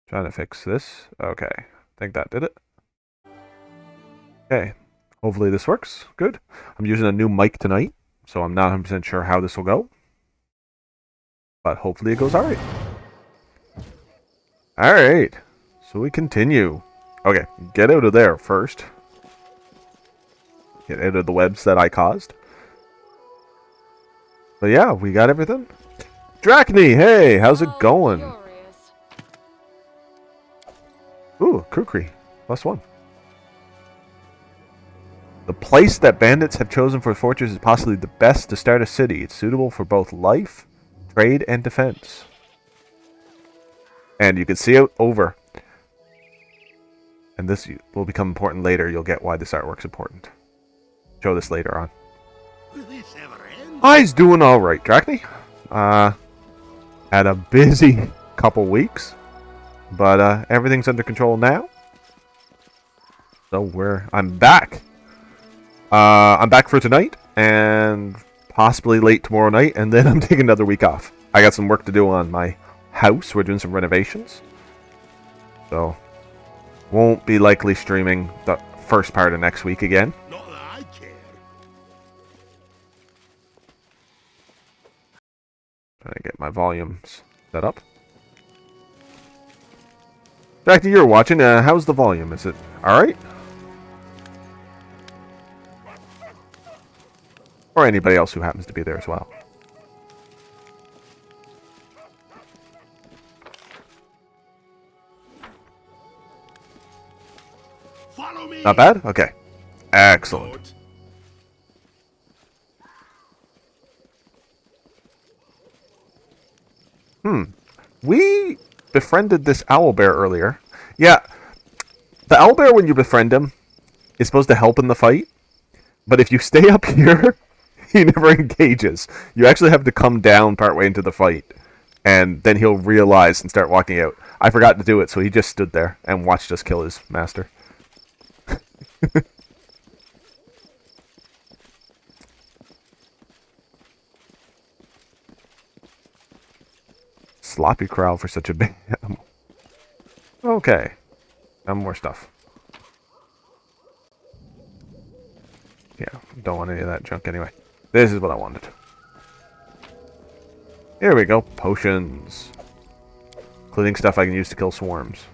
Trying to fix this. Okay. I think that did it. Okay. Hopefully this works. Good. I'm using a new mic tonight, so I'm not 100% sure how this will go. But hopefully it goes alright. Alright. So we continue. Okay. Get out of there first. Get out of the webs that I caused. But yeah, we got everything. Drachny, hey, how's it going? Ooh, Kukri. +1. The place that bandits have chosen for a fortress is possibly the best to start a city. It's suitable for both life, trade, and defense. And you can see it over. And this will become important later. You'll get why this artwork's important. Show this later on. He's doing alright, Drachny. Had a busy couple weeks. But everything's under control now. So I'm back. I'm back for tonight and possibly late tomorrow night, and then I'm taking another week off. I got some work to do on my house. We're doing some renovations. So won't be likely streaming the first part of next week again. Not that I care. Trying to get my volumes set up. Jackie, you're watching. How's the volume? Is it alright? Or anybody else who happens to be there as well. Follow me. Not bad? Okay. Excellent. We befriended this owlbear earlier. Yeah. The owlbear, when you befriend him, is supposed to help in the fight. But if you stay up here, he never engages. You actually have to come down partway into the fight. And then he'll realize and start walking out. I forgot to do it, so he just stood there and watched us kill his master. Sloppy crowd for such a big animal. Okay. Now more stuff. Yeah, don't want any of that junk anyway. This is what I wanted. Here we go. Potions. Including stuff I can use to kill swarms.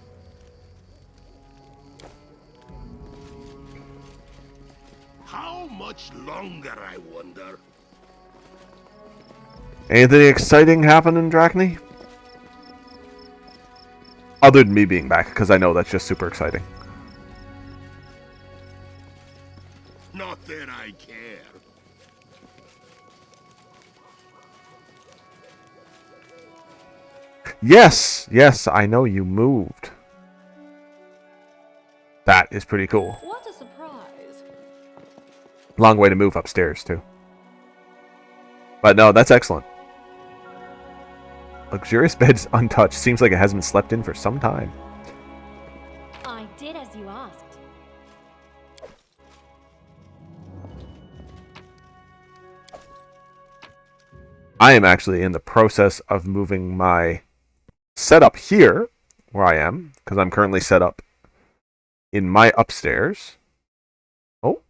How much longer, I wonder? Anything exciting happening, Drachny? Other than me being back, because I know that's just super exciting. Not that I care. Yes! Yes, I know you moved. That is pretty cool. What a surprise. Long way to move upstairs, too. But no, that's excellent. Luxurious beds untouched. Seems like it hasn't been slept in for some time. I did as you asked. I am actually in the process of moving my setup here, where I am, because I'm currently set up in my upstairs. Oh.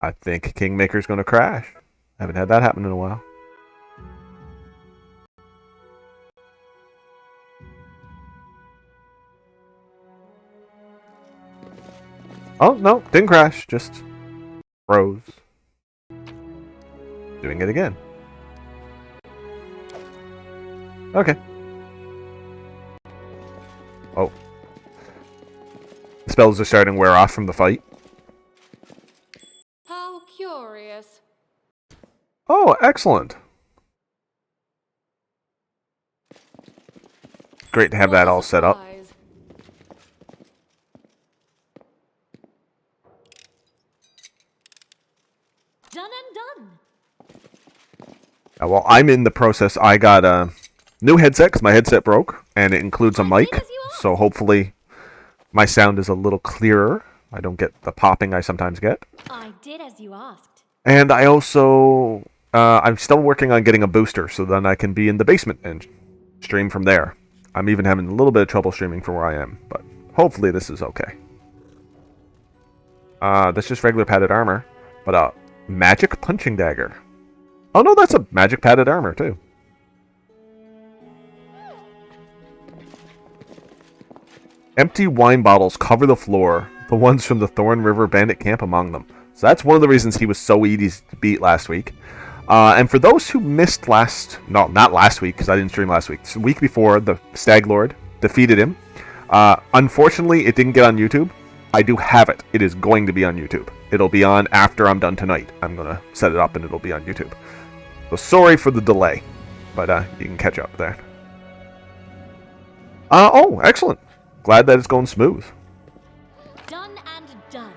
I think Kingmaker's going to crash. I haven't had that happen in a while. Oh, no, didn't crash, just froze. Doing it again. Okay. Oh. The spells are starting to wear off from the fight. How curious. Oh, excellent. Great to have that all set up. Done and done. Well, I'm in the process. I got a new headset because my headset broke, and it includes a mic. So hopefully my sound is a little clearer. I don't get the popping I sometimes get. I did as you asked. And I also, I'm still working on getting a booster so then I can be in the basement and stream from there. I'm even having a little bit of trouble streaming from where I am, but hopefully this is okay. That's just regular padded armor, but a magic punching dagger. Oh no, that's a magic padded armor too. Empty wine bottles cover the floor, the ones from the Thorn River Bandit camp among them. So that's one of the reasons he was so easy to beat last week. And for those who missed not last week, because I didn't stream last week, the week before, the Stag Lord defeated him. Unfortunately, it didn't get on YouTube. I do have it. It is going to be on YouTube. It'll be on after I'm done tonight. I'm going to set it up and it'll be on YouTube. So sorry for the delay, but you can catch up there. Oh, excellent. Glad that it's going smooth. Done and done.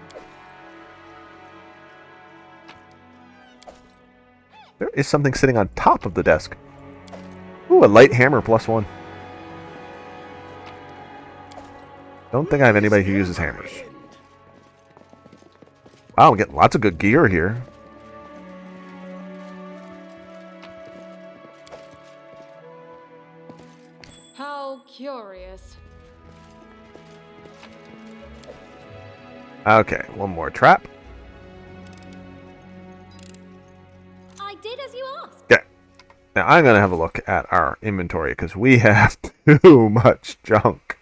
There is something sitting on top of the desk. Ooh, a light hammer +1. Don't think I have anybody who uses hammers. Wow, I'm getting lots of good gear here. How curious. Okay, one more trap. I did as you asked. Okay. Now I'm going to have a look at our inventory because we have too much junk.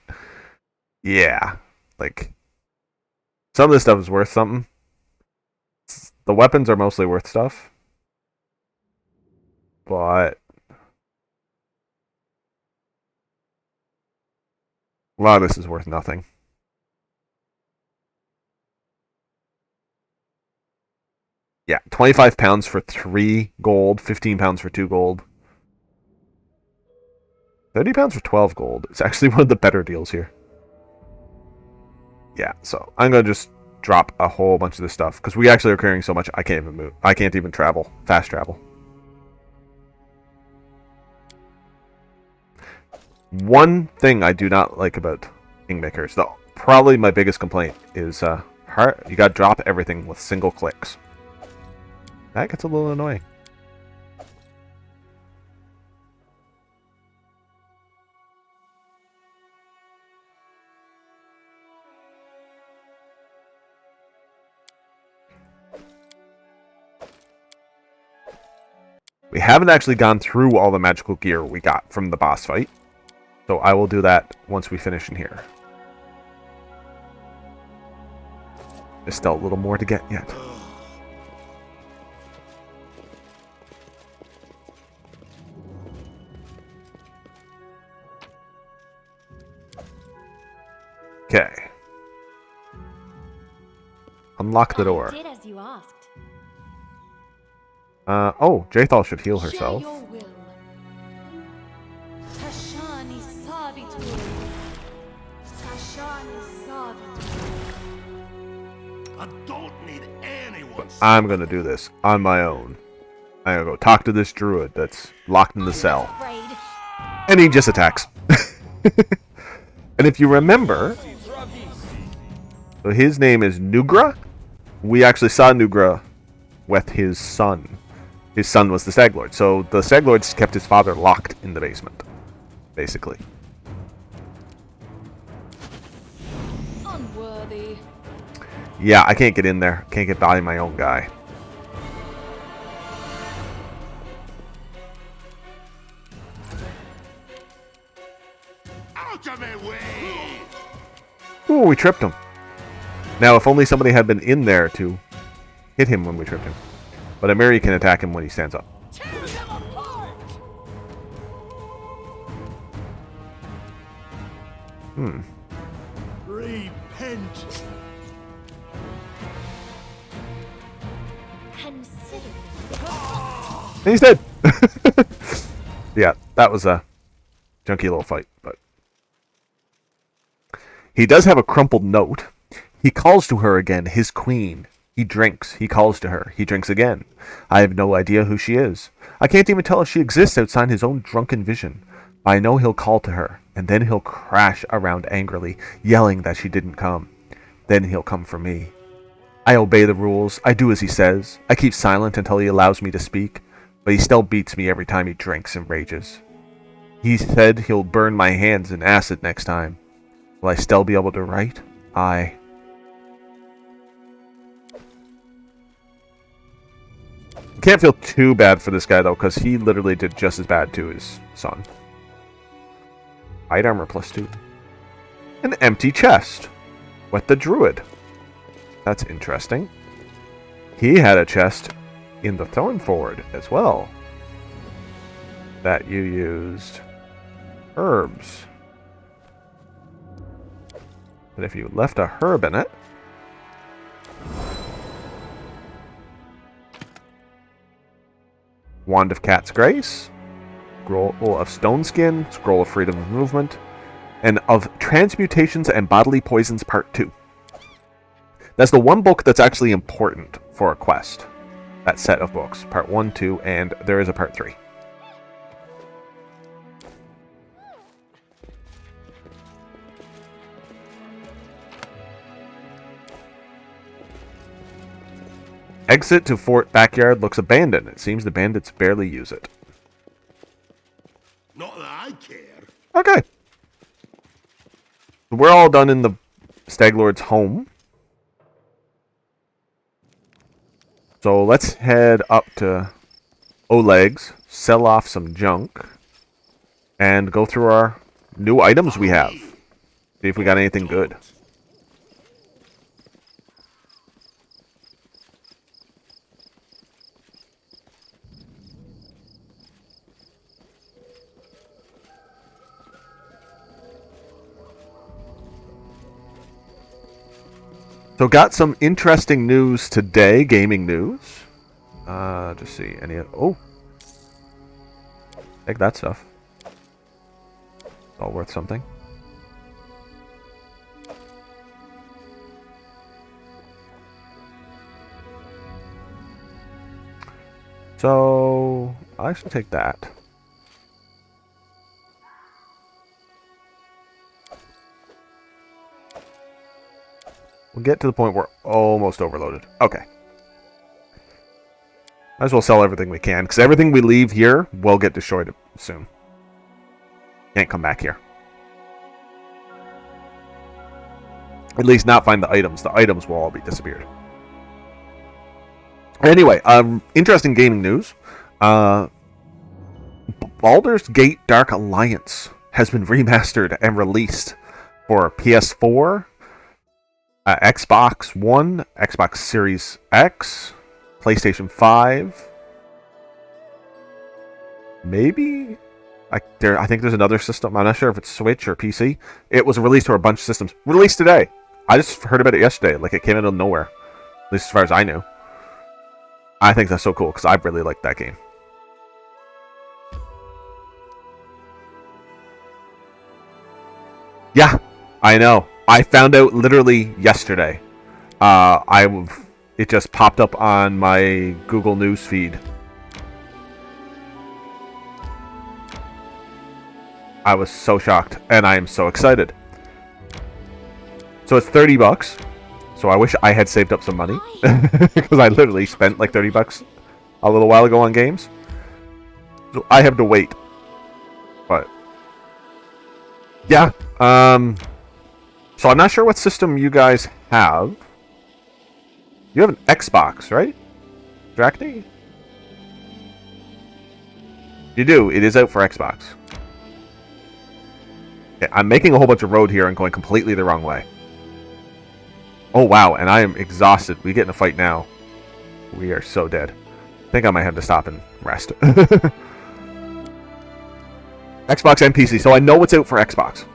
Yeah. Like, some of this stuff is worth something. The weapons are mostly worth stuff. But a lot of this is worth nothing. Yeah, 25 pounds for 3 gold, 15 pounds for 2 gold. 30 pounds for 12 gold. It's actually one of the better deals here. Yeah, so I'm going to just drop a whole bunch of this stuff because we actually are carrying so much I can't even move. I can't even travel. Fast travel. One thing I do not like about Kingmakers, though, probably my biggest complaint is you got to drop everything with single clicks. That gets a little annoying. We haven't actually gone through all the magical gear we got from the boss fight. So I will do that once we finish in here. There's still a little more to get yet. Okay. Unlock the door. I did as you asked. Oh, Jathal should heal herself. Share your will. Tashani Savitur. Tashani Savitur. I don't need anyone. I'm gonna do this on my own. I'm gonna go talk to this druid that's locked in the cell. Afraid. And he just attacks. And if you remember, so his name is Nugra. We actually saw Nugra with his son. His son was the Stag Lord. So the Stag Lord kept his father locked in the basement, basically. Unworthy. Yeah, I can't get in there. Can't get by my own guy. Out of my way! Ooh, we tripped him. Now, if only somebody had been in there to hit him when we tripped him. But Amiri can attack him when he stands up. Tear them apart. Repent! Consider. And he's dead! Yeah, that was a junky little fight, but... He does have a crumpled note. He calls to her again, his queen. He drinks. He calls to her. He drinks again. I have no idea who she is. I can't even tell if she exists outside his own drunken vision. I know he'll call to her, and then he'll crash around angrily, yelling that she didn't come. Then he'll come for me. I obey the rules. I do as he says. I keep silent until he allows me to speak, but he still beats me every time he drinks and rages. He said he'll burn my hands in acid next time. Will I still be able to write? Aye. Can't feel too bad for this guy, though, because he literally did just as bad to his son. Light armor +2. An empty chest. With the druid. That's interesting. He had a chest in the Thornford as well. That you used herbs. But if you left a herb in it... Wand of Cat's Grace. Scroll of Stone Skin. Scroll of Freedom of Movement. And of Transmutations and Bodily Poisons Part 2. That's the one book that's actually important for a quest. That set of books. Part 1, 2, and there is a Part 3. Exit to fort backyard looks abandoned. It seems the bandits barely use it. Not that I care. Okay. We're all done in the Stag Lord's home. So let's head up to Oleg's, sell off some junk, and go through our new items we have. See if we got anything good. So got some interesting news today, gaming news. Just see any of... Oh! Take that stuff. It's all worth something. So... I'll actually take that. We'll get to the point where we're almost overloaded. Okay. Might as well sell everything we can, because everything we leave here will get destroyed soon. Can't come back here. At least not find the items. The items will all be disappeared. Anyway, interesting gaming news. Baldur's Gate Dark Alliance has been remastered and released for PS4, Xbox One, Xbox Series X, PlayStation 5. Maybe? I think there's another system. I'm not sure if it's Switch or PC. It was released for a bunch of systems. Released today. I just heard about it yesterday. Like, it came out of nowhere. At least as far as I knew. I think that's so cool, because I really like that game. Yeah, I know. I found out literally yesterday. It just popped up on my Google News feed. I was so shocked, and I am so excited. So it's $30. So I wish I had saved up some money, because I literally spent like $30 a little while ago on games. So I have to wait. But yeah, so I'm not sure what system you guys have. You have an Xbox, right? Dracny? You do. It is out for Xbox. Okay, I'm making a whole bunch of road here and going completely the wrong way. Oh, wow. And I am exhausted. We get in a fight now. We are so dead. I think I might have to stop and rest. Xbox and PC. So I know what's out for Xbox.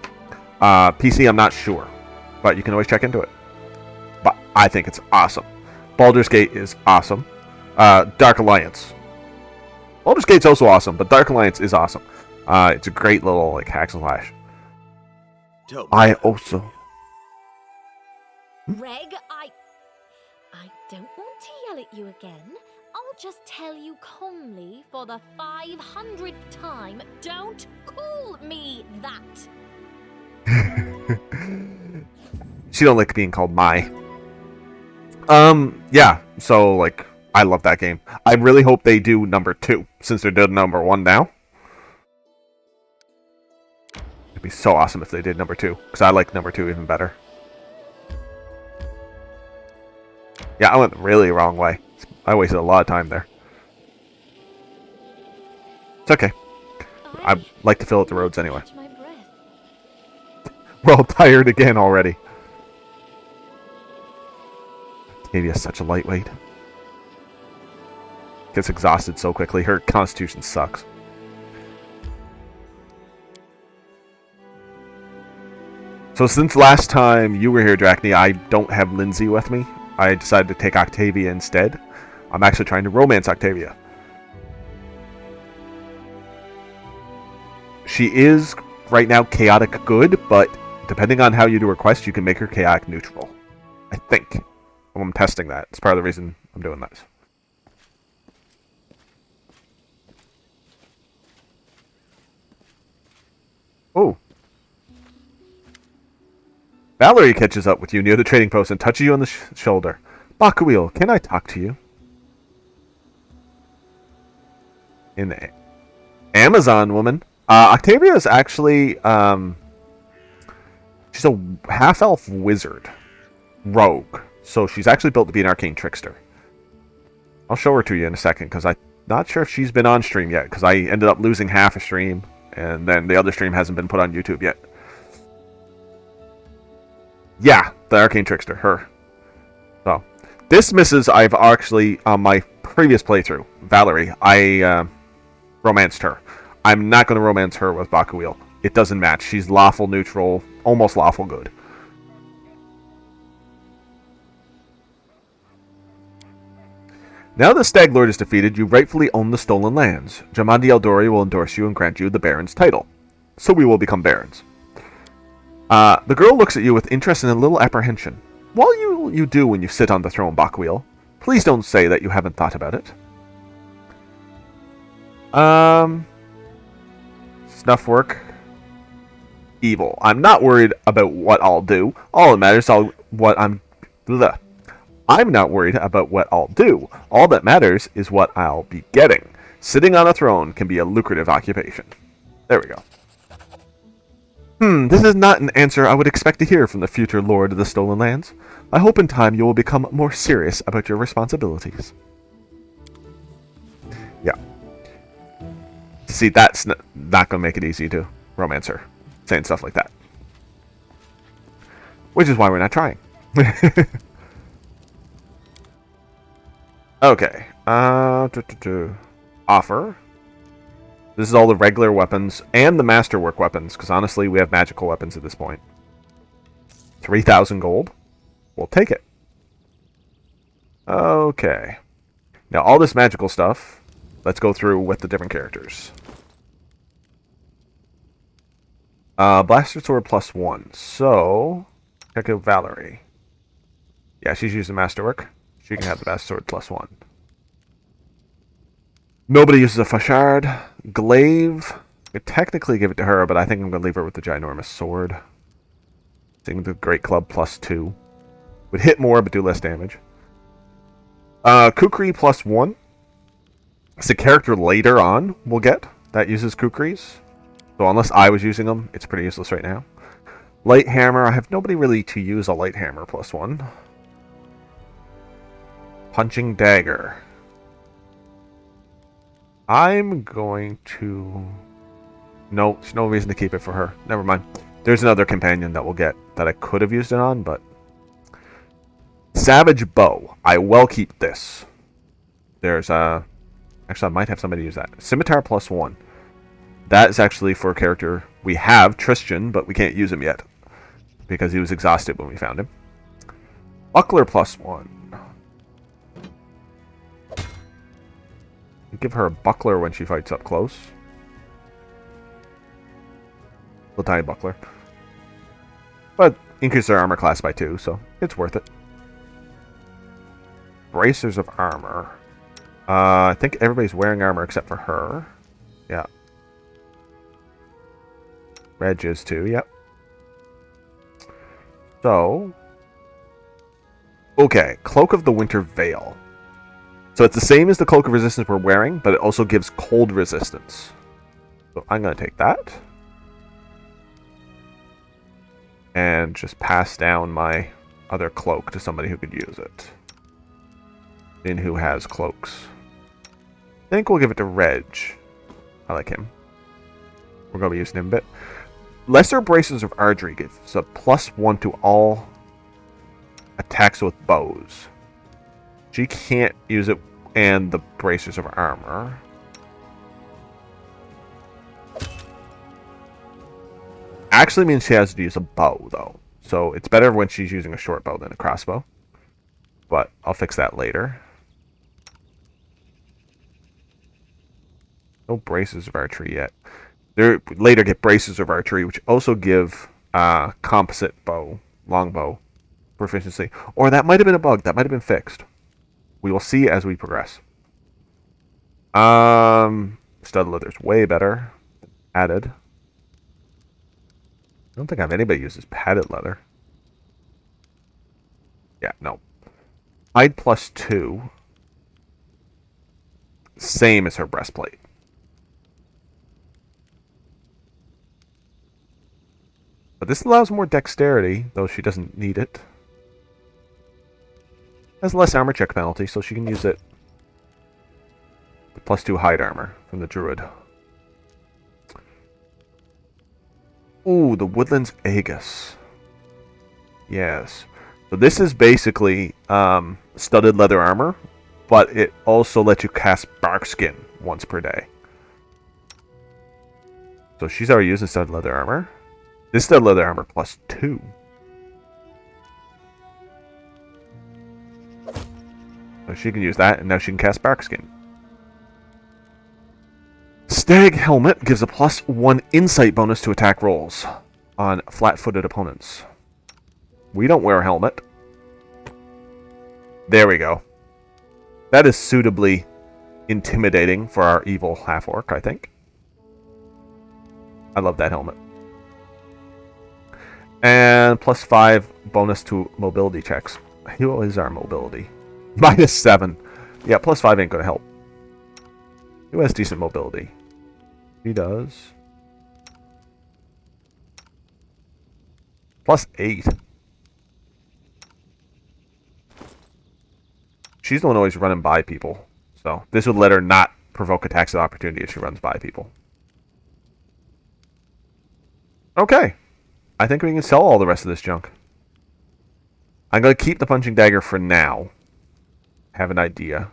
PC, I'm not sure. But you can always check into it. But I think it's awesome. Baldur's Gate is awesome. Dark Alliance. Baldur's Gate's also awesome, but Dark Alliance is awesome. It's a great little like hack and slash. I also... Reg, I don't want to yell at you again. I'll just tell you calmly for the 500th time, don't call me that. She don't like being called my. Yeah, so, like, I love that game. I really hope they do number 2, since they're doing number 1 now. It'd be so awesome if they did number 2, because I like number 2 even better. Yeah, I went the really wrong way. I wasted a lot of time there. It's okay. I like to fill out the roads anyway. Catch my breath. We're all tired again already. Octavia's such a lightweight. Gets exhausted so quickly. Her constitution sucks. So since last time you were here, Drachny, I don't have Lindsay with me. I decided to take Octavia instead. I'm actually trying to romance Octavia. She is, right now, chaotic good, but depending on how you do her quest, you can make her chaotic neutral. I think. I'm testing that. It's part of the reason I'm doing this. Oh. Valerie catches up with you near the trading post and touches you on the shoulder. Bakuil, can I talk to you? In the Amazon woman. Octavia is actually, she's a half-elf wizard. Rogue. So she's actually built to be an arcane trickster. I'll show her to you in a second, because I'm not sure if she's been on stream yet, because I ended up losing half a stream, and then the other stream hasn't been put on YouTube yet. Yeah, the arcane trickster, her. So, this missus I've actually, on my previous playthrough, Valerie, I romanced her. I'm not going to romance her with Bakuil. It doesn't match. She's lawful neutral, almost lawful good. Now that Stag Lord is defeated, you rightfully own the stolen lands. Jamandi Eldori will endorse you and grant you the Baron's title. So we will become Barons. The girl looks at you with interest and a little apprehension. What will you do when you sit on the throne, Bakuil? Please don't say that you haven't thought about it. Snuff work. Evil. I'm not worried about what I'll do. All that matters is what I'm... Bleh. I'm not worried about what I'll do. All that matters is what I'll be getting. Sitting on a throne can be a lucrative occupation. There we go. This is not an answer I would expect to hear from the future Lord of the Stolen Lands. I hope in time you will become more serious about your responsibilities. Yeah. See, that's not going to make it easy to romance her. Saying stuff like that. Which is why we're not trying. Okay. Offer. This is all the regular weapons and the masterwork weapons, because honestly, we have magical weapons at this point. 3,000 gold. We'll take it. Okay. Now, all this magical stuff, let's go through with the different characters. Blaster Sword +1. So, check out Valerie. Yeah, she's using Masterwork. She can have the Blaster Sword +1. Nobody uses a Fashard. Glaive. I could technically give it to her, but I think I'm going to leave her with the Ginormous Sword. Seeing the Great Club +2. Would hit more, but do less damage. Kukri +1. It's a character later on we'll get that uses Kukris. So unless I was using them, it's pretty useless right now. Light Hammer. I have nobody really to use a Light Hammer +1. Punching Dagger. I'm going to... No, there's no reason to keep it for her. Never mind. There's another companion that we'll get that I could have used it on, but... Savage Bow. I will keep this. There's a... Actually, I might have somebody use that. Scimitar +1. That is actually for a character we have, Tristan, but we can't use him yet. Because he was exhausted when we found him. Buckler +1. Give her a buckler when she fights up close. Little tiny buckler. But increase their armor class by 2, so it's worth it. Bracers of armor. I think everybody's wearing armor except for her. Yeah. Reg is too, yep. So. Okay, Cloak of the Winter Veil. So it's the same as the Cloak of Resistance we're wearing, but it also gives cold resistance. So I'm going to take that. and just pass down my other cloak to somebody who could use it. And who has cloaks. I think we'll give it to Reg. I like him. We're going to be using him a bit. Lesser Braces of Archery gives a +1 to all attacks with bows. She can't use it, and the Bracers of Armor. Actually means she has to use a bow, though. So it's better when she's using a short bow than a crossbow. But I'll fix that later. No Bracers of Archery yet. They later get Bracers of Archery, which also give composite bow, longbow proficiency. Or that might have been a bug. That might have been fixed. We will see as we progress. Stud leather's way better. Added. I don't think I have anybody uses padded leather. Yeah, no. Hide +2. Same as her breastplate. But this allows more dexterity, though she doesn't need it. Has less armor check penalty, so she can use it. The +2 hide armor from the druid. Ooh, the Woodlands Aegis. Yes. So this is basically studded leather armor, but it also lets you cast Barkskin once per day. So she's already using studded leather armor. This studded leather armor +2. So she can use that, and now she can cast Barkskin. Stag Helmet gives a +1 insight bonus to attack rolls on flat-footed opponents. We don't wear a helmet. There we go. That is suitably intimidating for our evil half-orc, I think. I love that helmet. And +5 bonus to mobility checks. What is our mobility? -7. Yeah, +5 ain't gonna help. Who has decent mobility? He does. +8. She's the one always running by people. So this would let her not provoke attacks of opportunity if she runs by people. Okay. I think we can sell all the rest of this junk. I'm going to keep the punching dagger for now. Have an idea.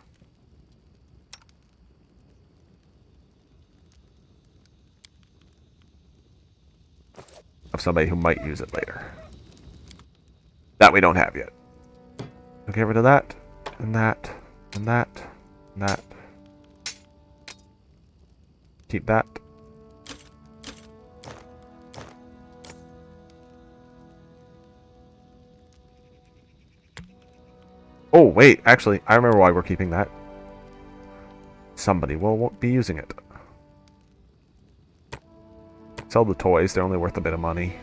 Of somebody who might use it later. That we don't have yet. I'll get rid of that, and that, and that, and that. Keep that. Oh, wait, actually, I remember why we're keeping that. Somebody won't be using it. Sell the toys, they're only worth a bit of money.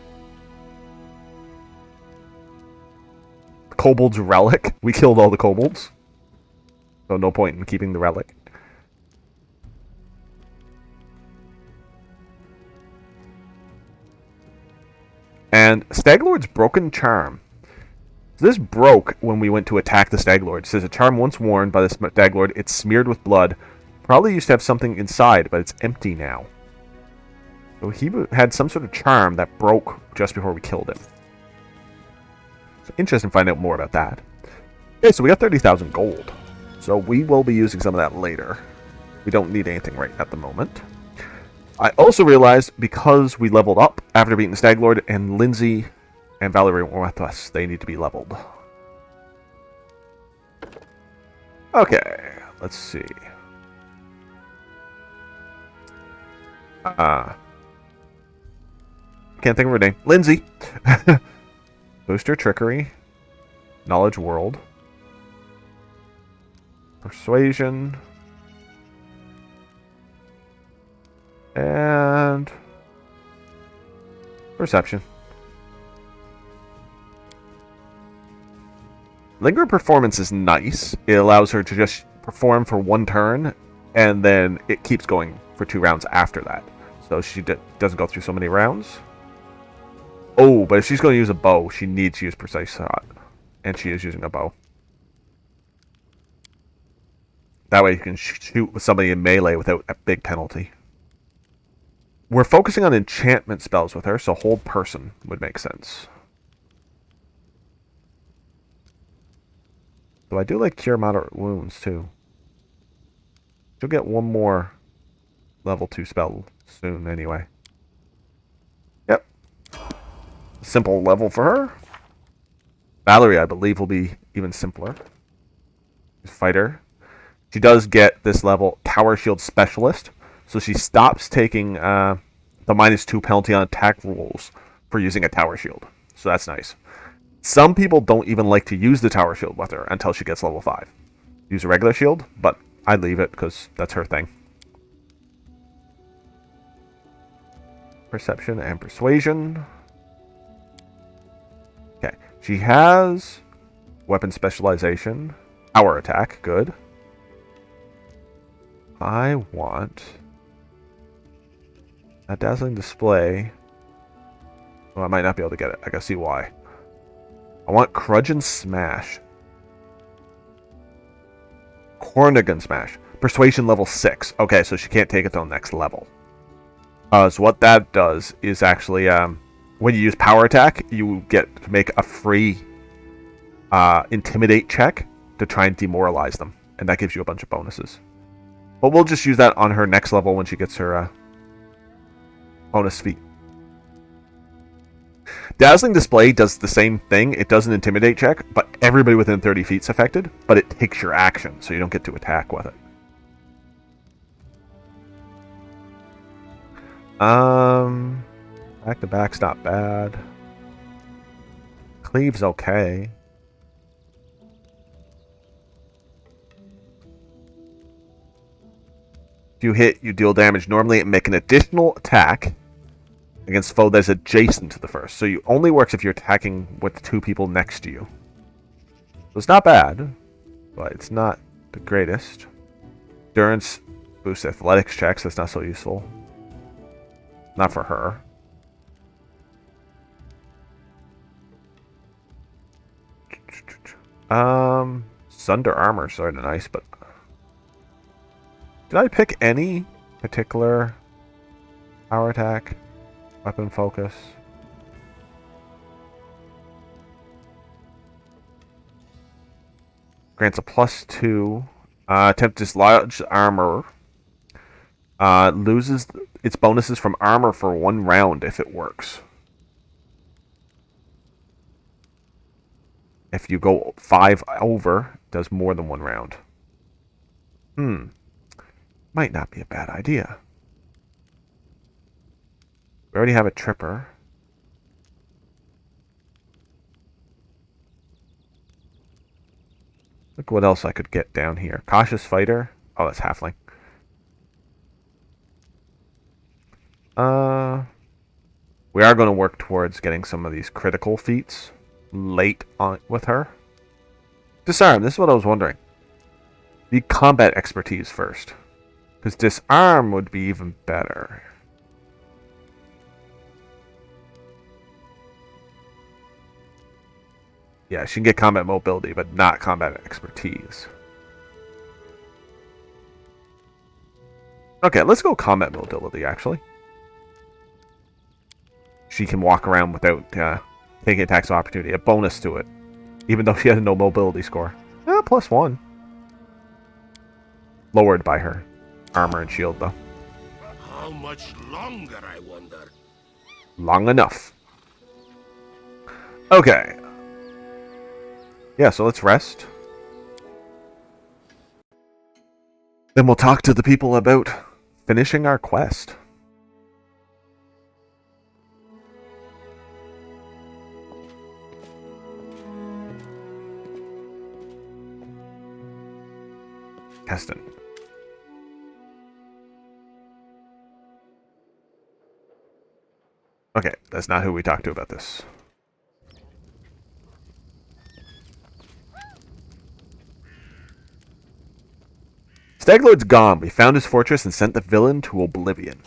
Kobold's Relic. We killed all the kobolds. So no point in keeping the relic. And Staglord's Broken Charm. This broke when we went to attack the Staglord. It says a charm once worn by the Staglord, it's smeared with blood. Probably used to have something inside, but it's empty now. So he had some sort of charm that broke just before we killed him. So interesting to find out more about that. Okay, so we got 30,000 gold. So we will be using some of that later. We don't need anything right at the moment. I also realized because we leveled up after beating the Staglord, and Lindsay and Valerie were with us, they need to be leveled. Okay, let's see. Can't think of her name. Lindsay! Booster Trickery. Knowledge World. Persuasion. And Perception. Linger Performance is nice. It allows her to just perform for one turn, and then it keeps going for 2 rounds after that. So she doesn't go through so many rounds. Oh, but if she's going to use a bow, she needs to use precise shot. And she is using a bow. That way you can shoot with somebody in melee without a big penalty. We're focusing on enchantment spells with her, so hold person would make sense. So I do like cure moderate wounds too. She'll get one more level 2 spell soon anyway. Yep. Simple level for her. Valerie, I believe, will be even simpler. Fighter. She does get this level Tower Shield Specialist, so she stops taking the -2 penalty on attack rolls for using a Tower Shield. So that's nice. Some people don't even like to use the Tower Shield with her until she gets level 5. Use a regular shield, but I leave it because that's her thing. Perception and Persuasion. Okay. She has Weapon Specialization. Power Attack. Good. I want a Dazzling Display. Well, I might not be able to get it. I gotta see why. I want Crudge and Smash. Cornigan Smash. Persuasion level 6. Okay, so she can't take it to the next level. So what that does is actually, when you use Power Attack, you get to make a free Intimidate check to try and demoralize them. And that gives you a bunch of bonuses. But we'll just use that on her next level when she gets her bonus feat. Dazzling Display does the same thing. It does an Intimidate check, but everybody within 30 feet is affected. But it takes your action, so you don't get to attack with it. Back to back's not bad. Cleave's okay. If you hit, you deal damage normally and make an additional attack against foe that's adjacent to the first. So you only works if you're attacking with 2 people next to you. So it's not bad, but it's not the greatest. Endurance boosts athletics checks. That's not so useful. Not for her. Sunder armor is sort of nice, but did I pick any particular power attack? Weapon focus. Grants a +2. Attempt to dislodge armor. Loses its bonuses from armor for 1 round if it works. If you go 5 over, it does more than 1 round. Might not be a bad idea. We already have a tripper. Look what else I could get down here. Cautious Fighter. Oh, that's halfling. We are going to work towards getting some of these critical feats late on with her. Disarm. This is what I was wondering. The combat expertise first. Because disarm would be even better. Yeah, she can get combat mobility, but not combat expertise. Okay, let's go combat mobility, actually. She can walk around without taking attacks of opportunity. A bonus to it. Even though she has no mobility score. +1. Lowered by her armor and shield, though. How much longer, I wonder? Long enough. Okay. Yeah, so let's rest. Then we'll talk to the people about finishing our quest. Keston. Okay, that's not who we talked to about this. Staglord's gone. We found his fortress and sent the villain to oblivion.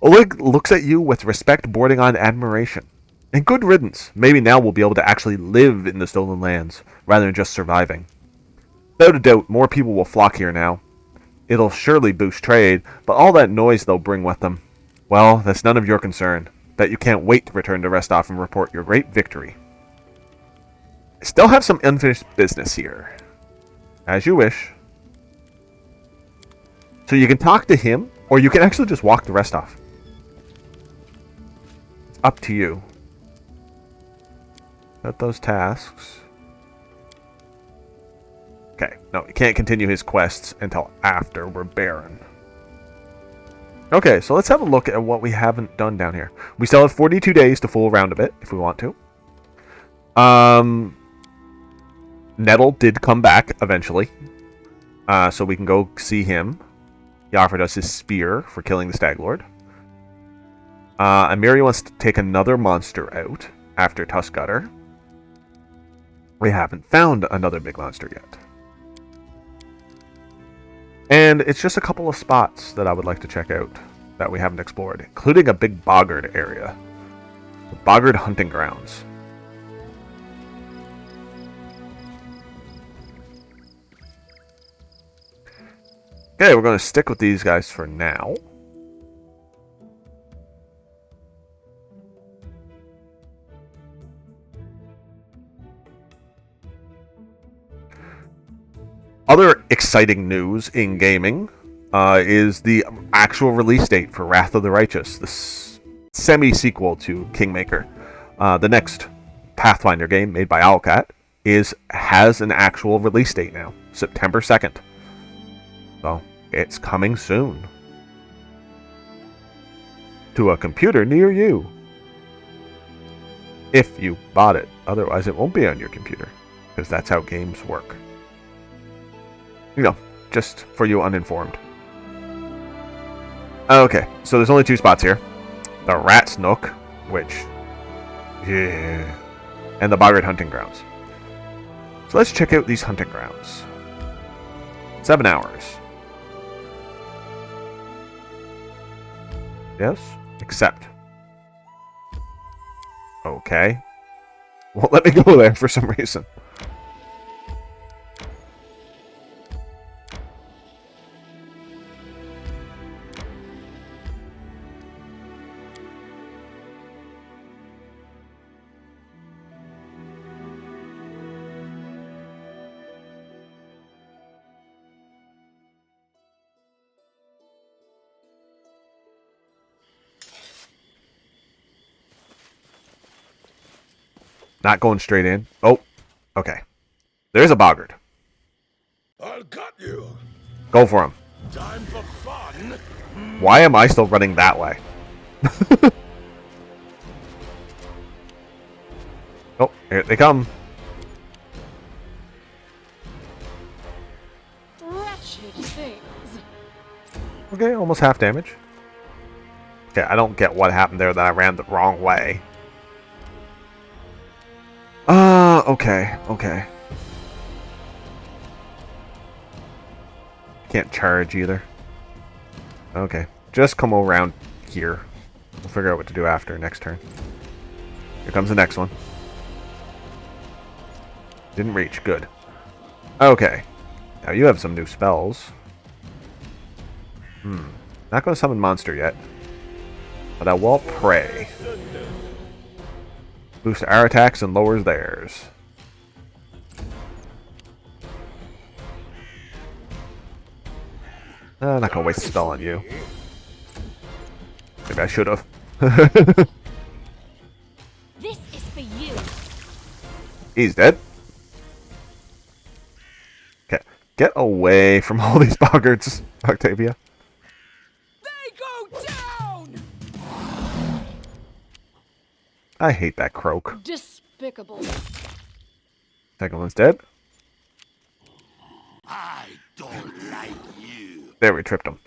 Oleg looks at you with respect bordering on admiration. And good riddance. Maybe now we'll be able to actually live in the Stolen Lands, rather than just surviving. Without a doubt, more people will flock here now. It'll surely boost trade, but all that noise they'll bring with them, well, that's none of your concern. Bet you can't wait to return to Restov and report your great victory. I still have some unfinished business here. As you wish. So you can talk to him, or you can actually just walk the Restov. It's up to you. Got those tasks. Okay, no, you can't continue his quests until after we're barren. Okay, so let's have a look at what we haven't done down here. We still have 42 days to fool around a bit, if we want to. Nettle did come back, eventually. So we can go see him. He offered us his spear for killing the Stag Lord. Amiri wants to take another monster out after Tuskgutter. We haven't found another big monster yet. And it's just a couple of spots that I would like to check out that we haven't explored, including a big boggard area. The boggard hunting grounds. Okay, we're going to stick with these guys for now. Other exciting news in gaming is the actual release date for Wrath of the Righteous, the semi-sequel to Kingmaker. The next Pathfinder game made by Owlcat has an actual release date now, September 2nd. So, it's coming soon. To a computer near you. If you bought it. Otherwise, it won't be on your computer. Because that's how games work. You know, just for you uninformed. Okay, so there's only two spots here. The Rat's Nook, which... yeah. And the Boggart Hunting Grounds. So let's check out these hunting grounds. 7 hours. Yes? Accept. Okay. Well, let me go there for some reason. Not going straight in. Oh, okay. There's a boggard. I'll cut you. Go for him. Time for fun. Why am I still running that way? Oh, here they come. Wretched things. Okay, almost half damage. Okay, I don't get what happened there that I ran the wrong way. Okay. Can't charge either. Okay, just come around here. We'll figure out what to do after next turn. Here comes the next one. Didn't reach, good. Okay, now you have some new spells. Not going to summon monster yet. But I will pray. Boosts our attacks and lowers theirs. I'm not gonna waste a spell on you. Maybe I should have. This is for you. He's dead. Okay, get away from all these boggards, Octavia. They go down! I hate that croak. Despicable. Second one's dead. I don't like you. There, we tripped him.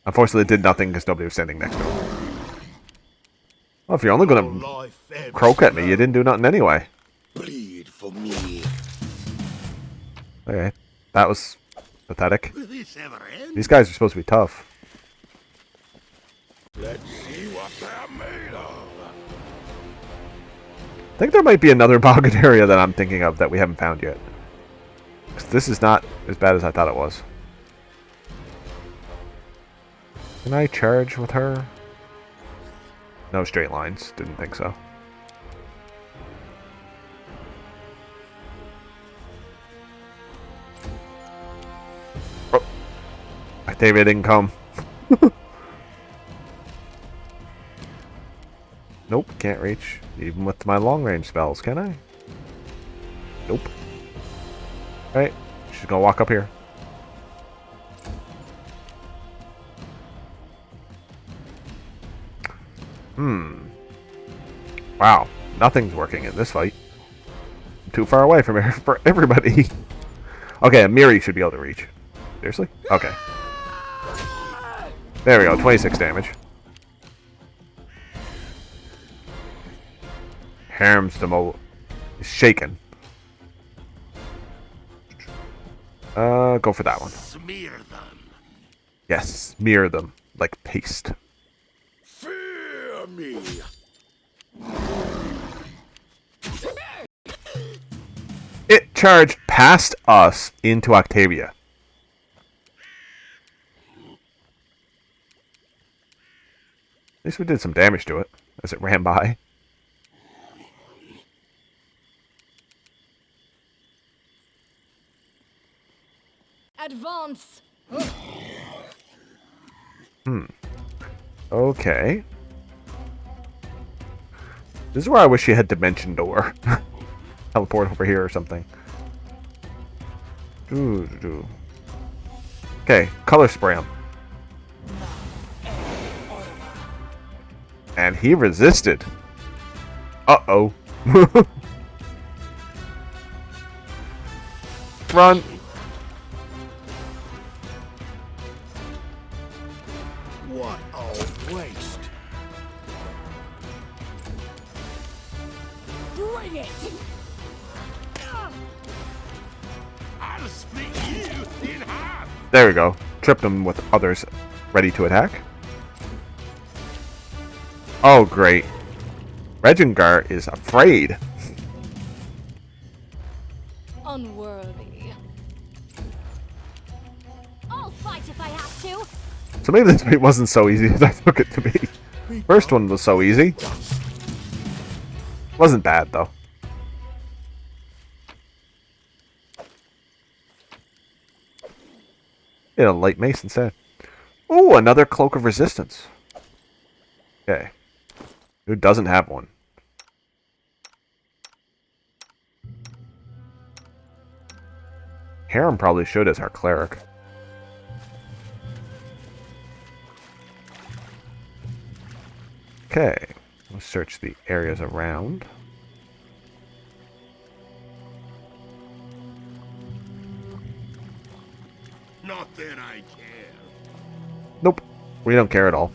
Unfortunately, it did nothing because nobody was standing next to him. Well, if you're only going to Life ebbs croak at me, flow. you didn't do nothing anyway. Bleed for me. Okay, that was pathetic. Will this ever end? These guys are supposed to be tough. Let's see what they're made of. I think there might be another pocket area that I'm thinking of that we haven't found yet. 'Cause this is not as bad as I thought it was. Can I charge with her? No straight lines. Didn't think so. Oh. Octavia didn't come. Nope, can't reach. Even with my long-range spells, can I? Nope. Alright, she's gonna walk up here. Wow, nothing's working in this fight. I'm too far away from for everybody. Okay, Miri should be able to reach. Seriously? Okay. There we go, 26 damage. Harem's demo is shaken. Go for that one. Smear them. Yes, smear them like paste. Fear me. It charged past us into Octavia. At least we did some damage to it as it ran by. Advance. Okay. This is where I wish you had Dimension Door. Teleport over here or something. Okay, color spray him. And he resisted. Uh-oh. Run. What a waste. Bring it. I'll split you in half. There we go. Tripped him with others ready to attack. Oh, great. Regengar is afraid. Unworthy. I'll fight if I have to. So maybe this fight wasn't so easy as I took it to be. First one was so easy. Wasn't bad, though. Get a light mace instead. Ooh, another Cloak of Resistance. Okay. Who doesn't have one? Harem probably should as our cleric. Okay. Let's search the areas around. Not that I care. Nope. We don't care at all.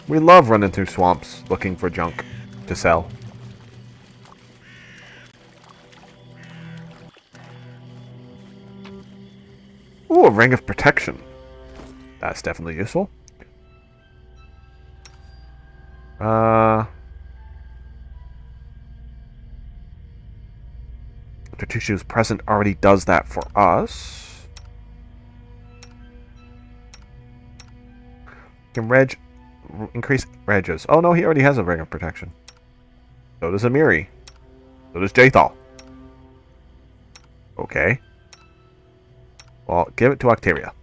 We love running through swamps looking for junk to sell. Ooh, a Ring of Protection. That's definitely useful. The tissues present already does that for us. Can increase Reges. Oh no, he already has a Ring of Protection. So does Amiri. So does Jathal. Okay. Well, give it to Octavia.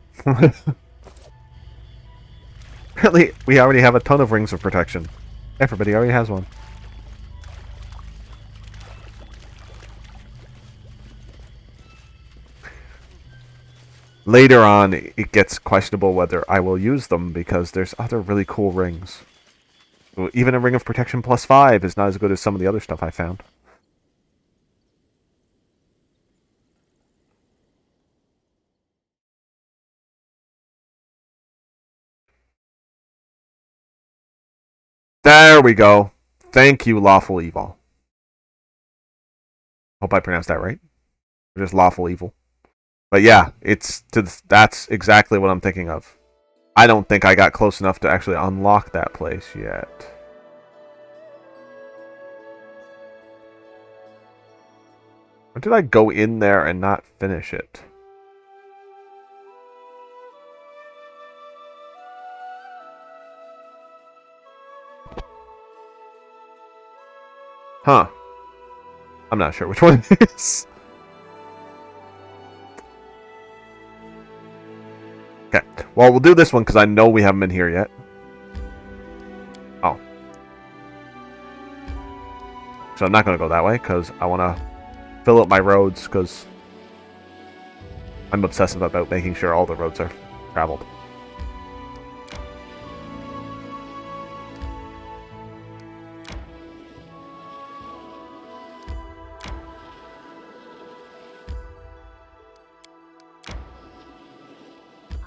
Apparently, we already have a ton of Rings of Protection. Everybody already has one. Later on, it gets questionable whether I will use them because there's other really cool rings. Even a Ring of Protection +5 is not as good as some of the other stuff I found. There we go. Thank you, Lawful Evil. Hope I pronounced that right. Or just Lawful Evil. But yeah, that's exactly what I'm thinking of. I don't think I got close enough to actually unlock that place yet. Or did I go in there and not finish it? Huh. I'm not sure which one it is. Okay. Well, we'll do this one because I know we haven't been here yet. Oh. So I'm not going to go that way because I want to fill up my roads because I'm obsessive about making sure all the roads are traveled.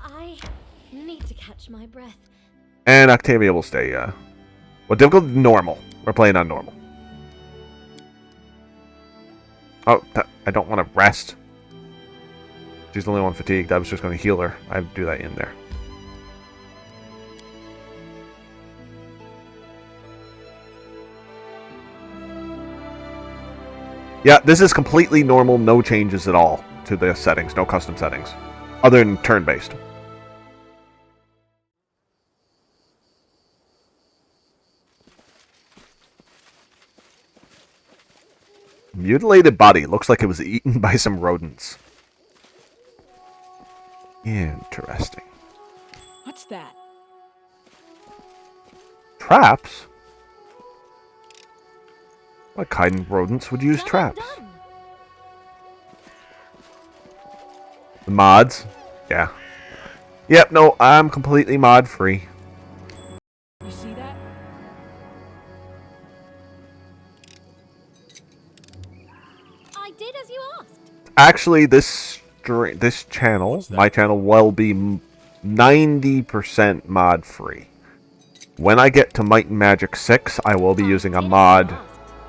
I need to catch my breath. And Octavia will stay, What difficult? Normal. We're playing on normal. Oh, I don't want to rest. She's the only one fatigued. I was just going to heal her. I have to do that in there. Yeah, this is completely normal. No changes at all to the settings. No custom settings. Other than turn-based. Mutilated body. Looks like it was eaten by some rodents. Interesting. What's that? Traps? What kind of rodents would use Done, traps? done. The mods? Yeah. Yep, no, I'm completely mod free. You see that? I did as you asked. Actually, this channel, my channel, will be 90% mod free. When I get to Might and Magic 6, I will be using a mod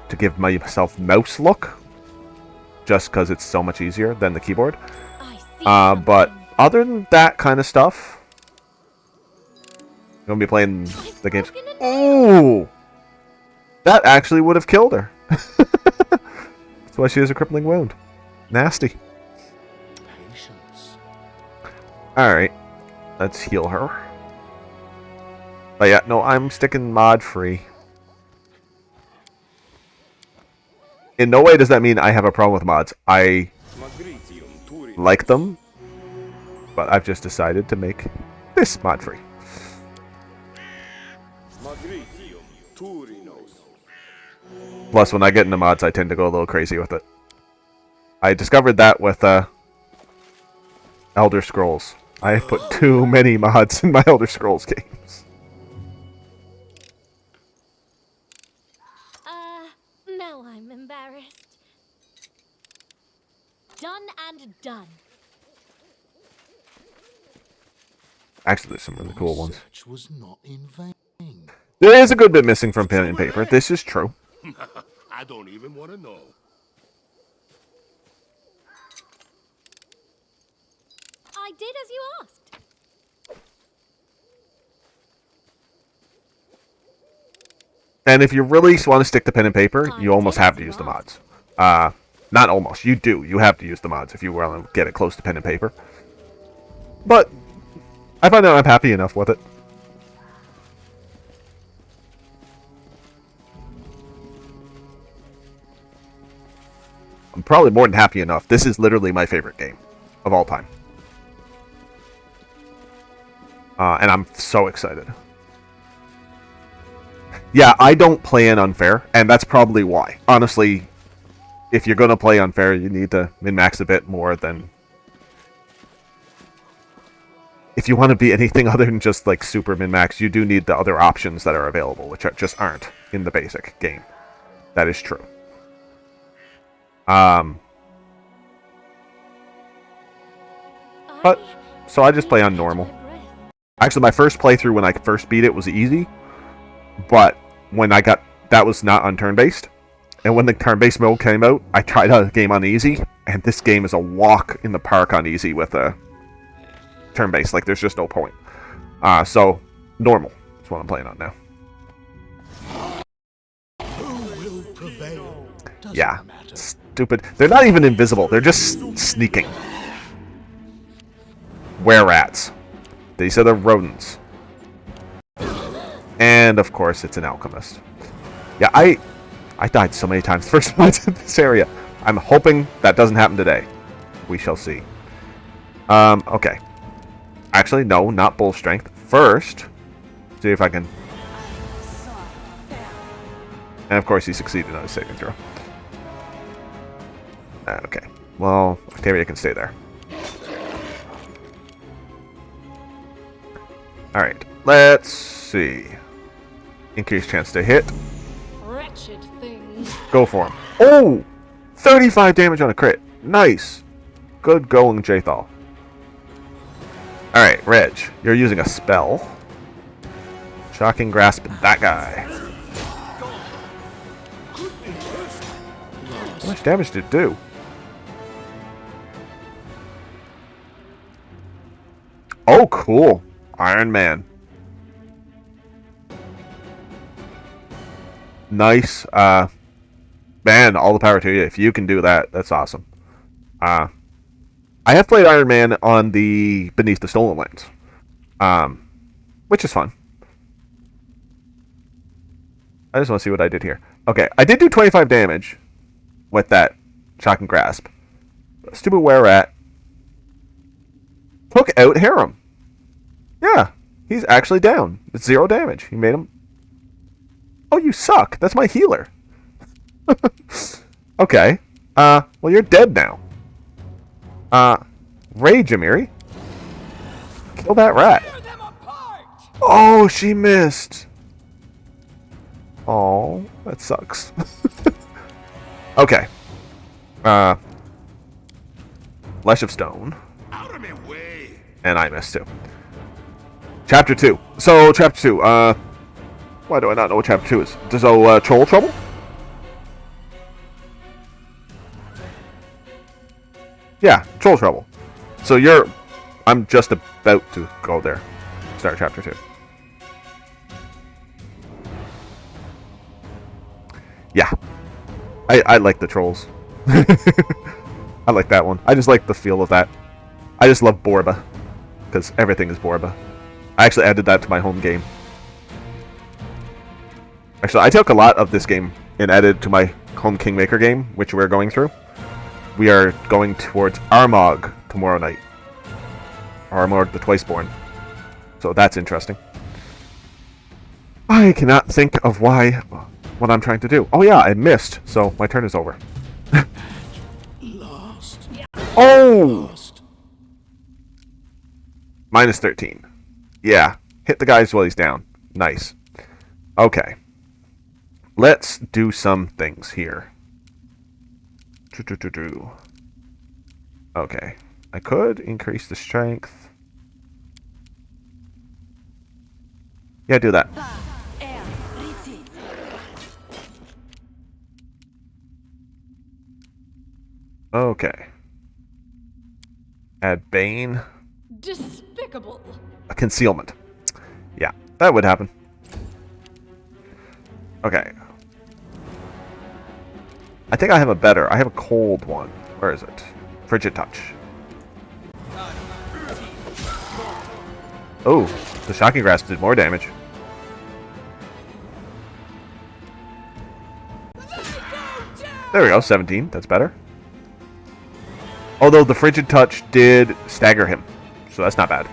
to give myself mouse look. Just because it's so much easier than the keyboard. I see But something. other than that kind of stuff, I'm going to be playing the games. broken a nail. Ooh! That actually would have killed her. That's why she has a crippling wound. Nasty. Patience. Alright. Let's heal her. But yeah, no, I'm sticking mod free. In no way does that mean I have a problem with mods. I like them, but I've just decided to make this mod free. Plus, when I get into mods, I tend to go a little crazy with it. I discovered that with Elder Scrolls. I have put too many mods in my Elder Scrolls games. Now I'm embarrassed. Done and done. Actually, there's some really cool ones. Search was not in vain. There is a good bit missing from pen and paper. This is true. I don't even want to know. I did as you asked. And if you really want to stick to pen and paper, you almost have to use the mods. Not almost. You do. You have to use the mods if you want to get it close to pen and paper. But I find that I'm happy enough with it. I'm probably more than happy enough. This is literally my favorite game of all time. And I'm so excited. Yeah, I don't play in unfair, and that's probably why. Honestly, if you're going to play unfair, you need to min-max a bit more than... If you want to be anything other than just, like, super min-max, you do need the other options that are available, which just aren't in the basic game. That is true. But, so I just play on normal. Actually, my first playthrough when I first beat it was easy, but when I got... That was not on turn-based. And when the turn-based mode came out, I tried a game on easy, and this game is a walk in the park on easy with a turn-based. Like, there's just no point. So, normal. That's what I'm playing on now. Who will prevail? Doesn't Yeah. matter. Stupid. They're not even invisible. They're just sneaking. Were-rats. These are the rodents. And, of course, it's an alchemist. Yeah, I died so many times first fights in this area. I'm hoping that doesn't happen today. We shall see. Okay. Actually, no, not bull strength. First, see if I can... And, of course, he succeeded on his saving throw. Okay. Well, Octavia can stay there. Alright. Let's see. Increased chance to hit. Wretched things. Go for him. Oh! 35 damage on a crit. Nice. Good going, Jathal. Alright, Reg. You're using a spell. Shocking Grasp that guy. How much damage did it do? Oh, cool. Iron Man. Nice. Man, all the power to you. If you can do that, that's awesome. I have played Iron Man on the Beneath the Stolen Lands, which is fun. I just want to see what I did here. Okay, I did do 25 damage with that Shocking Grasp. Stupid Were-rat took out Harem. Yeah, he's actually down. It's 0 damage. He made him... Oh, you suck. That's my healer. Okay. Well, you're dead now. Rage, Amiri. Kill that rat. Oh, she missed. Oh, that sucks. Okay. Flesh of Stone. Out of my way. And I missed too. Chapter 2. So, Chapter 2. Why do I not know what Chapter 2 is? So, Troll Trouble? Yeah, Troll Trouble. So you're... I'm just about to go there. Start Chapter 2. Yeah. I like the trolls. I like that one. I just like the feel of that. I just love Borba. Because everything is Borba. I actually added that to my home game. Actually, I took a lot of this game and added to my home Kingmaker game, which we're going through. We are going towards Armagh tomorrow night. Armagh the Twiceborn. So that's interesting. I cannot think of what I'm trying to do. Oh yeah, I missed, so my turn is over. Lost. Oh! Lost. Minus 13. Yeah, hit the guys while he's down. Nice. Okay. Let's do some things here. Okay. I could increase the strength. Yeah, do that. Okay. Add Bane. Despicable. A concealment. Yeah, that would happen. Okay. I think I have a better. I have a cold one. Where is it? Frigid Touch. Oh, the Shocking Grasp did more damage. There we go, 17. That's better. Although the Frigid Touch did stagger him. So that's not bad.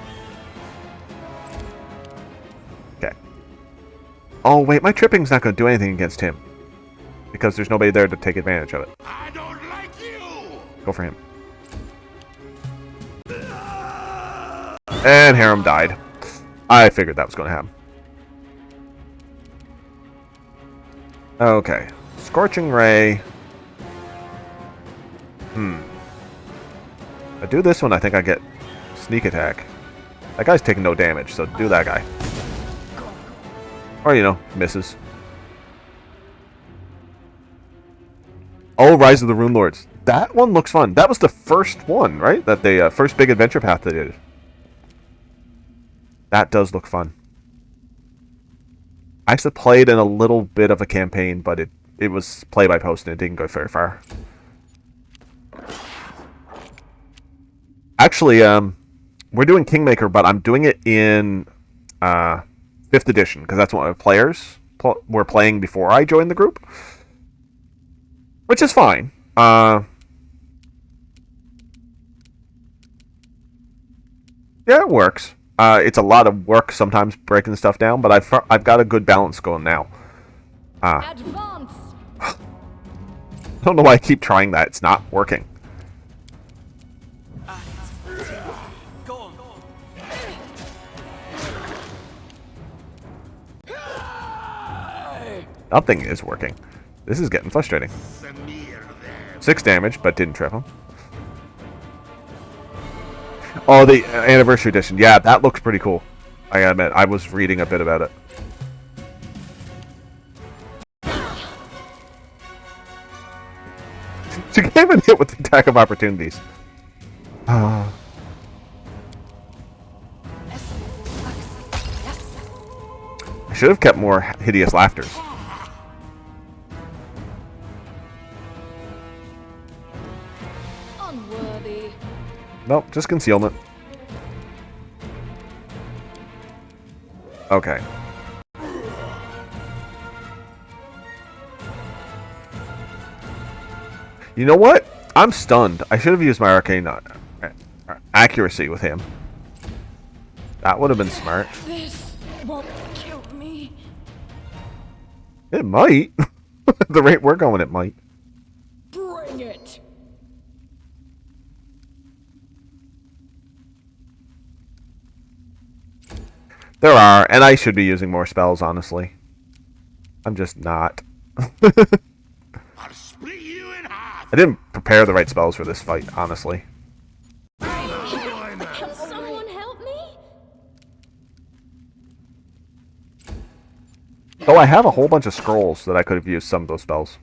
Okay. Oh, wait, my tripping's not going to do anything against him. Because there's nobody there to take advantage of it. I don't like you. Go for him. And Harem died. I figured that was going to happen. Okay. Scorching Ray. If I do this one, I think I get sneak attack. That guy's taking no damage, so do that guy. Or, you know, misses. Oh, Rise of the Rune Lords. That one looks fun. That was the first one, right? That they first big adventure path they did. That does look fun. I actually played in a little bit of a campaign, but it was play by post and it didn't go very far. Actually, we're doing Kingmaker, but I'm doing it in 5th edition because that's what my players were playing before I joined the group, which is fine. Yeah, it works. It's a lot of work sometimes breaking stuff down, but I've got a good balance going now. Advance. I don't know why I keep trying that. It's not working. Nothing is working. This is getting frustrating. 6 damage, but didn't trip him. Oh, the Anniversary Edition. Yeah, that looks pretty cool. I gotta admit, I was reading a bit about it. She came and hit with the attack of opportunities. I should have kept more hideous laughters. Unworthy. Nope, just concealment. Okay. You know what? I'm stunned. I should have used my arcane accuracy with him. That would have been smart. This won't kill me. It might. At the rate we're going, it might. Bring it. There are, and I should be using more spells, honestly. I'm just not. I'll split you in half. I didn't prepare the right spells for this fight, honestly. Can someone help me? Though I have a whole bunch of scrolls that I could have used some of those spells.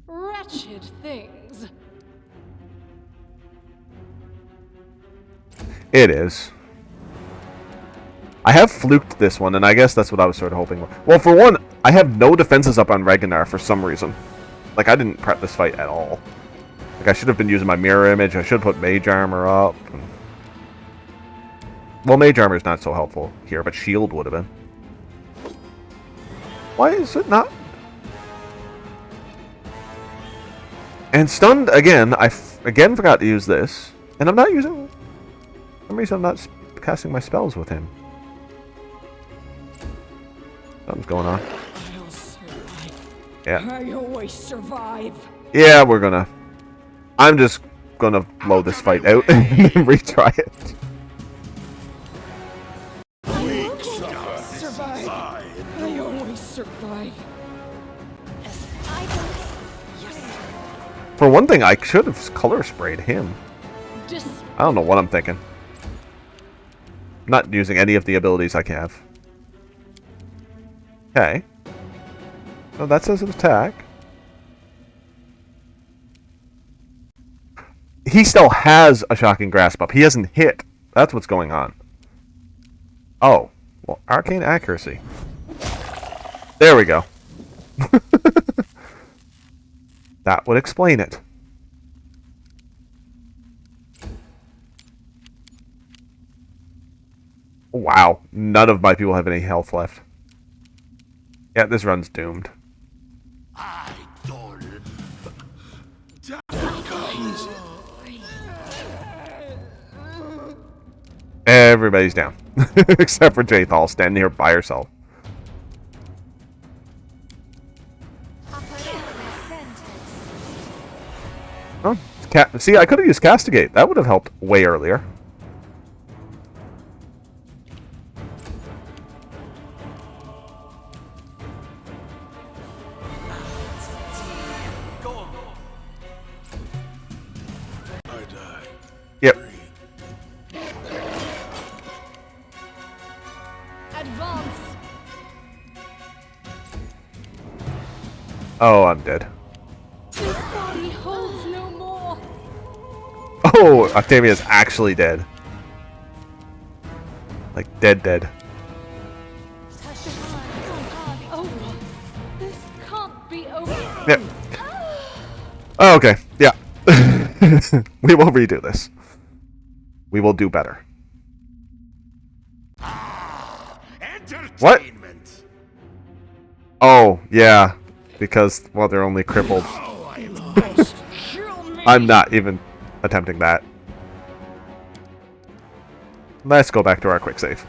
Wretched things. It is. I have fluked this one, and I guess that's what I was sort of hoping. Well, for one, I have no defenses up on Ragnar for some reason. Like, I didn't prep this fight at all. Like, I should have been using my mirror image. I should have put mage armor up. Well, mage armor is not so helpful here, but shield would have been. Why is it not? And stunned again. I again forgot to use this. And I'm not using... For some reason, I'm not casting my spells with him. Something's going on. I'll survive. Yeah. I always survive. Yeah, we're gonna... I'm just gonna blow this fight out and then retry it. Survive. I always survive. For one thing, I should have color sprayed him. I don't know what I'm thinking. I'm not using any of the abilities I have. Okay. Oh, that says an attack. He still has a shocking grasp up. He hasn't hit. That's what's going on. Oh. Well, arcane accuracy. There we go. That would explain it. Wow. None of my people have any health left. Yeah, this run's doomed. Everybody's down. Except for Jathal standing here by herself. Oh, see, I could have used Castigate. That would have helped way earlier. Yep. Advance. Oh, I'm dead. This body holds no more. Oh, Octavia's actually dead. Like, dead. Over. This can't be over. Yep. Oh, okay. Yeah. We will redo this. We will do better. What? Entertainment. Oh, yeah. Because, well, they're only crippled. Oh, I lost. I'm not even attempting that. Let's go back to our quick save.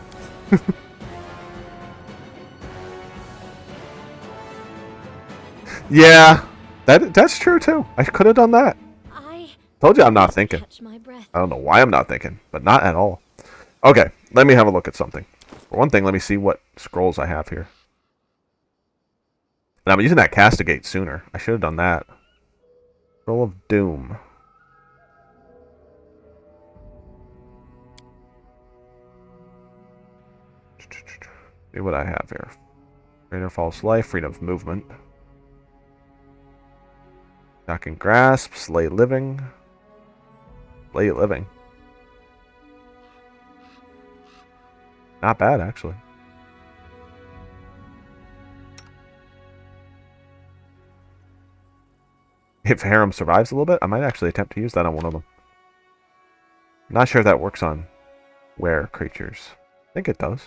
Yeah, that's true too. I could have done that. I Told you I'm not thinking. catch my breath. I don't know why I'm not thinking, but not at all. Okay, let me have a look at something. For one thing, let me see what scrolls I have here. And I'm using that castigate sooner. I should have done that. Scroll of Doom. See what I have here. Freedom of false life, freedom of movement. Knocking grasp, slay living. Slay living. Not bad, actually. If Harem survives a little bit, I might actually attempt to use that on one of them. Not sure if that works on were creatures. I think it does.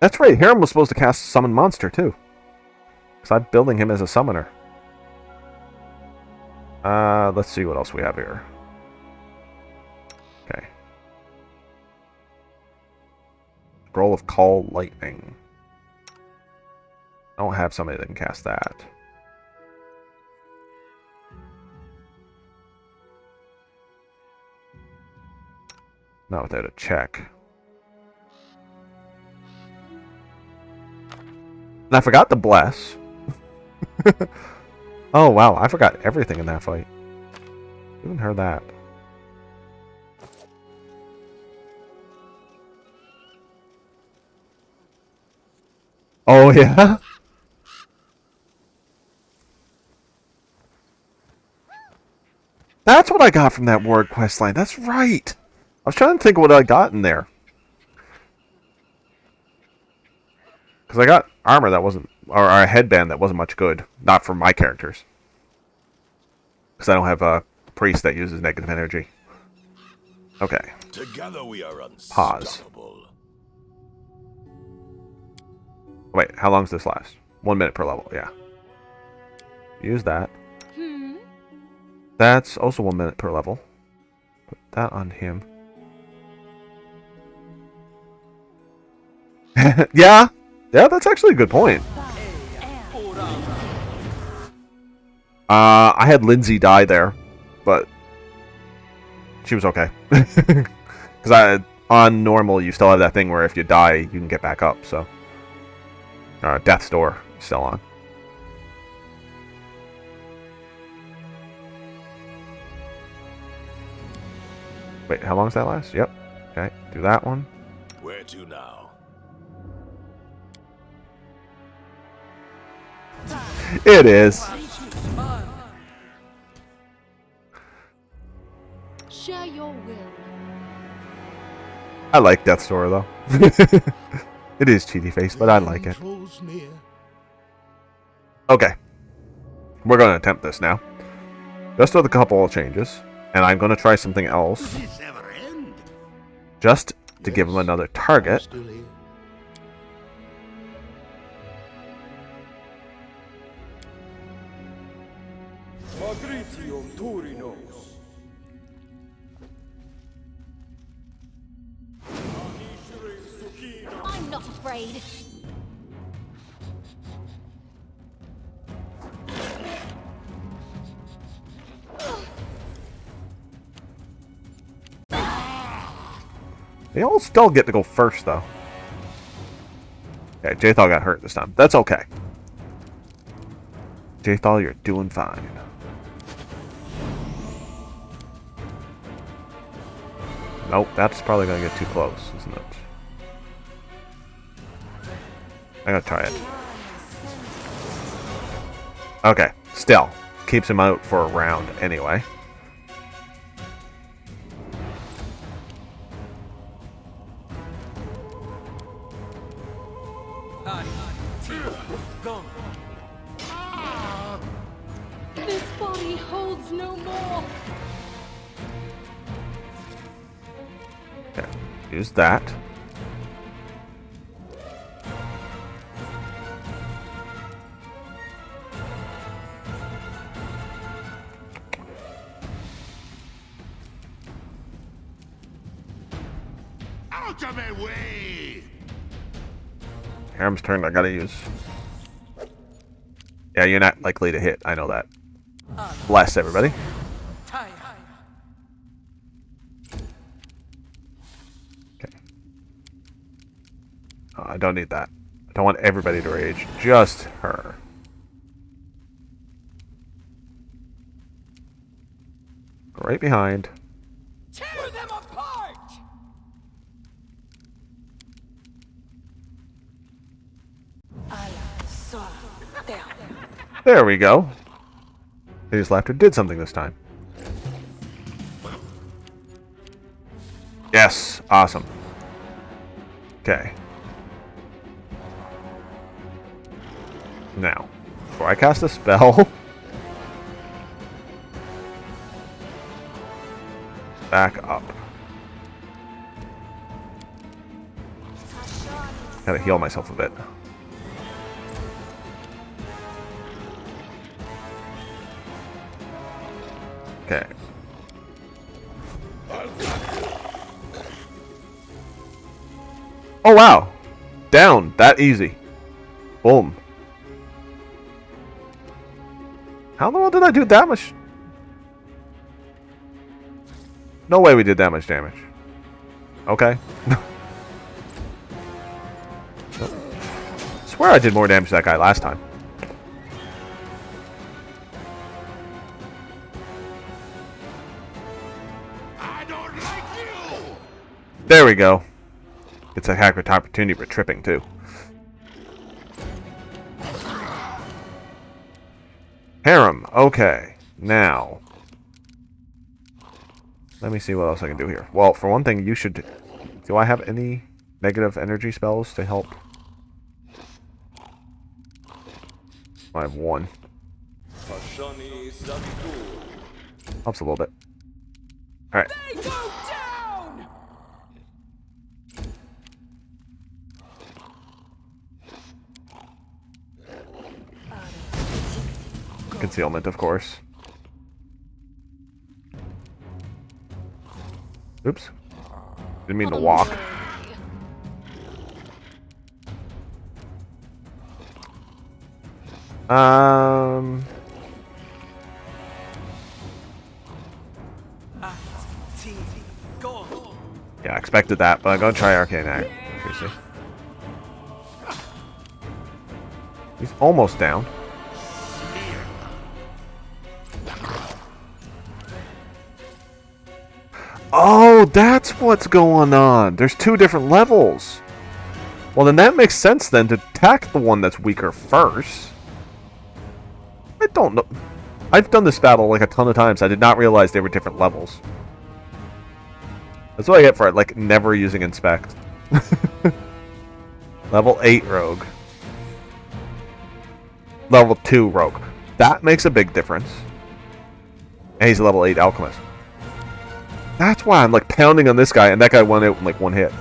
That's right. Harem was supposed to cast Summon Monster, too. Because I'm building him as a summoner. Let's see what else we have here. Okay. Scroll of Call Lightning. I don't have somebody that can cast that. Not without a check. And I forgot to bless. Oh, wow. I forgot everything in that fight. Even heard that. Oh, yeah? That's what I got from that ward quest line. That's right. I was trying to think what I got in there. Because I got armor that wasn't... Or a headband that wasn't much good. Not for my characters. Because I don't have a priest that uses negative energy. Okay. Together we are Pause. unstoppable. Wait, how long does this last? 1 minute per level, yeah. Use that. That's also 1 minute per level. Put that on him. Yeah! Yeah, that's actually a good point. I had Lindsay die there, but she was okay. Because on normal, you still have that thing where if you die, you can get back up, so. Death's Door still on. Wait, how long does that last? Yep. Okay, do that one. Where to now? It is. Share your will. I like Death's Door, though. It is cheaty face, but I like it. Okay. We're going to attempt this now. Just with a couple of changes. And I'm going to try something else. This ever end? Just to give him another target. Still here. I'm not afraid. They all still get to go first, though. Okay, Jthal got hurt this time. That's okay. Jthal, you're doing fine. Nope, that's probably going to get too close, isn't it? I'm going to try it. Okay, still. Keeps him out for a round anyway. This body holds no more. Okay. Use that. Ultimate way! Harem's turn, I gotta use. Yeah, you're not likely to hit. I know that. Bless everybody. Okay. Oh, I don't need that. I don't want everybody to rage. Just her. Right behind. Tear them apart! There we go. His laughter did something this time. Yes, awesome. Okay. Now, before I cast a spell, back up. Gotta heal myself a bit. Okay. Oh wow! Down! That easy. Boom. How in the world did I do that much? No way we did that much damage. Okay. Swear I did more damage to that guy last time. There we go. It's a hacker opportunity for tripping, too. Harem. Okay. Now. Let me see what else I can do here. Well, for one thing, you should... Do I have any negative energy spells to help? I have one. Helps a little bit. Alright. Concealment, of course. Oops. Didn't mean to walk. Yeah, I expected that, but I'm gonna try Arcane Accuracy. He's almost down. Oh, that's what's going on. There's two different levels. Well, then that makes sense then to attack the one that's weaker first. I don't know. I've done this battle like a ton of times. I did not realize they were different levels. That's what I get for like never using Inspect. Level 8 Rogue. Level 2 Rogue. That makes a big difference. And he's a level 8 Alchemist. That's why I'm like pounding on this guy, and that guy won it in like one hit.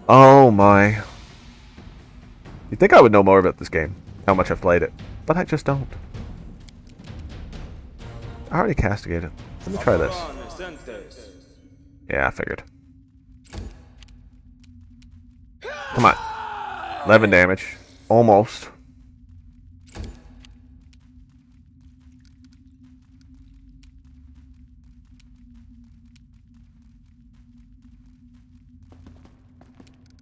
Oh my. You'd think I would know more about this game, how much I've played it, but I just don't. I already castigated. Let me try this. Yeah, I figured. Come on. 11 damage. Almost.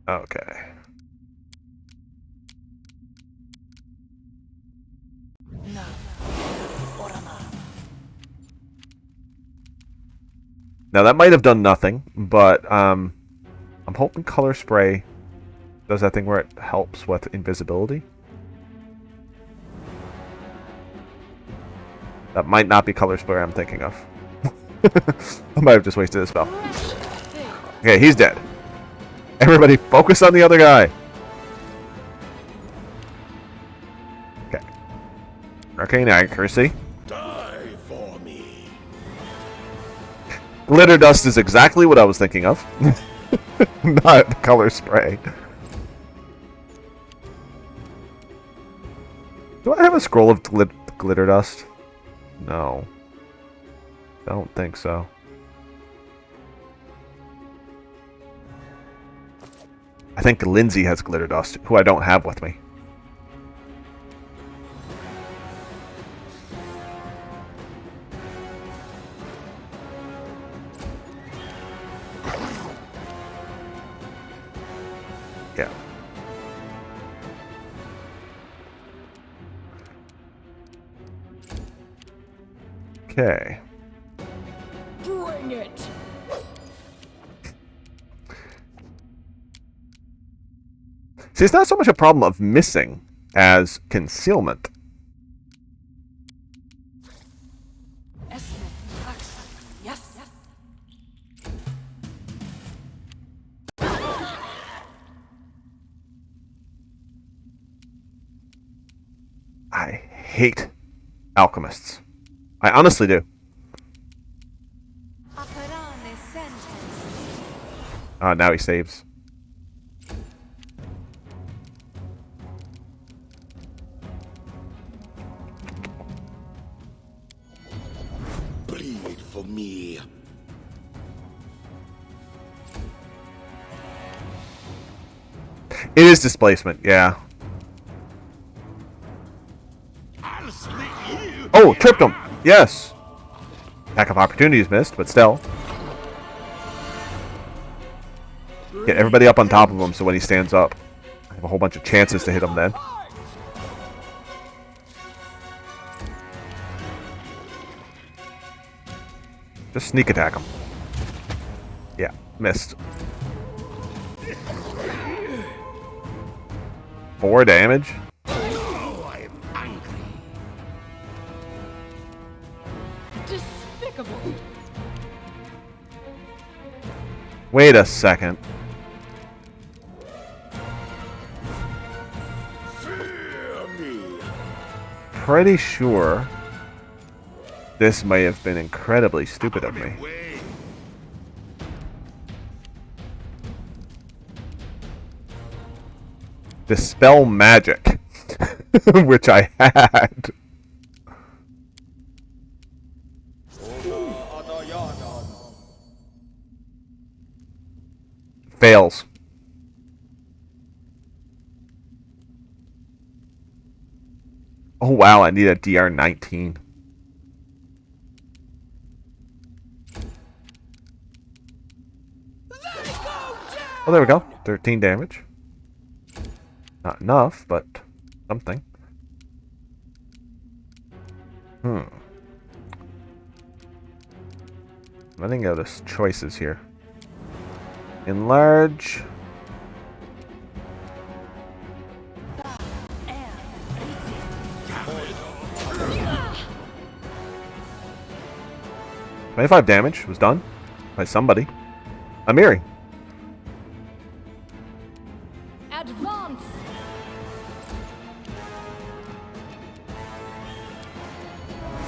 Okay. Now that might have done nothing, but I'm hoping Color Spray does that thing where it helps with invisibility. That might not be Color Spray I'm thinking of. I might have just wasted a spell. Okay, he's dead. Everybody focus on the other guy. Arcane accuracy. Die for me. Glitter dust is exactly what I was thinking of. Not color spray. Do I have a scroll of glitter dust? No. I don't think so. I think Lindsay has glitter dust, who I don't have with me. Yeah. Okay. Bring it! See, it's not so much a problem of missing as concealment. Yes. I hate alchemists. I honestly do. Now he saves. Bleed for me. It is displacement, yeah. I'll split you. Oh, tripped him! Yes! Attack of opportunities missed, but still. Get everybody up on top of him so when he stands up, I have a whole bunch of chances to hit him then. Just sneak attack him. Yeah, missed. 4 damage. Oh, I'm angry. Despicable. Wait a second. Fear me. Pretty sure this may have been incredibly stupid of me. Way. Dispel magic, which I had. Fails. Oh wow, I need a DR 19. Oh, there we go. 13 damage. Not enough, but something. Running out of choices here. Enlarge. $25 damage was done by somebody. Amiri. Advance!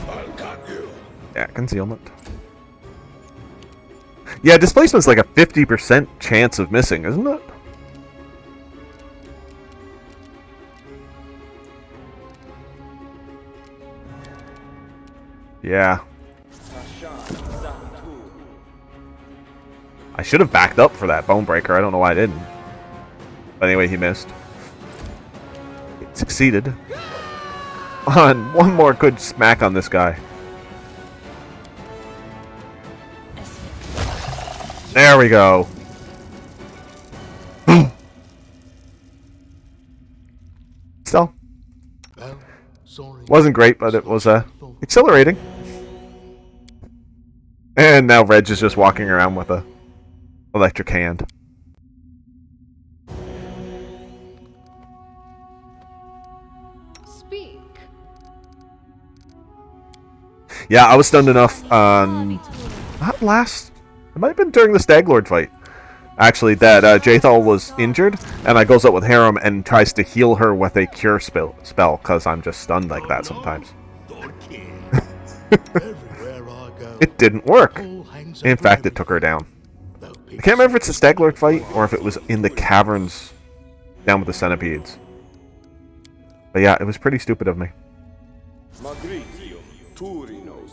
I'll cut you. Yeah, concealment. Yeah, displacement's like a 50% chance of missing, isn't it? Yeah. I should have backed up for that bone breaker. I don't know why I didn't. But anyway, he missed. It succeeded. On one more good smack on this guy. There we go. Still. Wasn't great, but it was exhilarating. And now Reg is just walking around with a electric hand. Speak. Yeah, I was stunned enough on... Not last... It might have been during the Stag Lord fight. Actually, that Jathal was injured, and I goes up with Harem and tries to heal her with a cure spell, because I'm just stunned like that sometimes. Everywhere I go, It didn't work. Paul hangs In up fact, with it took her down. everything. Though I can't remember if it's a Stag Lord fight or if it was in the caverns down with the centipedes. But yeah, it was pretty stupid of me. Magritium Turinos.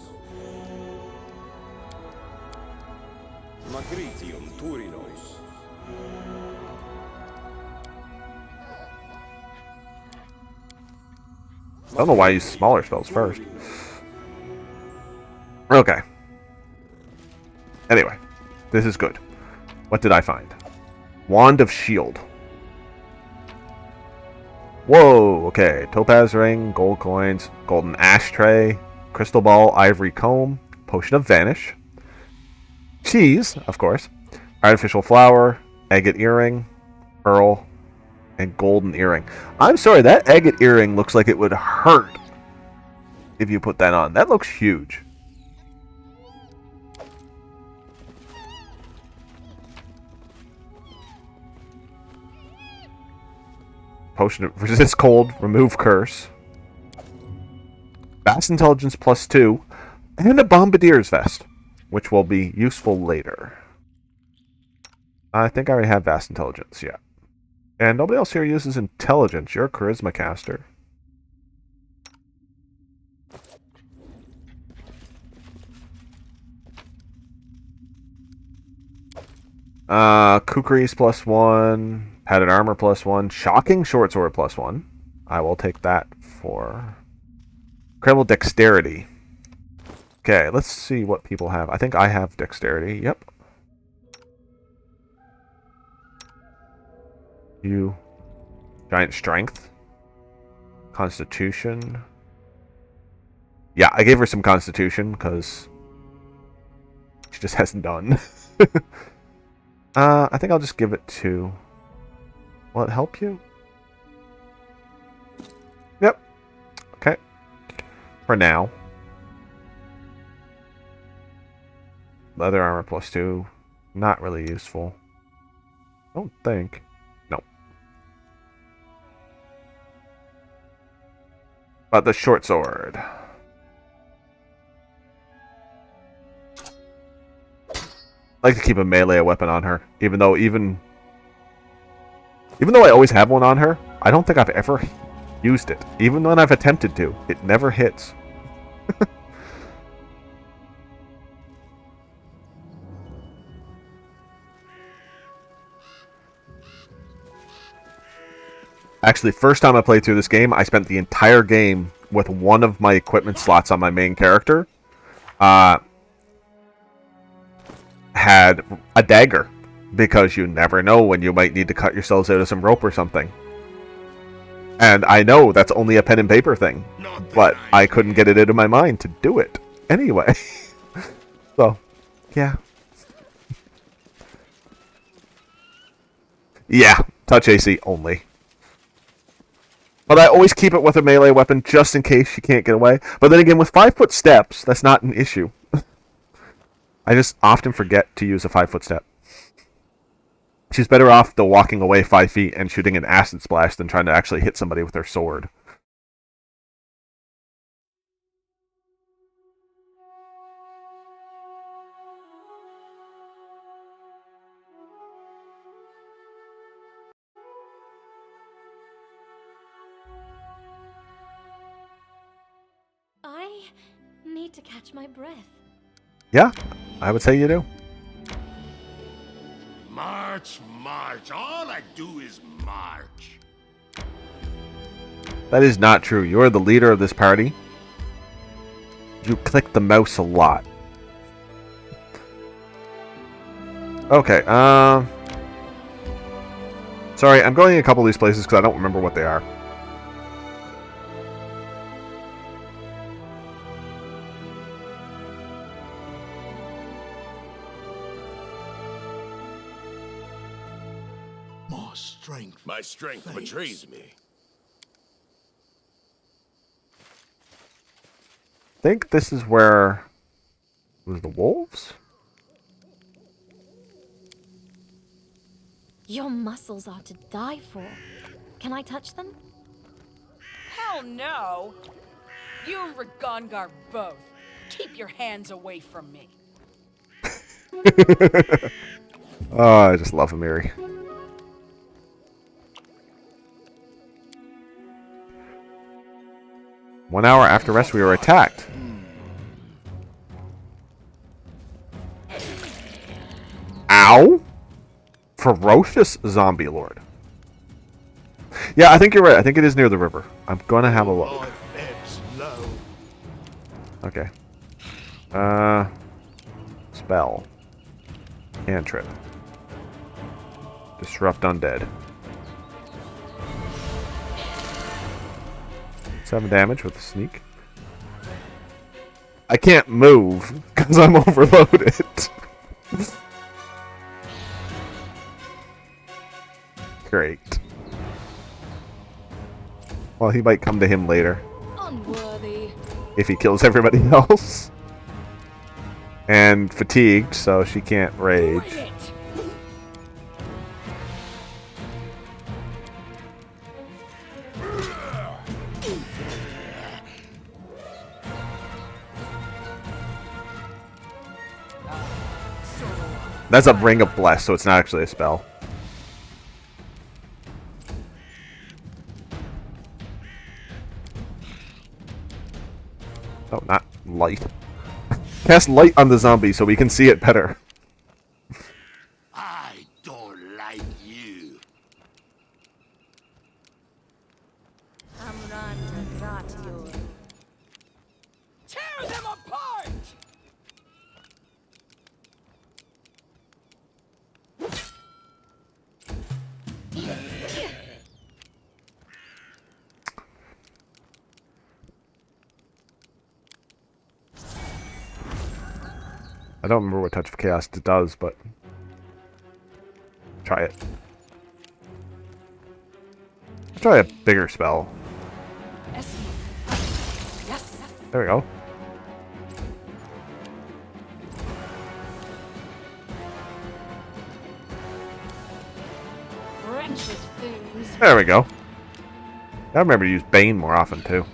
Magritium Turinos. I don't know why I use smaller spells first. Okay. Anyway, this is good. What did I find? Wand of Shield. Whoa, okay. Topaz ring, gold coins, golden ashtray, crystal ball, ivory comb, potion of vanish, cheese, of course, artificial flower, agate earring, pearl, and golden earring. I'm sorry, that agate earring looks like it would hurt if you put that on. That looks huge. Potion of resist cold, remove curse, vast intelligence +2, and a bombardier's vest, which will be useful later. I think I already have vast intelligence, yeah. And nobody else here uses intelligence. You're a charisma caster. Kukris +1, padded armor +1, shocking short sword +1. I will take that for incredible dexterity. Okay, let's see what people have. I think I have dexterity. Yep. You. Giant strength. Constitution. Yeah, I gave her some constitution because she just hasn't done. I think I'll just give it to... Will it help you? Yep. Okay. For now. Leather armor +2. Not really useful. I don't think. No. But the short sword. I like to keep a melee weapon on her, even though I always have one on her, I don't think I've ever used it. Even when I've attempted to, it never hits. Actually, first time I played through this game, I spent the entire game with one of my equipment slots on my main character. Had a dagger, because you never know when you might need to cut yourselves out of some rope or something. And I know that's only a pen and paper thing, but I couldn't get it out of my mind to do it anyway. So, yeah. Yeah, touch AC only. But I always keep it with a melee weapon just in case she can't get away. But then again, with 5-foot steps, that's not an issue. I just often forget to use a 5-foot step. She's better off though walking away 5 feet and shooting an acid splash than trying to actually hit somebody with her sword. I need to catch my breath. Yeah, I would say you do. March, march. All I do is march. That is not true. You're the leader of this party. You click the mouse a lot. Okay, sorry, I'm going in a couple of these places because I don't remember what they are. My strength betrays me. I think this is where... Was the wolves? Your muscles are to die for. Can I touch them? Hell no! You and Ragongar both. Keep your hands away from me. Oh, I just love Amiri. One hour after rest, we were attacked. Ow! Ferocious zombie lord. Yeah, I think you're right. I think it is near the river. I'm gonna have a look. Okay. Spell. Cantrip. Disrupt undead. 7 damage with a sneak. I can't move because I'm overloaded. Great. Well, he might come to him later. Unworthy. If he kills everybody else. And fatigued, so she can't rage. Bring it. That's a Ring of Bless, so it's not actually a spell. Oh, not light. Cast light on the zombie so we can see it better. I don't like you. Tear them apart. I don't remember what Touch of Chaos does, but try it. I'll try a bigger spell. Yes. There we go. Wretched things. There we go. I remember to use Bane more often, too.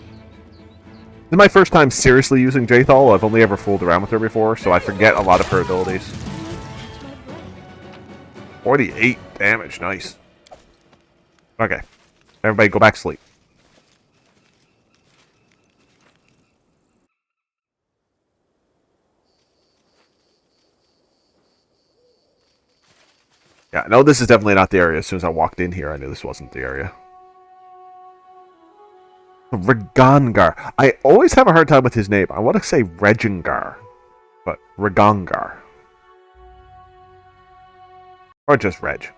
This is my first time seriously using Jaethal. I've only ever fooled around with her before, so I forget a lot of her abilities. 48 damage, nice. Okay. Everybody go back to sleep. Yeah, no, this is definitely not the area. As soon as I walked in here, I knew this wasn't the area. Regangar. I always have a hard time with his name. I want to say Regengar, but Regangar. Or just Reg.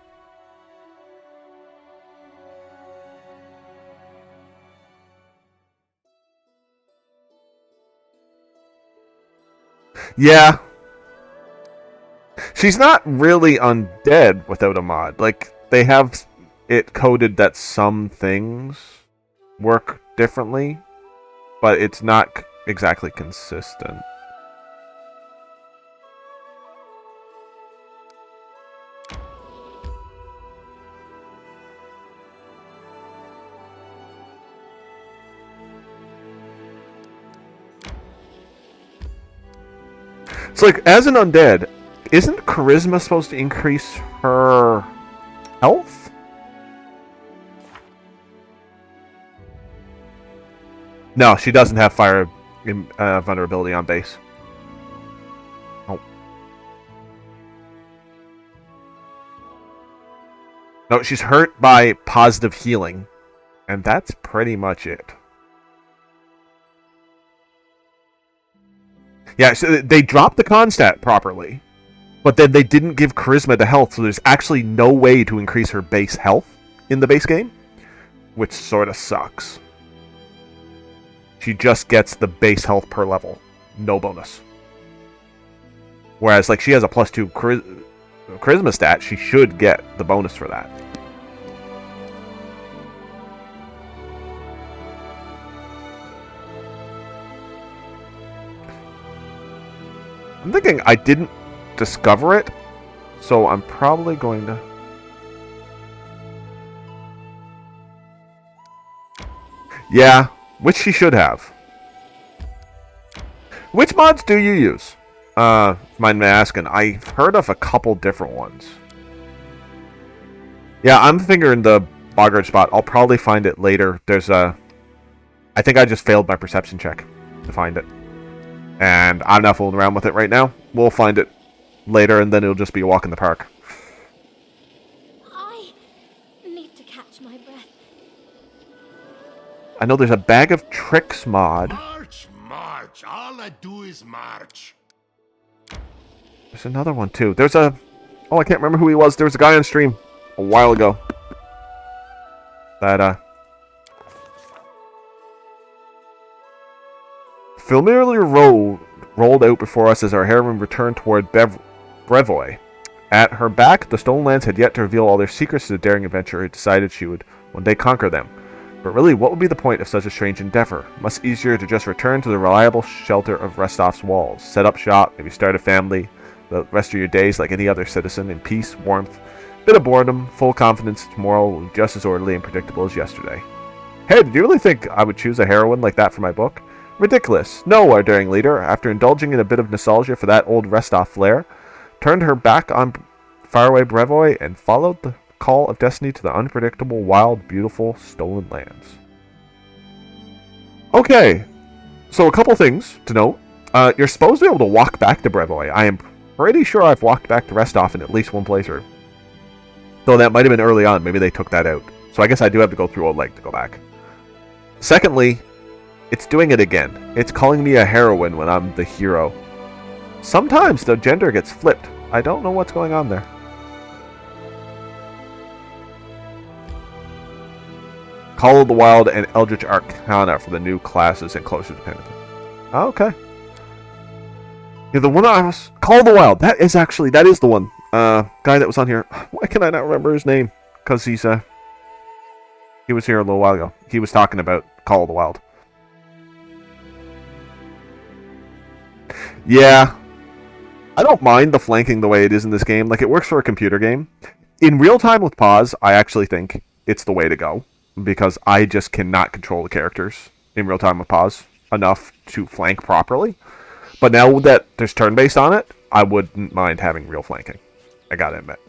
Yeah. She's not really undead without a mod. Like, they have it coded that some things work differently, but it's not exactly consistent. It's like, as an undead, isn't charisma supposed to increase her health? No, she doesn't have fire vulnerability on base. Oh. No, she's hurt by positive healing. And that's pretty much it. Yeah, so they dropped the con stat properly. But then they didn't give charisma to health, so there's actually no way to increase her base health in the base game. Which sort of sucks. She just gets the base health per level. No bonus. Whereas, like, she has a +2 charisma stat. She should get the bonus for that. I'm thinking I didn't discover it, so I'm probably going to... Yeah, which she should have. Which mods do you use? Mind me asking. I've heard of a couple different ones. Yeah, I'm fingering the Boggart spot. I'll probably find it later. There's a... I think I just failed my perception check to find it. And I'm not fooling around with it right now. We'll find it later, and then it'll just be a walk in the park. I need to catch my breath. I know there's a Bag of Tricks mod. March, march. All I do is march. There's another one, too. There's a... Oh, I can't remember who he was. There was a guy on stream a while ago. That, familiarly rolled out before us as our heroine returned toward Brevoy. At her back, the Stonelands had yet to reveal all their secrets to the daring adventurer who decided she would one day conquer them. But really, what would be the point of such a strange endeavor? Much easier to just return to the reliable shelter of Restof's walls. Set up shop, maybe start a family, the rest of your days like any other citizen, in peace, warmth, bit of boredom, full confidence tomorrow will be just as orderly and predictable as yesterday. Hey, did you really think I would choose a heroine like that for my book? Ridiculous. No, our daring leader, after indulging in a bit of nostalgia for that old Restov flair, turned her back on faraway Brevoy and followed the call of destiny to the unpredictable, wild, beautiful, stolen lands. Okay, so a couple things to note. You're supposed to be able to walk back to Brevoy. I am pretty sure I've walked back to Restov in at least one playthrough. Though that might have been early on. Maybe they took that out. So I guess I do have to go through Old Lake to go back. Secondly, it's doing it again. It's calling me a heroine when I'm the hero. Sometimes the gender gets flipped. I don't know what's going on there. Call of the Wild and Eldritch Arcana for the new classes and closer dependent. Okay. Yeah, the one I was... Call of the Wild. That is the one. Guy that was on here. Why can I not remember his name? Because he was here a little while ago. He was talking about Call of the Wild. Yeah. I don't mind the flanking the way it is in this game. Like, it works for a computer game. In real time with pause, I actually think it's the way to go. Because I just cannot control the characters in real time with pause enough to flank properly. But now that there's turn-based on it, I wouldn't mind having real flanking. I gotta admit.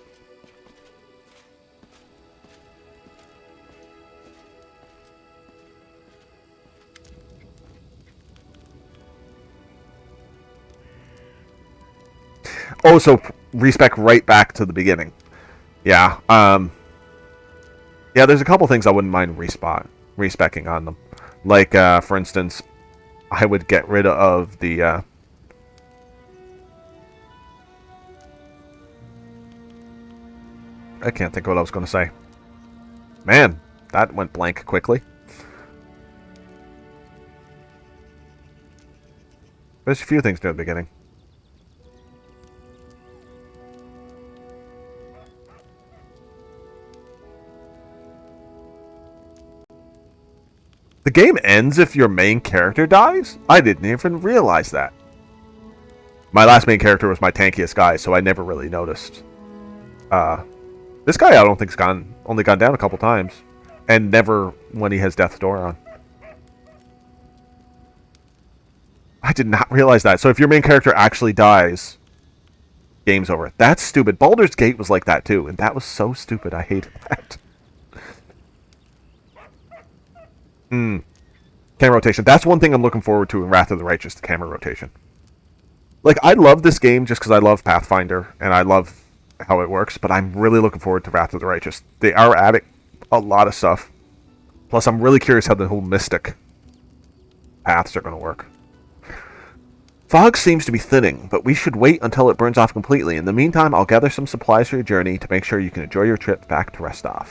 Oh, so respec right back to the beginning. Yeah. Yeah, there's a couple things I wouldn't mind respecing on them. Like, for instance, I would get rid of the... I can't think of what I was going to say. Man, that went blank quickly. There's a few things near the beginning. The game ends if your main character dies? I didn't even realize that. My last main character was my tankiest guy, so I never really noticed. This guy I don't think's only gone down a couple times. And never when he has Death's Door on. I did not realize that. So if your main character actually dies, game's over. That's stupid. Baldur's Gate was like that too, and that was so stupid. I hated that. Camera rotation. That's one thing I'm looking forward to in Wrath of the Righteous, the camera rotation. Like, I love this game just because I love Pathfinder, and I love how it works, but I'm really looking forward to Wrath of the Righteous. They are adding a lot of stuff. Plus, I'm really curious how the whole mystic paths are going to work. Fog seems to be thinning, but we should wait until it burns off completely. In the meantime, I'll gather some supplies for your journey to make sure you can enjoy your trip back to Restov.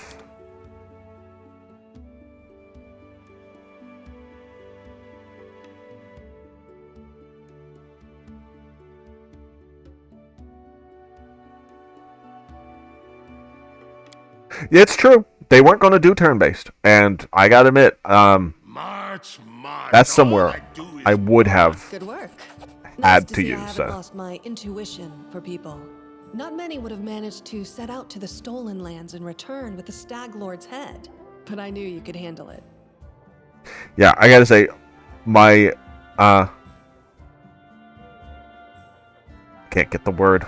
It's true. They weren't going to do turn-based. And I gotta admit, March. that's somewhere I would have Good work. had Nice to see I use. haven't lost my intuition for people. Not many would have managed to set out to the stolen lands and return with the Stag Lord's head. But I knew you could handle it. Yeah, I gotta say, my can't get the word.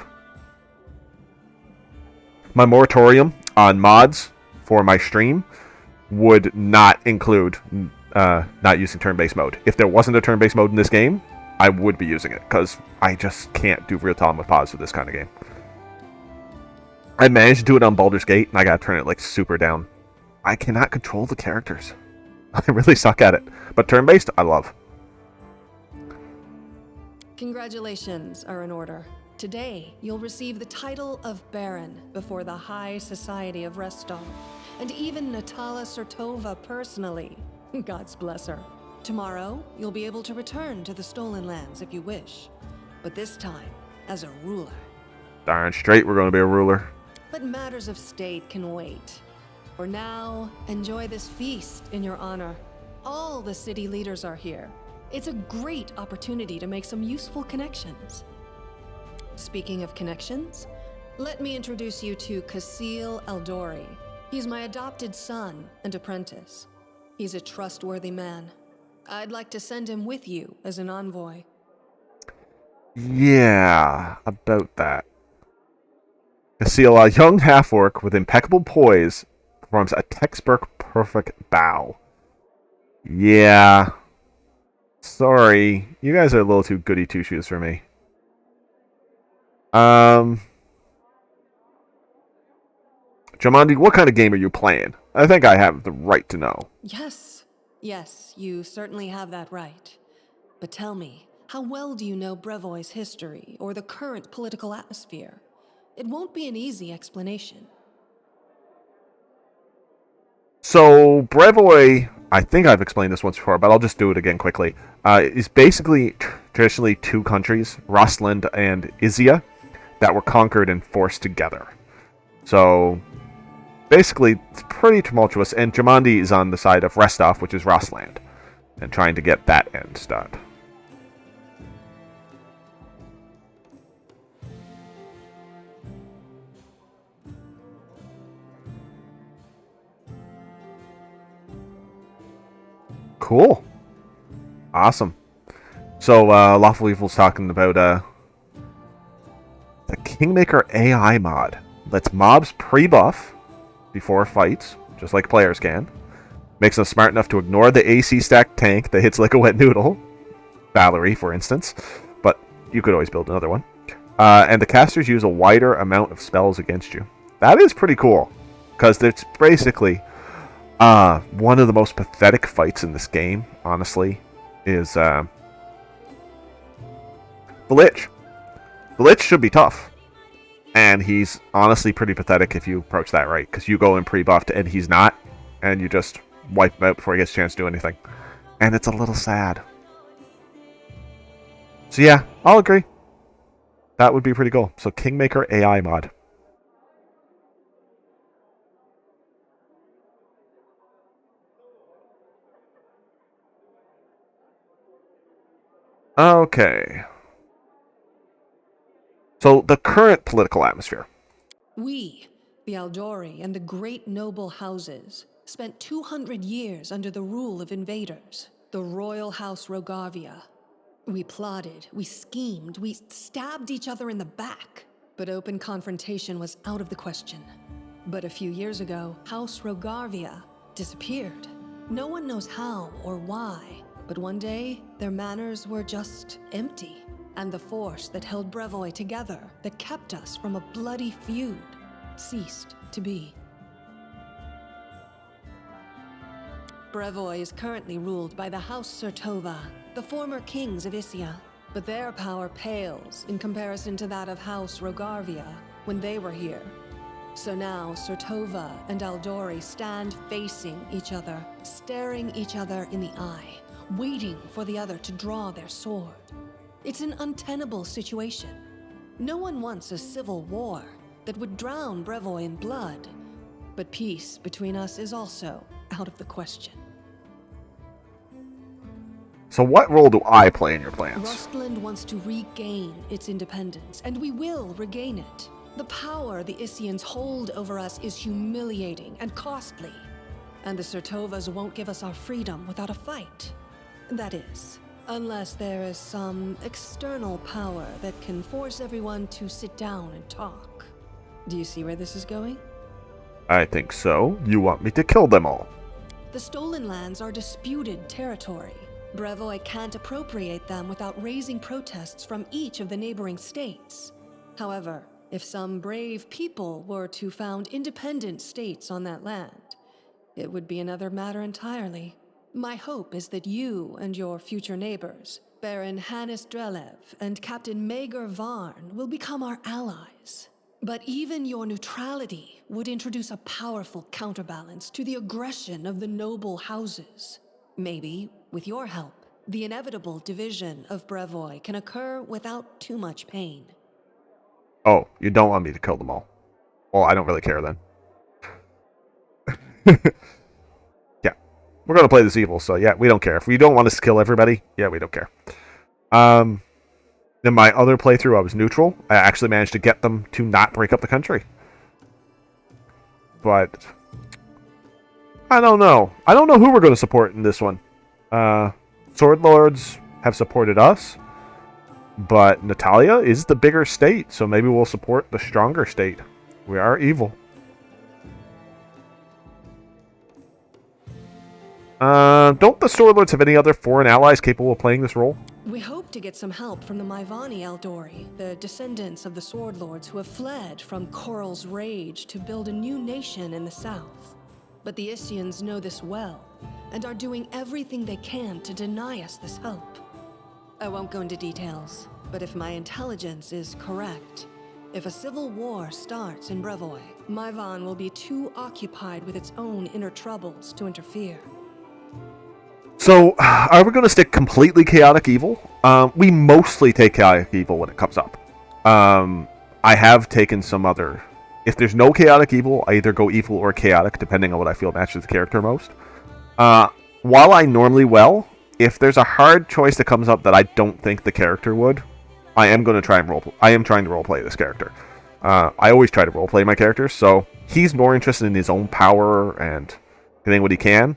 My moratorium on mods for my stream would not include not using turn-based mode. If there wasn't a turn-based mode in this game, I would be using it, because I just can't do real-time with pods for this kind of game. I managed to do it on Baldur's Gate, and I gotta turn it, like, super down. I cannot control the characters. I really suck at it. But turn-based, I love. Congratulations are in order. Today, you'll receive the title of Baron before the High Society of Restov, and even Natala Sertova personally. God's bless her. Tomorrow, you'll be able to return to the Stolen Lands if you wish, but this time as a ruler. Darn straight we're going to be a ruler. But matters of state can wait. For now, enjoy this feast in your honor. All the city leaders are here. It's a great opportunity to make some useful connections. Speaking of connections, let me introduce you to Kasil Eldori. He's my adopted son and apprentice. He's a trustworthy man. I'd like to send him with you as an envoy. Yeah, about that. Kasil, a young half-orc with impeccable poise, performs a textbook perfect bow. Yeah. Sorry. You guys are a little too goody two-shoes for me. Jamandi, what kind of game are you playing? I think I have the right to know. Yes, you certainly have that right. But tell me, how well do you know Brevoy's history or the current political atmosphere? It won't be an easy explanation. So, Brevoy, I think I've explained this once before, but I'll just do it again quickly. Is basically traditionally two countries, Frostland and Izia, that were conquered and forced together. So, basically, it's pretty tumultuous, and Jamandi is on the side of Restov, which is Frostland, and trying to get that end done. Cool. Awesome. So, Lawful Evil's talking about the Kingmaker AI mod. Lets mobs pre-buff before fights, just like players can. Makes them smart enough to ignore the AC stack tank that hits like a wet noodle. Valerie, for instance. But you could always build another one. And the casters use a wider amount of spells against you. That is pretty cool. Because it's basically... one of the most pathetic fights in this game, honestly, is the Lich. The Lich should be tough. And he's honestly pretty pathetic if you approach that right. Because you go in pre-buffed and he's not. And you just wipe him out before he gets a chance to do anything. And it's a little sad. So yeah, I'll agree. That would be pretty cool. So Kingmaker AI mod. Okay. So, the current political atmosphere. We, the Aldori and the great noble houses, spent 200 years under the rule of invaders, the Royal House Rogarvia. We plotted, we schemed, we stabbed each other in the back, but open confrontation was out of the question. But a few years ago, House Rogarvia disappeared. No one knows how or why. But one day, their manors were just empty, and the force that held Brevoy together, that kept us from a bloody feud, ceased to be. Brevoy is currently ruled by the House Sertova, the former kings of Isia, but their power pales in comparison to that of House Rogarvia when they were here. So now, Sertova and Aldori stand facing each other, staring each other in the eye, waiting for the other to draw their sword. It's an untenable situation. No one wants a civil war that would drown Brevoy in blood, but peace between us is also out of the question. So what role do I play in your plans? Frostland wants to regain its independence, and we will regain it. The power the Isians hold over us is humiliating and costly, and the Sertovas won't give us our freedom without a fight. That is, Unless there is some external power that can force everyone to sit down and talk. Do you see where this is going? I think so. You want me to kill them all? The stolen lands are disputed territory. Brevoy can't appropriate them without raising protests from each of the neighboring states. However, if some brave people were to found independent states on that land, it would be another matter entirely. My hope is that you and your future neighbors, Baron Hannes Drelev and Captain Maegor Varn, will become our allies. But even your neutrality would introduce a powerful counterbalance to the aggression of the noble houses. Maybe, with your help, the inevitable division of Brevoy can occur without too much pain. Oh, you don't want me to kill them all. Well, I don't really care then. Yeah. We're going to play this evil, so yeah, we don't care. If we don't want us to kill everybody, yeah, we don't care. In my other playthrough, I was neutral. I actually managed to get them to not break up the country. But I don't know. I don't know who we're going to support in this one. Sword Lords have supported us, but Natalia is the bigger state, so maybe we'll support the stronger state. We are evil. Don't the Sword Lords have any other foreign allies capable of playing this role? We hope to get some help from the Maivani Eldori, the descendants of the Sword Lords who have fled from Coral's rage to build a new nation in the south. But the Isians know this well, and are doing everything they can to deny us this help. I won't go into details, but if my intelligence is correct, if a civil war starts in Brevoy, Maivan will be too occupied with its own inner troubles to interfere. So, are we going to stick completely chaotic evil? We mostly take chaotic evil when it comes up. I have taken some other... If there's no chaotic evil, I either go evil or chaotic, depending on what I feel matches the character most. While I normally will, if there's a hard choice that comes up that I don't think the character would, I am going to try and roleplay. I am trying to roleplay this character. I always try to roleplay my characters, so he's more interested in his own power and getting what he can.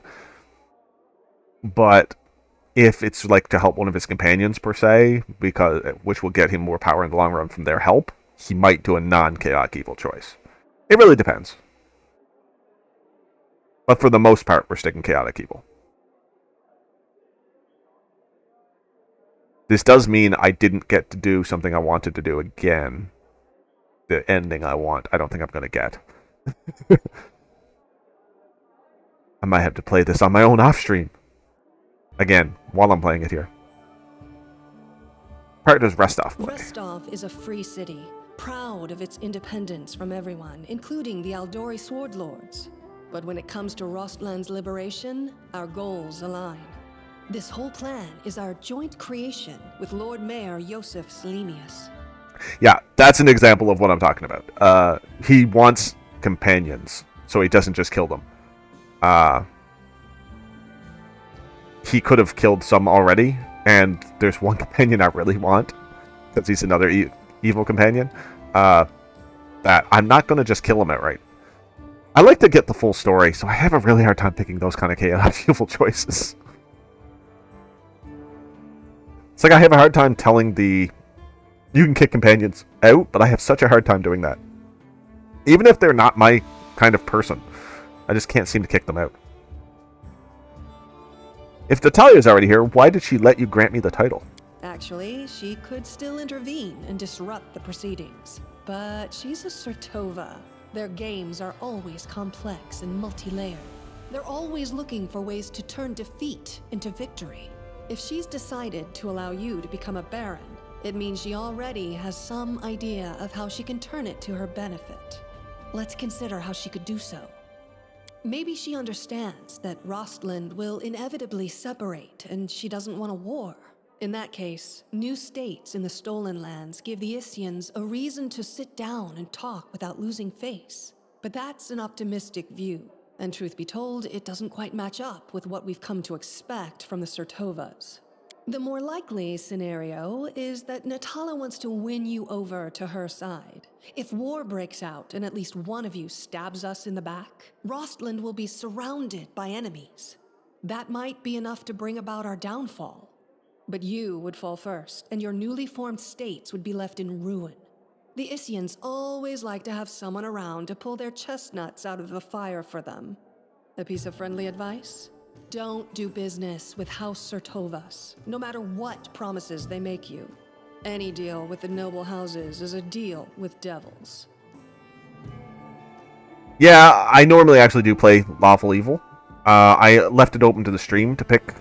But if it's like to help one of his companions per se, which will get him more power in the long run from their help, he might do a non-chaotic evil choice. It really depends. But for the most part, we're sticking chaotic evil. This does mean I didn't get to do something I wanted to do again. The ending I want, I don't think I'm going to get. I might have to play this on my own off-stream. Again, while I'm playing it here. Part does Restov play? Restov is a free city, proud of its independence from everyone, including the Eldori Sword Lords. But when it comes to Rostland's liberation, our goals align. This whole plan is our joint creation with Lord Mayor Yosef Selenius. Yeah, that's an example of what I'm talking about. He wants companions, so he doesn't just kill them. He could have killed some already, and there's one companion I really want, because he's another evil companion, that I'm not going to just kill him outright. I like to get the full story, so I have a really hard time picking those kind of chaotic evil choices. It's like I have a hard time telling you can kick companions out, but I have such a hard time doing that. Even if they're not my kind of person, I just can't seem to kick them out. If Natalia's already here, why did she let you grant me the title? Actually, she could still intervene and disrupt the proceedings. But she's a Sertova. Their games are always complex and multi-layered. They're always looking for ways to turn defeat into victory. If she's decided to allow you to become a Baron, it means she already has some idea of how she can turn it to her benefit. Let's consider how she could do so. Maybe she understands that Rostland will inevitably separate and she doesn't want a war. In that case, new states in the Stolen Lands give the Isians a reason to sit down and talk without losing face. But that's an optimistic view, and truth be told, it doesn't quite match up with what we've come to expect from the Sertovas. The more likely scenario is that Natala wants to win you over to her side. If war breaks out and at least one of you stabs us in the back, Rostland will be surrounded by enemies. That might be enough to bring about our downfall. But you would fall first, and your newly formed states would be left in ruin. The Isians always like to have someone around to pull their chestnuts out of the fire for them. A piece of friendly advice? Don't do business with House Sertovas, no matter what promises they make you. Any deal with the noble houses is a deal with devils. Yeah, I normally actually do play Lawful Evil. I left it open to the stream to pick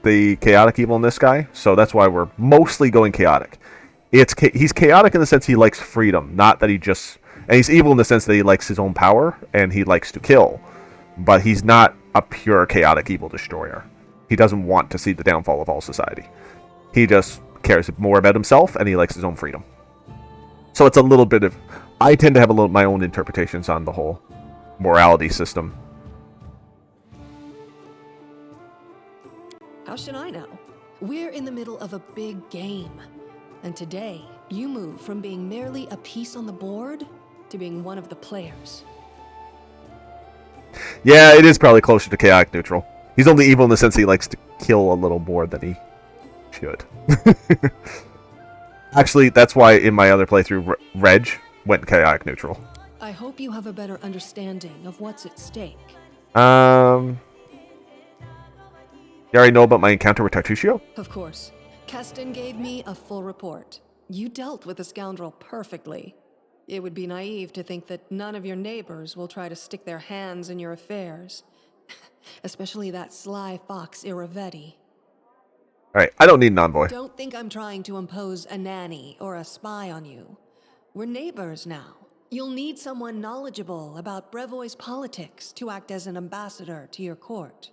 the Chaotic Evil in this guy, so that's why we're mostly going Chaotic. He's chaotic in the sense he likes freedom, not that he just... And he's evil in the sense that he likes his own power, and he likes to kill. But he's not a pure chaotic evil destroyer. He doesn't want to see the downfall of all society. He just cares more about himself, and he likes his own freedom. So it's a little bit of... I tend to have my own interpretations on the whole morality system. How should I know? We're in the middle of a big game. And today, you move from being merely a piece on the board to being one of the players. Yeah, it is probably closer to chaotic neutral. He's only evil in the sense he likes to kill a little more than he should. Actually, that's why in my other playthrough, Reg went chaotic neutral. I hope you have a better understanding of what's at stake. You already know about my encounter with Tartusio? Of course. Keston gave me a full report. You dealt with the scoundrel perfectly. It would be naive to think that none of your neighbors will try to stick their hands in your affairs. Especially that sly fox Iravetti. Alright, I don't need an envoy. Don't think I'm trying to impose a nanny or a spy on you. We're neighbors now. You'll need someone knowledgeable about Brevoy's politics to act as an ambassador to your court.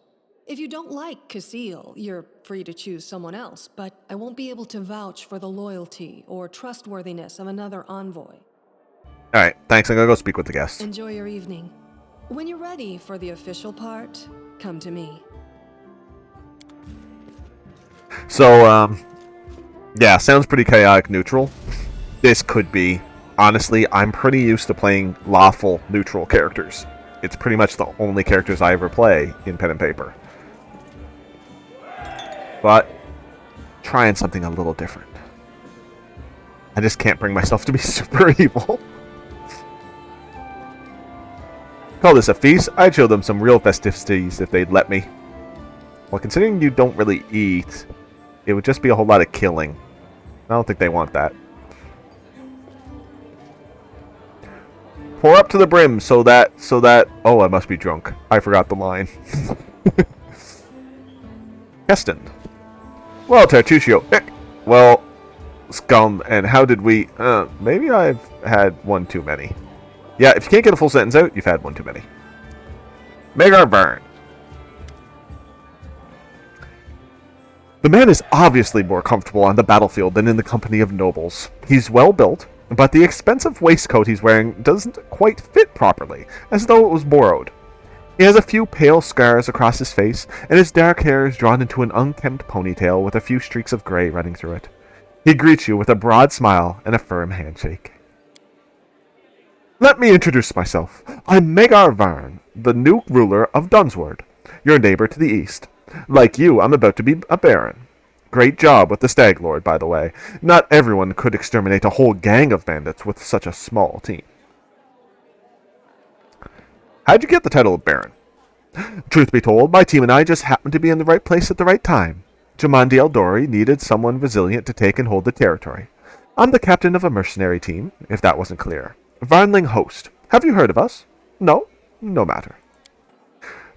If you don't like Casil, you're free to choose someone else, but I won't be able to vouch for the loyalty or trustworthiness of another envoy. Alright, thanks. I'm gonna go speak with the guest. Enjoy your evening. When you're ready for the official part, come to me. So, yeah, sounds pretty chaotic neutral. This could be. Honestly, I'm pretty used to playing lawful neutral characters. It's pretty much the only characters I ever play in pen and paper. But trying something a little different. I just can't bring myself to be super evil. Call this a feast? I'd show them some real festivities if they'd let me. Well, considering you don't really eat, it would just be a whole lot of killing. I don't think they want that. Pour up to the brim so that... Oh, I must be drunk. I forgot the line. Keston. Well, Tartusio. Well, scum, and how did we... maybe I've had one too many. Yeah, if you can't get a full sentence out, you've had one too many. Magar Vern. The man is obviously more comfortable on the battlefield than in the company of nobles. He's well built, but the expensive waistcoat he's wearing doesn't quite fit properly, as though it was borrowed. He has a few pale scars across his face, and his dark hair is drawn into an unkempt ponytail with a few streaks of grey running through it. He greets you with a broad smile and a firm handshake. Let me introduce myself. I'm Magar Varn, the new ruler of Dunsword, your neighbor to the east. Like you, I'm about to be a baron. Great job with the Stag Lord, by the way. Not everyone could exterminate a whole gang of bandits with such a small team. How'd you get the title of Baron? Truth be told, my team and I just happened to be in the right place at the right time. Jamandi Eldori needed someone resilient to take and hold the territory. I'm the captain of a mercenary team, if that wasn't clear. Varnling Host. Have you heard of us? No? No matter.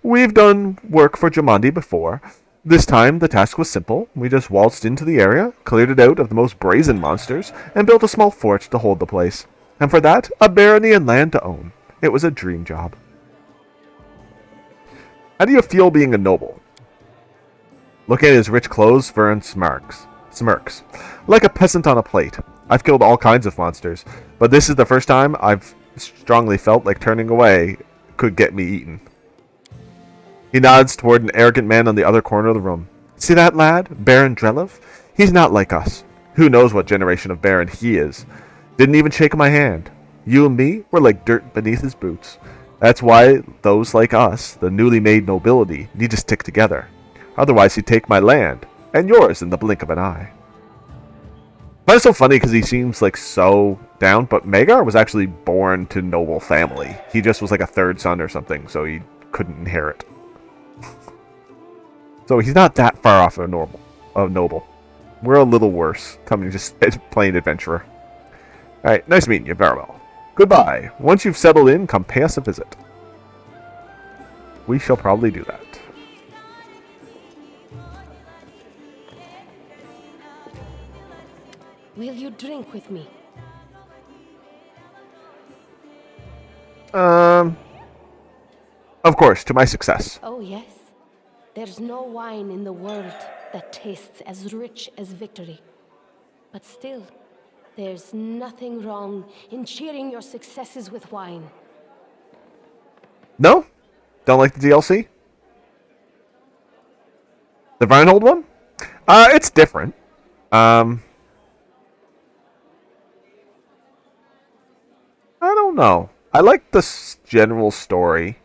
We've done work for Jamandi before. This time, the task was simple. We just waltzed into the area, cleared it out of the most brazen monsters, and built a small fort to hold the place. And for that, a barony and land to own. It was a dream job. How do you feel being a noble? Looking at his rich clothes, Vern smirks. Like a peasant on a plate. I've killed all kinds of monsters, but this is the first time I've strongly felt like turning away could get me eaten. He nods toward an arrogant man on the other corner of the room. See that lad, Baron Drelov? He's not like us. Who knows what generation of Baron he is? Didn't even shake my hand. You and me were like dirt beneath his boots. That's why those like us, the newly made nobility, need to stick together. Otherwise he'd take my land. and yours in the blink of an eye. But it's so funny because he seems like so down, but Magar was actually born to noble family. He just was like a third son or something, so he couldn't inherit. So he's not that far off of noble. We're a little worse, coming just plain adventurer. Alright, nice meeting you, very well. Goodbye. Once you've settled in, come pay us a visit. We shall probably do that. Will you drink with me? Of course, to my success. Oh, yes. There's no wine in the world that tastes as rich as victory. But still, there's nothing wrong in cheering your successes with wine. No? Don't like the DLC? The Reinhold one? It's different. I don't know. I like the general story.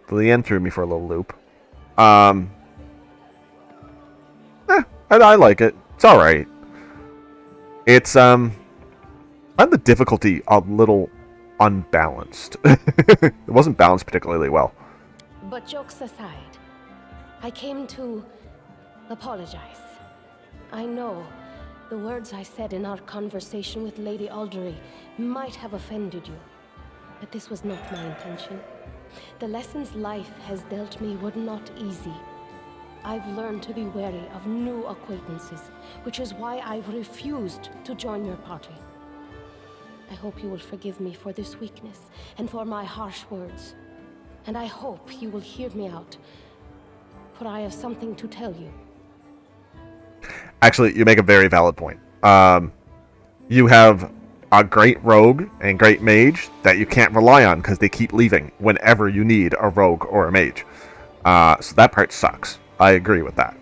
The end threw me for a little loop. I like it. It's alright. It's, I find the difficulty a little unbalanced. It wasn't balanced particularly well. But jokes aside, I came to apologize. I know the words I said in our conversation with Lady Aldery might have offended you, but this was not my intention. The lessons life has dealt me were not easy. I've learned to be wary of new acquaintances, which is why I've refused to join your party. I hope you will forgive me for this weakness and for my harsh words. And I hope you will hear me out, for I have something to tell you. Actually, you make a very valid point. You have a great rogue and great mage that you can't rely on because they keep leaving whenever you need a rogue or a mage. So that part sucks. I agree with that.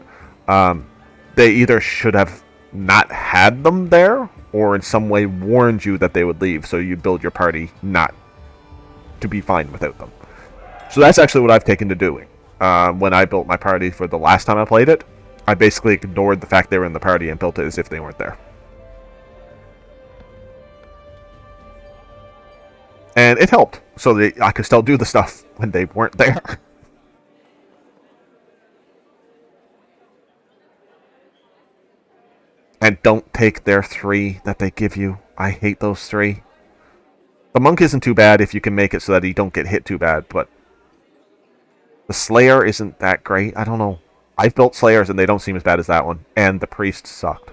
They either should have not had them there or in some way warned you that they would leave so you build your party not to be fine without them. So that's actually what I've taken to doing. When I built my party for the last time I played it, I basically ignored the fact they were in the party and built it as if they weren't there. And it helped, so that I could still do the stuff when they weren't there. And don't take their 3 that they give you. I hate those 3. The monk isn't too bad if you can make it so that he don't get hit too bad, but the slayer isn't that great. I don't know. I've built slayers and they don't seem as bad as that one. And the priest sucked.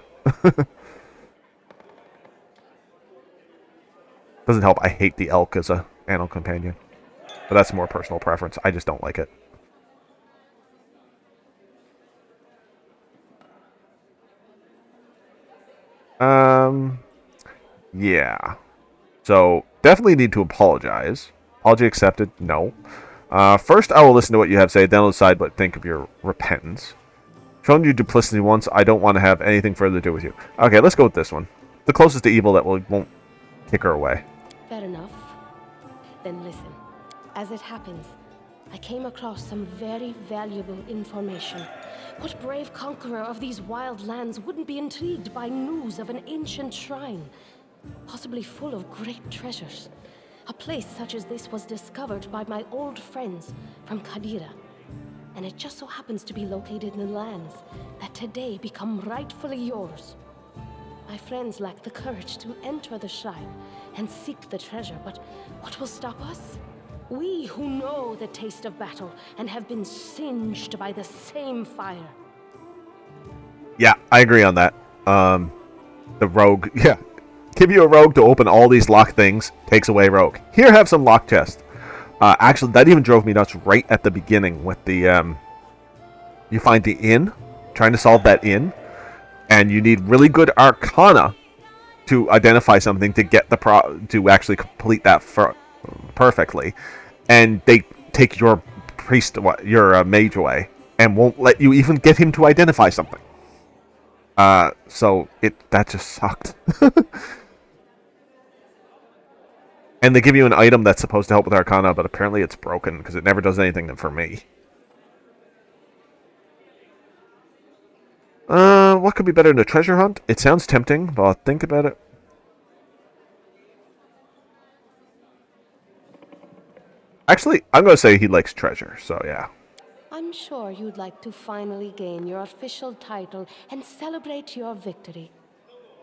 Doesn't help. I hate the elk as a animal companion. But that's more personal preference. I just don't like it. Yeah. So, definitely need to apologize. Apology accepted? No. First, I will listen to what you have to say, then I'll decide what to think of your repentance. Shown you duplicity once, I don't want to have anything further to do with you. Okay, let's go with this one. The closest to evil that won't kick her away. Fair enough. Then listen. As it happens, I came across some very valuable information. What brave conqueror of these wild lands wouldn't be intrigued by news of an ancient shrine, possibly full of great treasures? A place such as this was discovered by my old friends from Kadira, and it just so happens to be located in the lands that today become rightfully yours. My friends lack the courage to enter the shrine and seek the treasure, but what will stop us? We who know the taste of battle and have been singed by the same fire. Yeah, I agree on that. The rogue, yeah. Give you a rogue to open all these locked things, takes away rogue. Here, have some locked chests. Actually, that even drove me nuts right at the beginning with the, you find the inn, trying to solve that inn, and you need really good arcana to identify something to get the to actually complete that perfectly, and they take your priest, your mage away, and won't let you even get him to identify something. So that just sucked. And they give you an item that's supposed to help with arcana, but apparently it's broken because it never does anything for me. what could be better than a treasure hunt? It sounds tempting, but I'll think about it. Actually, I'm going to say he likes treasure, so yeah. I'm sure you'd like to finally gain your official title and celebrate your victory.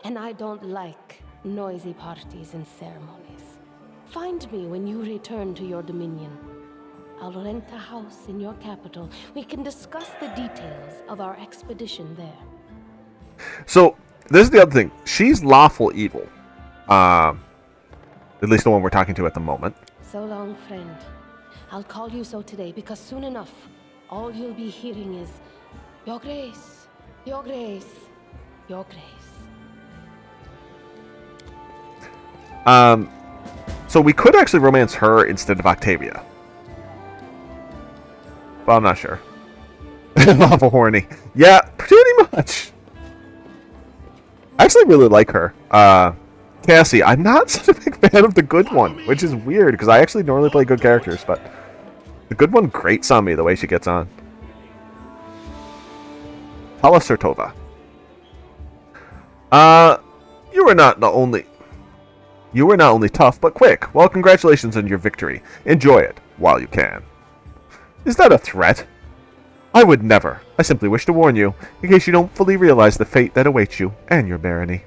And I don't like noisy parties and ceremonies. Find me when you return to your dominion. I'll rent a house in your capital. We can discuss the details of our expedition there. So, this is the other thing. She's lawful evil. At least the one we're talking to at the moment. So long, friend. I'll call you so today because soon enough, all you'll be hearing is, Your Grace, Your Grace, Your Grace. So we could actually romance her instead of Octavia. But I'm not sure. Lawful horny. Yeah, pretty much. I actually really like her. Cassie, I'm not such a big fan of the good one, which is weird because I actually normally play good characters, but the good one grates on me the way she gets on. Paula Sertova. You were not only tough, but quick. Well, congratulations on your victory. Enjoy it while you can. Is that a threat? I would never. I simply wish to warn you, in case you don't fully realize the fate that awaits you and your barony.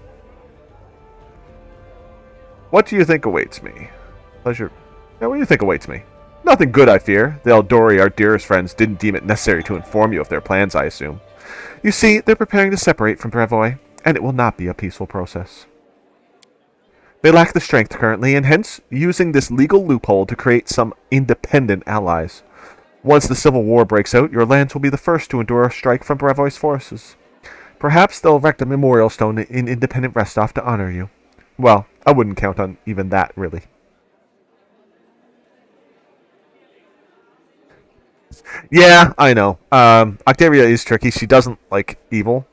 What do you think awaits me? Pleasure. Yeah, what do you think awaits me? Nothing good, I fear. The Eldori, our dearest friends, didn't deem it necessary to inform you of their plans, I assume. You see, they're preparing to separate from Brevoy, and it will not be a peaceful process. They lack the strength currently, and hence using this legal loophole to create some independent allies. Once the civil war breaks out, your lands will be the first to endure a strike from Brevoy's forces. Perhaps they'll erect a memorial stone in Independent Restoff to honor you. Well, I wouldn't count on even that, really. Yeah, I know. Octavia is tricky. She doesn't like evil.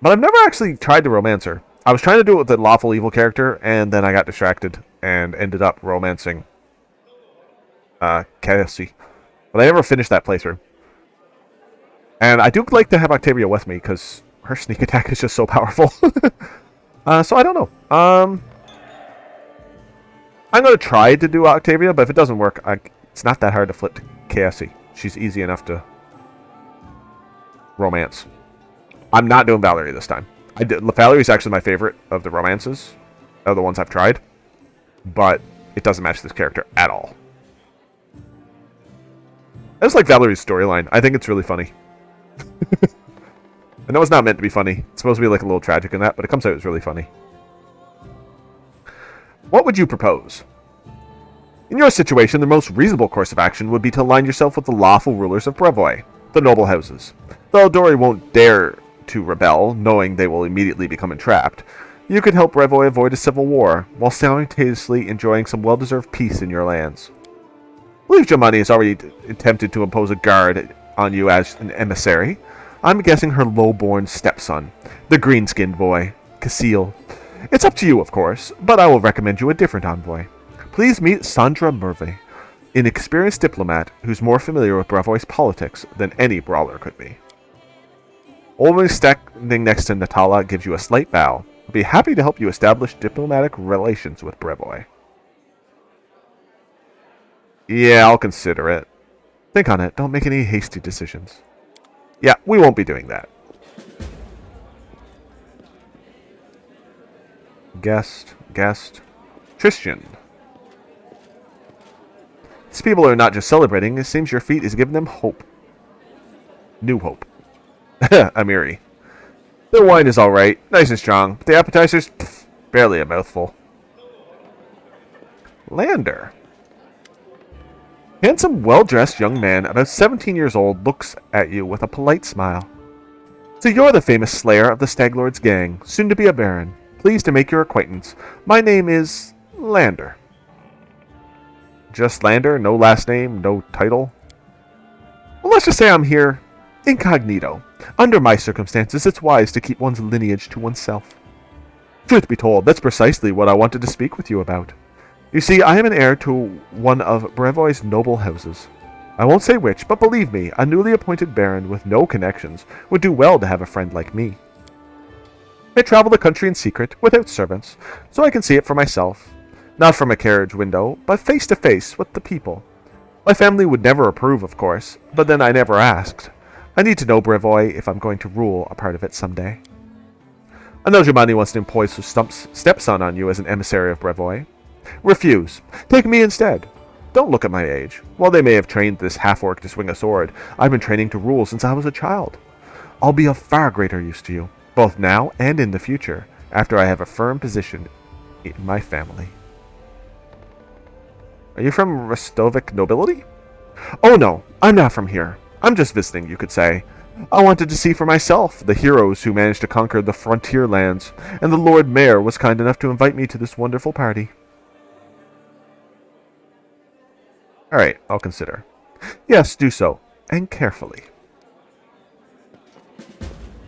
But I've never actually tried to romance her. I was trying to do it with the lawful evil character, and then I got distracted and ended up romancing Cassie. But I never finished that playthrough. And I do like to have Octavia with me, because her sneak attack is just so powerful. So I don't know. I'm going to try to do Octavia, but if it doesn't work, it's not that hard to flip to Cassie. She's easy enough to romance. I'm not doing Valerie this time. Valerie's actually my favorite of the romances, of the ones I've tried, but it doesn't match this character at all. I just like Valerie's storyline. I think it's really funny. I know it's not meant to be funny. It's supposed to be like a little tragic in that, but it comes out as really funny. What would you propose? In your situation, the most reasonable course of action would be to align yourself with the lawful rulers of Brevoy, the noble houses. The Eldori won't dare to rebel, knowing they will immediately become entrapped. You could help Brevoy avoid a civil war, while simultaneously enjoying some well-deserved peace in your lands. I believe Giovanni has already attempted to impose a guard on you as an emissary. I'm guessing her low-born stepson, the green-skinned boy, Casil. It's up to you, of course, but I will recommend you a different envoy. Please meet Sandra Merve, an experienced diplomat who's more familiar with Brevoy's politics than any brawler could be. Always standing next to Natala gives you a slight bow. I'll be happy to help you establish diplomatic relations with Brevoy. Yeah, I'll consider it. Think on it. Don't make any hasty decisions. Yeah, we won't be doing that. Guest. Tristian. These people are not just celebrating. It seems your feat is giving them hope. New hope. Amiri. The wine is alright. Nice and strong. But the appetizers? Pff, barely a mouthful. Lander. Handsome, well-dressed young man, about 17 years old, looks at you with a polite smile. So you're the famous slayer of the Stag Lord's gang, soon to be a baron. Pleased to make your acquaintance. My name is Lander. Just Lander? No last name? No title? Well, let's just say I'm here incognito. Under my circumstances, it's wise to keep one's lineage to oneself. Truth be told, that's precisely what I wanted to speak with you about. You see, I am an heir to one of Brevoy's noble houses. I won't say which, but believe me, a newly appointed baron with no connections would do well to have a friend like me. I travel the country in secret, without servants, so I can see it for myself. Not from a carriage window, but face to face with the people. My family would never approve, of course, but then I never asked. I need to know Brevoy if I'm going to rule a part of it someday. I know Jumani wants to employ his stepson on you as an emissary of Brevoy. Refuse. Take me instead. Don't look at my age. While they may have trained this half-orc to swing a sword, I've been training to rule since I was a child. I'll be of far greater use to you, both now and in the future, after I have a firm position in my family. Are you from Restovic nobility? Oh no, I'm not from here. I'm just visiting, you could say. I wanted to see for myself the heroes who managed to conquer the frontier lands, and the Lord Mayor was kind enough to invite me to this wonderful party. Alright, I'll consider. Yes, do so, and carefully.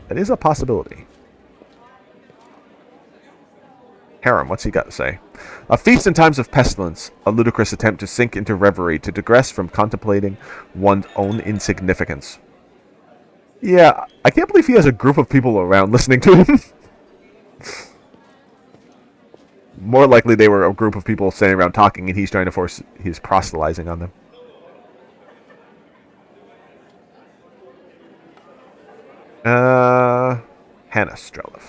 That is a possibility. Harem, what's he got to say? A feast in times of pestilence, a ludicrous attempt to sink into reverie, to digress from contemplating one's own insignificance. Yeah, I can't believe he has a group of people around listening to him. More likely they were a group of people standing around talking and he's trying to force his proselytizing on them. Hannah Strelov.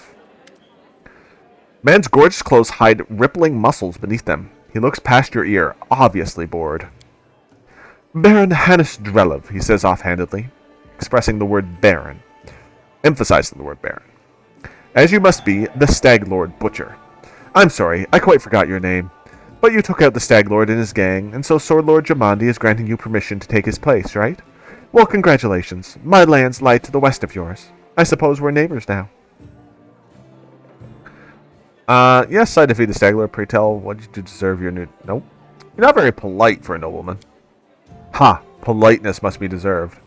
Man's gorgeous clothes hide rippling muscles beneath them. He looks past your ear, obviously bored. Baron Hannes Drelov, he says offhandedly, expressing the word baron, emphasizing the word baron. As you must be, the Stag Lord Butcher. I'm sorry, I quite forgot your name. But you took out the Stag Lord and his gang, and so Sword Lord Jamandi is granting you permission to take his place, right? Well, congratulations. My lands lie to the west of yours. I suppose we're neighbors now. Yes, I defeated the Stag Lord. Pray tell, what did you deserve your new... Nope. You're not very polite for a nobleman. Ha! Politeness must be deserved.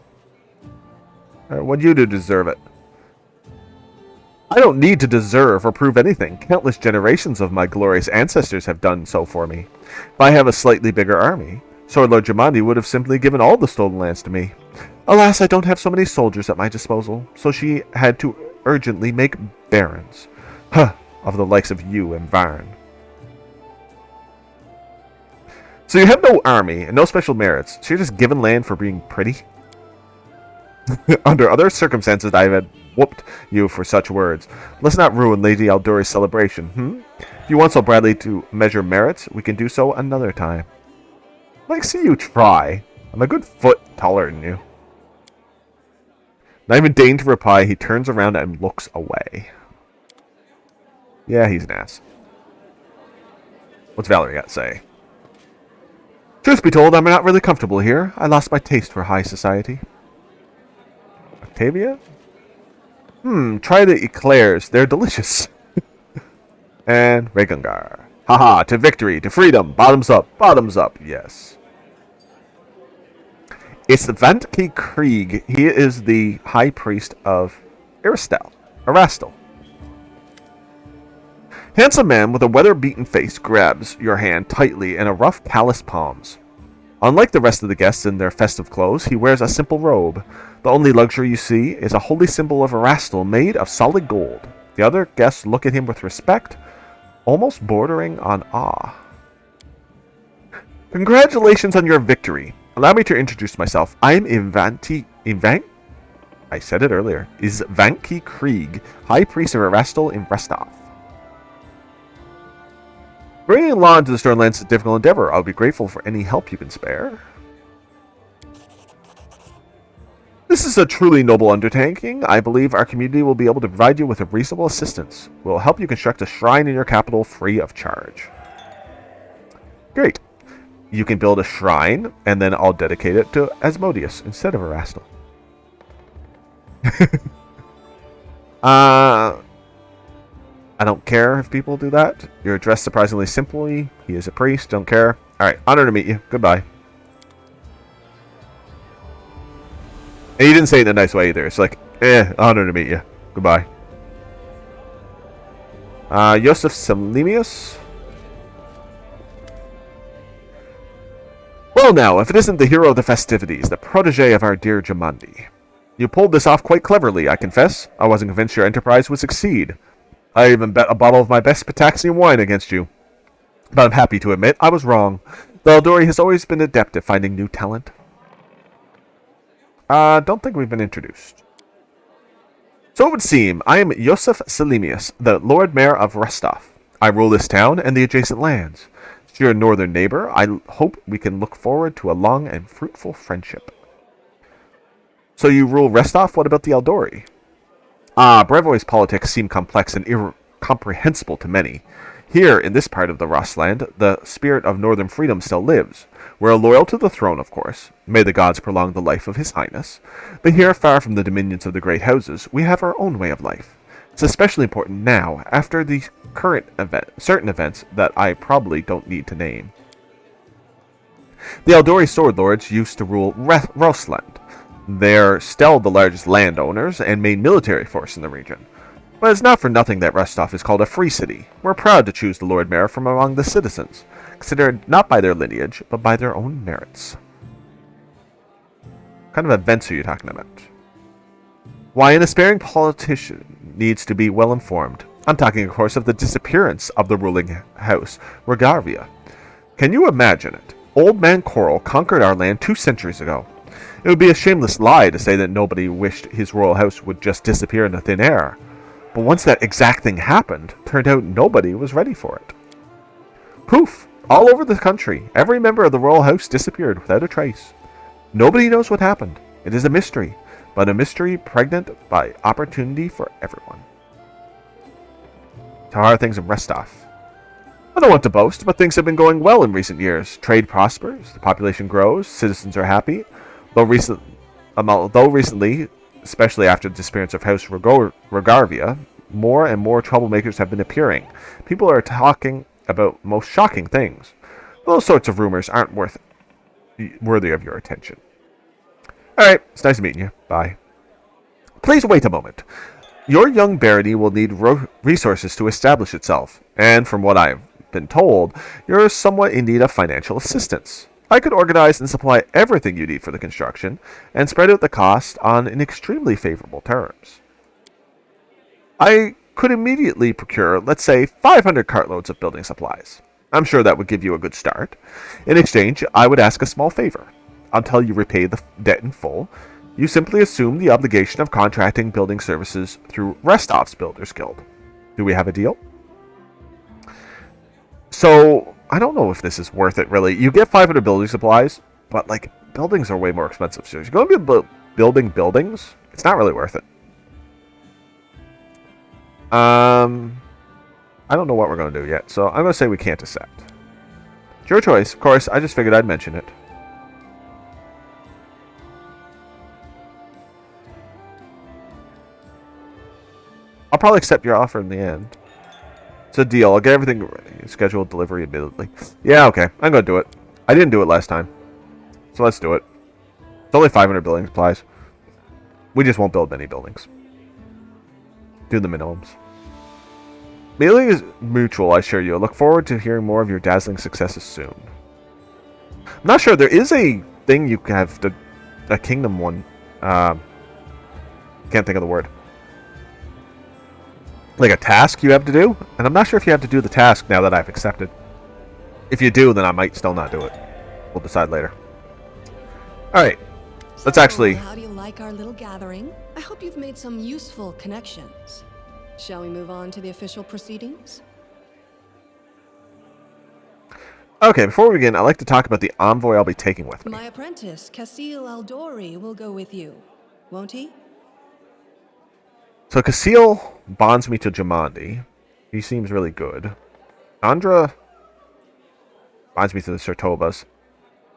What'd you do to deserve it? I don't need to deserve or prove anything. Countless generations of my glorious ancestors have done so for me. If I have a slightly bigger army, Sword Lord Jamandi would have simply given all the stolen lands to me. Alas, I don't have so many soldiers at my disposal, so she had to urgently make barons. Huh, of the likes of you and Varn. So you have no army and no special merits, so you're just given land for being pretty? Under other circumstances, I had whooped you for such words. Let's not ruin Lady Aldori's celebration, If you want so badly to measure merits, we can do so another time. Like, see you try. I'm a good foot taller than you. Not even deigning to reply, he turns around and looks away. Yeah, he's an ass. What's Valerie got to say? Truth be told, I'm not really comfortable here. I lost my taste for high society. Octavia? Try the eclairs. They're delicious. And Regungar. Haha, to victory, to freedom. Bottoms up, yes. It's the Vantke Krieg. He is the high priest of Erastel. Handsome man with a weather-beaten face grabs your hand tightly in a rough, calloused palms. Unlike the rest of the guests in their festive clothes, he wears a simple robe. The only luxury you see is a holy symbol of Erastel made of solid gold. The other guests look at him with respect, almost bordering on awe. Congratulations on your victory. Allow me to introduce myself. I'm I said it earlier. Is Vanki Krieg, High Priest of Erastel in Restov. Bringing law into the Stern Lands is a difficult endeavor. I'll be grateful for any help you can spare. This is a truly noble undertaking. I believe our community will be able to provide you with a reasonable assistance. We'll help you construct a shrine in your capital free of charge. Great. You can build a shrine, and then I'll dedicate it to Asmodeus instead of Erastel. I don't care if people do that. You're dressed surprisingly simply. He is a priest. Don't care. Alright, honor to meet you. Goodbye. And he didn't say it in a nice way either. It's like, honor to meet you. Goodbye. Joseph Selimius. Well, Well now, if it isn't the hero of the festivities, the protege of our dear Jamandi. You pulled this off quite cleverly, I confess. I wasn't convinced your enterprise would succeed. I even bet a bottle of my best Pitaxian wine against you. But I'm happy to admit I was wrong. The Eldori has always been adept at finding new talent. Don't think we've been introduced. So it would seem, I am Yosef Selimius, the Lord Mayor of Rostov. I rule this town and the adjacent lands. As your northern neighbor, I hope we can look forward to a long and fruitful friendship. So you rule Rostov? What about the Eldori? Brevoy's politics seem complex and incomprehensible to many. Here, in this part of the Rostland, the spirit of northern freedom still lives. We're loyal to the throne, of course. May the gods prolong the life of His Highness. But here, far from the dominions of the great houses, we have our own way of life. It's especially important now, after the certain events that I probably don't need to name. The Eldori sword lords used to rule Rostland. They're still the largest landowners and main military force in the region. But it's not for nothing that Rostov is called a free city. We're proud to choose the Lord Mayor from among the citizens, considered not by their lineage, but by their own merits. What kind of events are you talking about? Why, an aspiring politician needs to be well informed. I'm talking, of course, of the disappearance of the ruling house, Rogarvia. Can you imagine it? Old Man Coral conquered our land 2 centuries ago. It would be a shameless lie to say that nobody wished his royal house would just disappear into thin air. But once that exact thing happened, turned out nobody was ready for it. Poof! All over the country, every member of the royal house disappeared without a trace. Nobody knows what happened. It is a mystery, but a mystery pregnant by opportunity for everyone. So how are things in Rostov? I don't want to boast, but things have been going well in recent years. Trade prospers, the population grows, citizens are happy. Though recently, especially after the disappearance of House Rogarvia, more and more troublemakers have been appearing. People are talking about most shocking things. Those sorts of rumors aren't worthy of your attention. Alright, it's nice meeting you. Bye. Please wait a moment. Your young barony will need resources to establish itself, and from what I've been told, you're somewhat in need of financial assistance. I could organize and supply everything you need for the construction, and spread out the cost on in extremely favorable terms. I could immediately procure, let's say, 500 cartloads of building supplies. I'm sure that would give you a good start. In exchange, I would ask a small favor. Until you repay the debt in full, you simply assume the obligation of contracting building services through Rostov's Builders Guild. Do we have a deal? So, I don't know if this is worth it, really. You get 500 building supplies, but, like, buildings are way more expensive. So if you're going to be building buildings, it's not really worth it. I don't know what we're going to do yet, so I'm going to say we can't accept. It's your choice, of course. I just figured I'd mention it. I'll probably accept your offer in the end. It's a deal. I'll get everything ready. Scheduled delivery immediately. Yeah, okay. I'm going to do it. I didn't do it last time. So let's do it. It's only 500 building supplies. We just won't build many buildings. Do the minimums. Mailing is mutual, I assure you. I look forward to hearing more of your dazzling successes soon. I'm not sure. There is a thing you have, a kingdom one. Can't think of the word. Like a task you have to do, and I'm not sure if you have to do the task now that I've accepted. If you do, then I might still not do it. We'll decide later. Alright, let's actually... How do you like our little gathering? I hope you've made some useful connections. Shall we move on to the official proceedings? Okay, before we begin, I'd like to talk about the envoy I'll be taking with me. My apprentice, Casil Aldori, will go with you, won't he? So Casil bonds me to Jamandi. He seems really good. Andra bonds me to the Sertobas.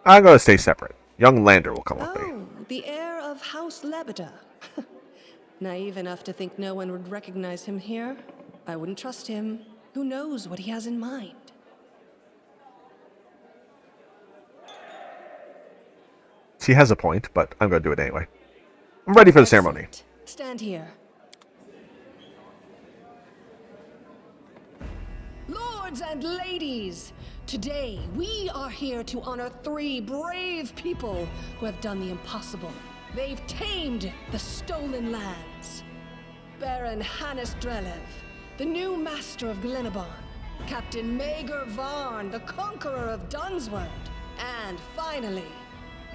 I'm going to stay separate. Young Lander will come with me. Oh, the heir of House Lebeda. Naive enough to think no one would recognize him here. I wouldn't trust him. Who knows what he has in mind? She has a point, but I'm going to do it anyway. I'm ready for the ceremony. Stand here. Lords and ladies, Today, we are here to honor 3 brave people who have done the impossible. They've tamed the stolen lands. Baron Hannes Drelev, the new master of Glenabon. Captain Maegor Varn, the conqueror of Dunsword. And finally,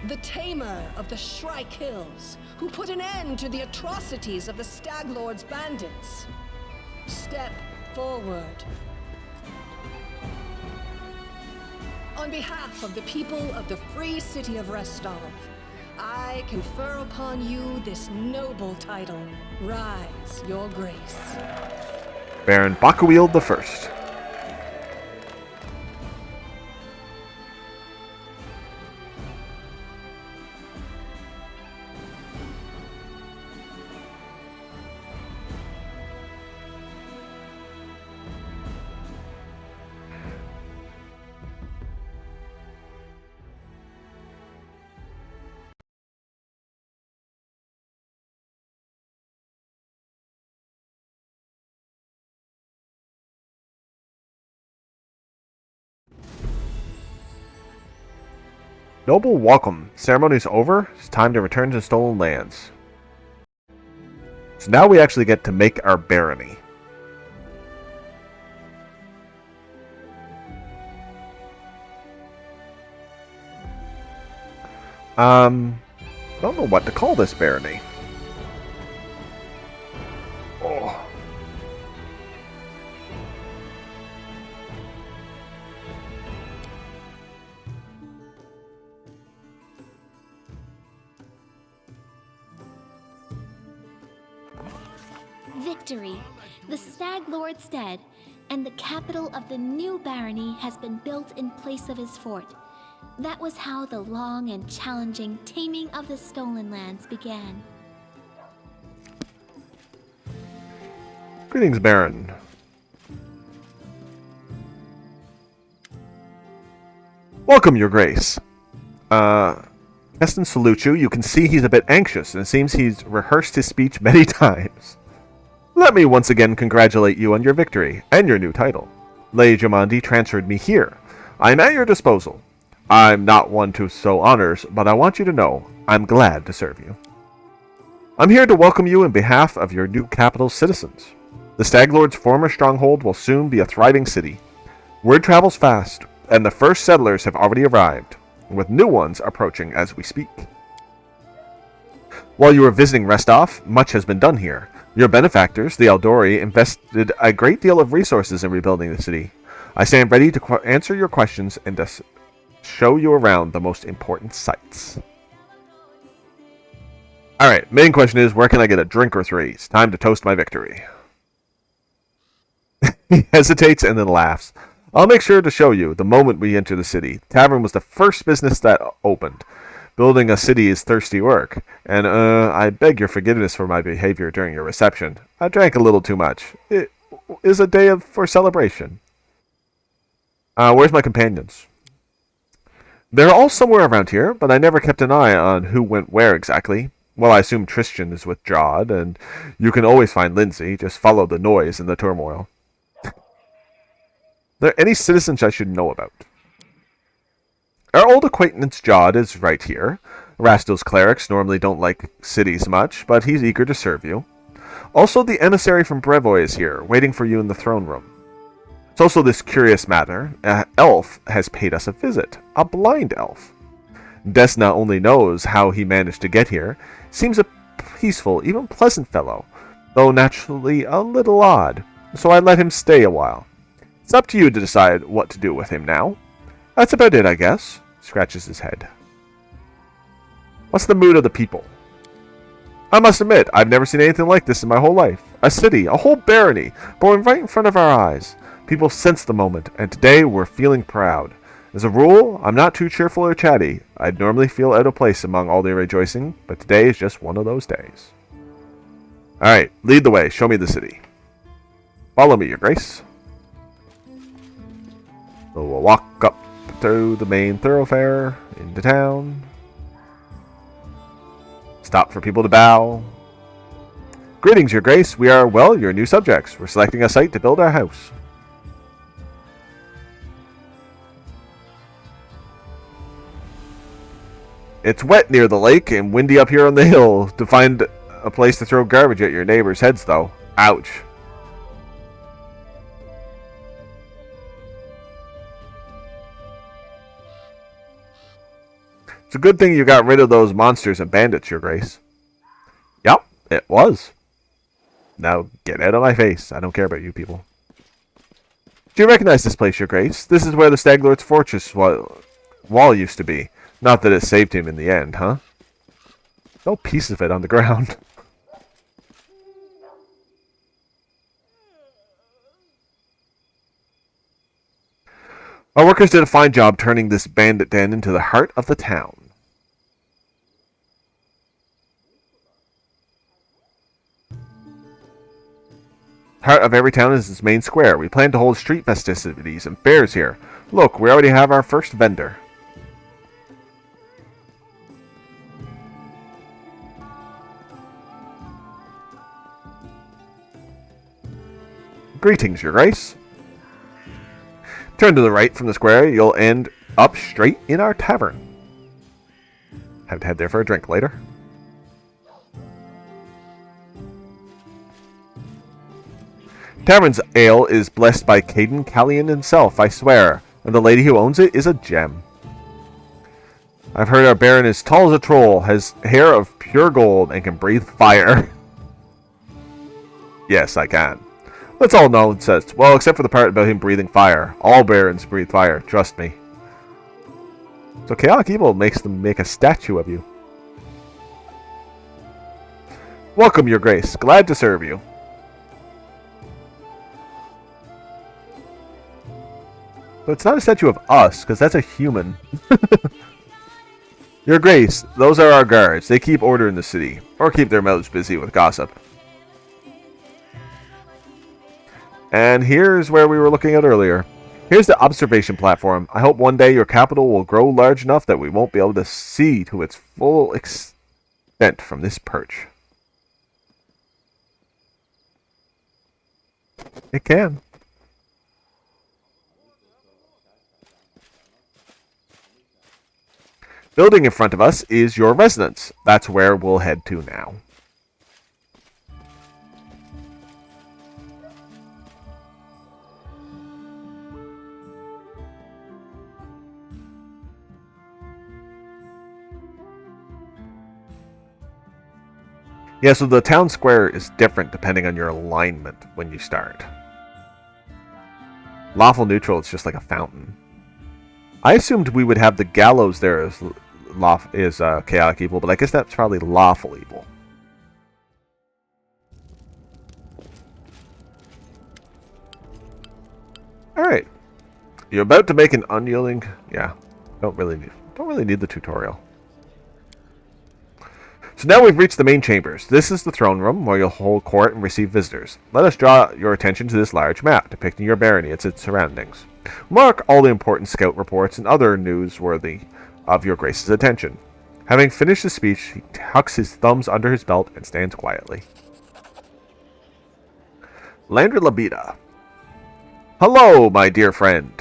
the tamer of the Shrike Hills, who put an end to the atrocities of the Stag Lord's bandits. Step forward. On behalf of the people of the free city of Restov, I confer upon you this noble title. Rise, your grace. Baron Bakuwield the First. Noble welcome. Ceremony's over. It's time to return to stolen lands. So now we actually get to make our barony. Don't know what to call this barony. Oh. Victory! The Stag Lord's dead, and the capital of the new barony has been built in place of his fort. That was how the long and challenging taming of the stolen lands began. Greetings, Baron. Welcome, Your Grace. Keston salutes you. You can see he's a bit anxious, and it seems he's rehearsed his speech many times. Let me once again congratulate you on your victory and your new title. Lady Jamandi transferred me here. I am at your disposal. I'm not one to sow honors, but I want you to know I'm glad to serve you. I'm here to welcome you in behalf of your new capital's citizens. The Stag Lord's former stronghold will soon be a thriving city. Word travels fast, and the first settlers have already arrived, with new ones approaching as we speak. While you were visiting Restov, much has been done here. Your benefactors, the Eldori, invested a great deal of resources in rebuilding the city. I stand ready to answer your questions and to show you around the most important sites. Alright, main question is, where can I get a drink or 3? It's time to toast my victory. He hesitates and then laughs. I'll make sure to show you the moment we enter the city. Tavern was the first business that opened. Building a city is thirsty work, and I beg your forgiveness for my behavior during your reception. I drank a little too much. It is a day for celebration. Where's my companions? They're all somewhere around here, but I never kept an eye on who went where exactly. Well, I assume Tristan is with Jod, and you can always find Lindsay. Just follow the noise and the turmoil. Are there any citizens I should know about? Our old acquaintance Jod is right here. Rastil's clerics normally don't like cities much, but he's eager to serve you. Also, the emissary from Brevoy is here, waiting for you in the throne room. It's also this curious matter. An elf has paid us a visit. A blind elf. Desna only knows how he managed to get here. Seems a peaceful, even pleasant fellow, though naturally a little odd, so I let him stay a while. It's up to you to decide what to do with him now. That's about it, I guess. Scratches his head. What's the mood of the people? I must admit, I've never seen anything like this in my whole life. A city, a whole barony, born right in front of our eyes. People sense the moment, and today we're feeling proud. As a rule, I'm not too cheerful or chatty. I'd normally feel out of place among all the rejoicing, but today is just one of those days. Alright, lead the way. Show me the city. Follow me, Your Grace. So we'll walk up through the main thoroughfare into town. Stop for people to bow. Greetings, Your Grace. We are, well, your new subjects. We're selecting a site to build our house. It's wet near the lake and windy up here on the hill. To find a place to throw garbage at your neighbors' heads, though. Ouch. It's a good thing you got rid of those monsters and bandits, Your Grace. Yep, it was. Now get out of my face. I don't care about you people. Do you recognize this place, Your Grace? This is where the Stag Lord's fortress wall used to be. Not that it saved him in the end, huh? No piece of it on the ground. Our workers did a fine job turning this bandit den into the heart of the town. Heart of every town is its main square. We plan to hold street festivities and fairs here. Look, we already have our first vendor. Greetings, Your Grace. Turn to the right from the square, you'll end up straight in our tavern. Have to head there for a drink later. Tavern's ale is blessed by Caden Callian himself, I swear, and the lady who owns it is a gem. I've heard our Baron is tall as a troll, has hair of pure gold, and can breathe fire. Yes, I can. That's all nonsense. Well, except for the part about him breathing fire. All barons breathe fire, trust me. So chaotic evil makes them make a statue of you. Welcome, Your Grace. Glad to serve you. But it's not a statue of us, because that's a human. Your Grace, those are our guards. They keep order in the city, or keep their mouths busy with gossip. And here's where we were looking at earlier. Here's the observation platform. I hope one day your capital will grow large enough that we won't be able to see to its full extent from this perch. It can. Building in front of us is your residence. That's where we'll head to now. Yeah, so the town square is different depending on your alignment when you start. Lawful neutral, it's just like a fountain. I assumed we would have the gallows there as chaotic evil, but I guess that's probably lawful evil. Alright. You're about to make an unyielding... Yeah, don't really need the tutorial. So now we've reached the main chambers. This is the throne room, where you'll hold court and receive visitors. Let us draw your attention to this large map, depicting your barony and its surroundings. Mark all the important scout reports and other news worthy of your Grace's attention. Having finished his speech, he tucks his thumbs under his belt and stands quietly. Landra Labida. Hello, my dear friend.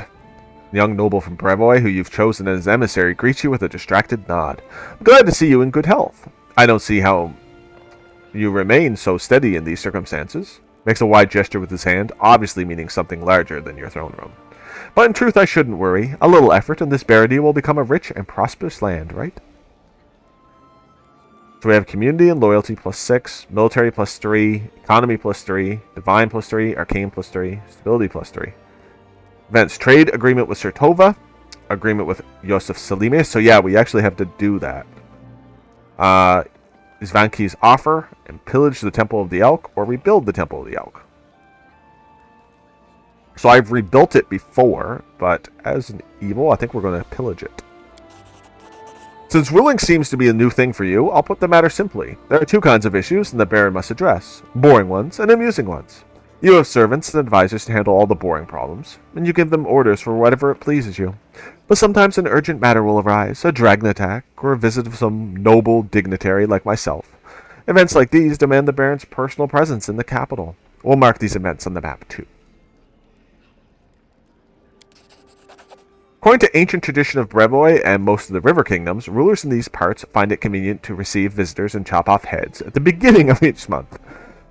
The young noble from Brevoy, who you've chosen as emissary, greets you with a distracted nod. I'm glad to see you in good health. I don't see how you remain so steady in these circumstances. Makes a wide gesture with his hand, obviously meaning something larger than your throne room. But in truth, I shouldn't worry. A little effort and this barony will become a rich and prosperous land, right? So we have community and loyalty +6, military +3, economy +3, divine +3, arcane +3, stability +3. Events, trade agreement with Sertova, agreement with Yosef Salime. So yeah, we actually have to do that. Isvanki's offer and pillage the Temple of the Elk or rebuild the Temple of the Elk. So I've rebuilt it before, but as an evil, I think we're going to pillage it. Since ruling seems to be a new thing for you, I'll put the matter simply. There are two kinds of issues that the Baron must address. Boring ones and amusing ones. You have servants and advisors to handle all the boring problems, and you give them orders for whatever it pleases you. But sometimes an urgent matter will arise, a dragon attack, or a visit of some noble dignitary like myself. Events like these demand the Baron's personal presence in the capital. We'll mark these events on the map too. According to ancient tradition of Brevoy and most of the river kingdoms, rulers in these parts find it convenient to receive visitors and chop off heads at the beginning of each month.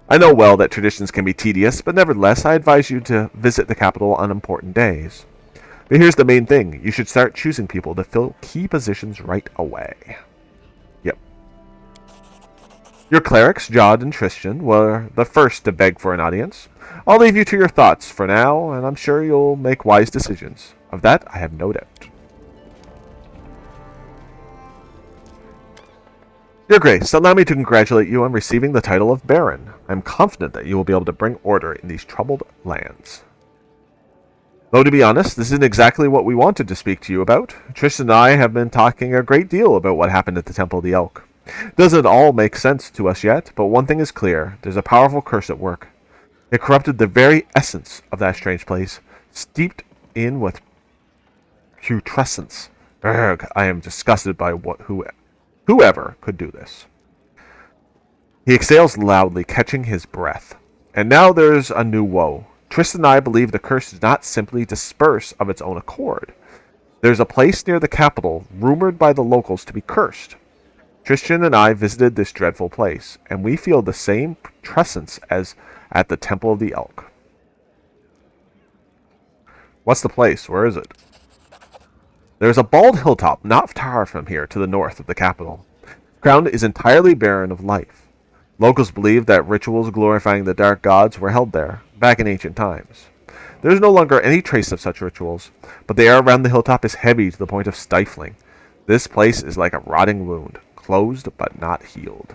I know well that traditions can be tedious, but nevertheless I advise you to visit the capital on important days. But here's the main thing. You should start choosing people to fill key positions right away. Yep. Your clerics, Jod and Tristan, were the first to beg for an audience. I'll leave you to your thoughts for now, and I'm sure you'll make wise decisions. Of that, I have no doubt. Your Grace, allow me to congratulate you on receiving the title of Baron. I am confident that you will be able to bring order in these troubled lands. Though, to be honest, this isn't exactly what we wanted to speak to you about. Tristan and I have been talking a great deal about what happened at the Temple of the Elk. Doesn't all make sense to us yet, but one thing is clear. There's a powerful curse at work. It corrupted the very essence of that strange place, steeped in with putrescence. Urgh, I am disgusted by whoever could do this. He exhales loudly, catching his breath. And now there's a new woe. Tristan and I believe the curse did not simply disperse of its own accord. There's a place near the capital rumored by the locals to be cursed. Tristan and I visited this dreadful place, and we feel the same putrescence as at the Temple of the Elk. What's the place? Where is it? There's a bald hilltop not far from here to the north of the capital. The ground is entirely barren of life. Locals believe that rituals glorifying the dark gods were held there, back in ancient times. There is no longer any trace of such rituals, but the air around the hilltop is heavy to the point of stifling. This place is like a rotting wound, closed but not healed.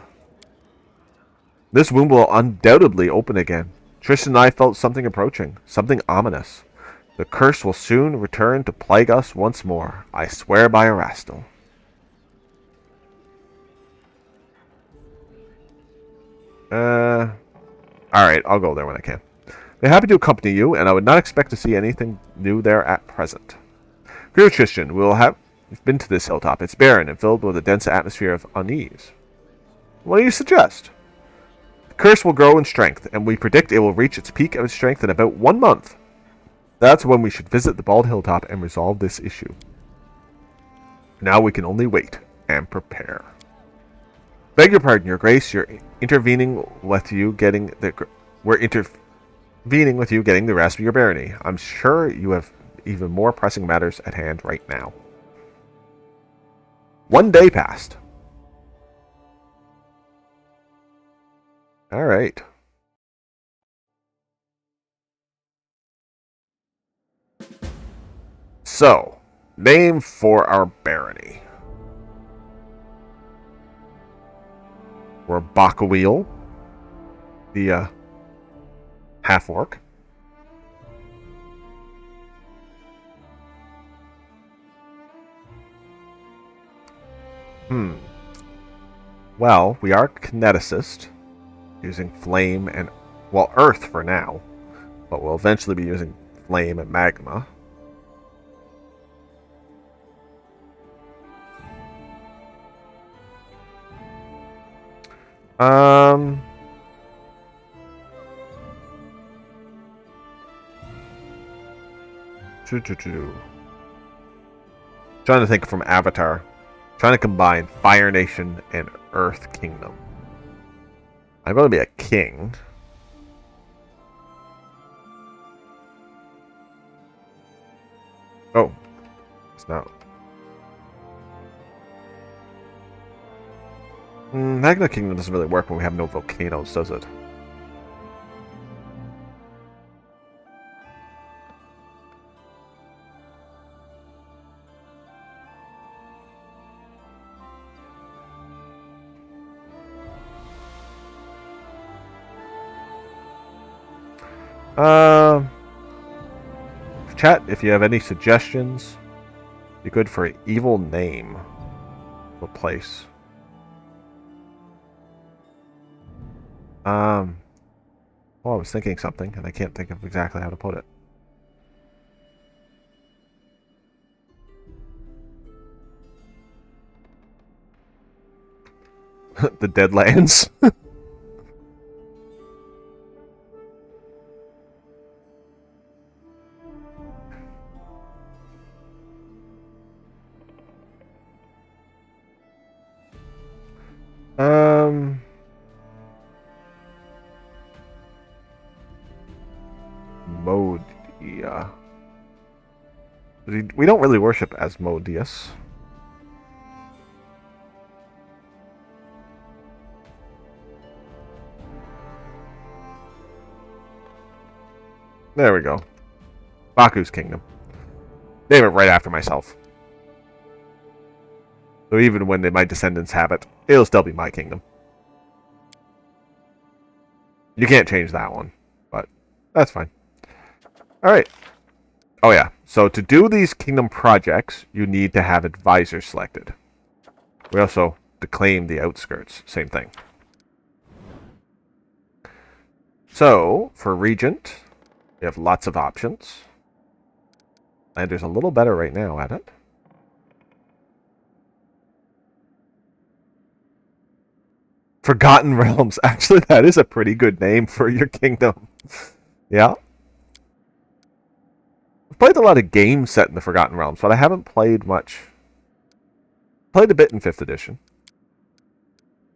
This wound will undoubtedly open again. Tristan and I felt something approaching, something ominous. The curse will soon return to plague us once more. I swear by Erastil. Alright, I'll go there when I can. They're happy to accompany you, and I would not expect to see anything new there at present. Dear Tristan, we will have been to this hilltop. It's barren and filled with a dense atmosphere of unease. What do you suggest? The curse will grow in strength, and we predict it will reach its peak of its strength in about 1 month. That's when we should visit the bald hilltop and resolve this issue. Now we can only wait and prepare. Beg your pardon, Your Grace. We're intervening with you getting the rest of your barony. I'm sure you have even more pressing matters at hand right now. 1 day passed. All right. So, name for our barony. We're Bakawheel, the half-orc. Well, we are kineticist, using flame and, well, earth for now, but we'll eventually be using flame and magma. Trying to think from Avatar. Trying to combine Fire Nation and Earth Kingdom. I'm going to be a king. Oh. It's not. Magna Kingdom doesn't really work when we have no volcanoes, does it? Chat, if you have any suggestions, be good for an evil name of a place. Well, I was thinking something, and I can't think of exactly how to put it. The Deadlands. We don't really worship Asmodeus. There we go. Baku's kingdom. Name it right after myself. So even when my descendants have it, it'll still be my kingdom. You can't change that one, but that's fine. Alright. Oh yeah, so to do these kingdom projects, you need to have advisors selected. We also declaim the outskirts, same thing. So, for Regent, we have lots of options. Lander's a little better right now at it. Forgotten Realms. Actually, that is a pretty good name for your kingdom. Yeah. I've played a lot of games set in the Forgotten Realms, but I haven't played much. Played a bit in 5th edition.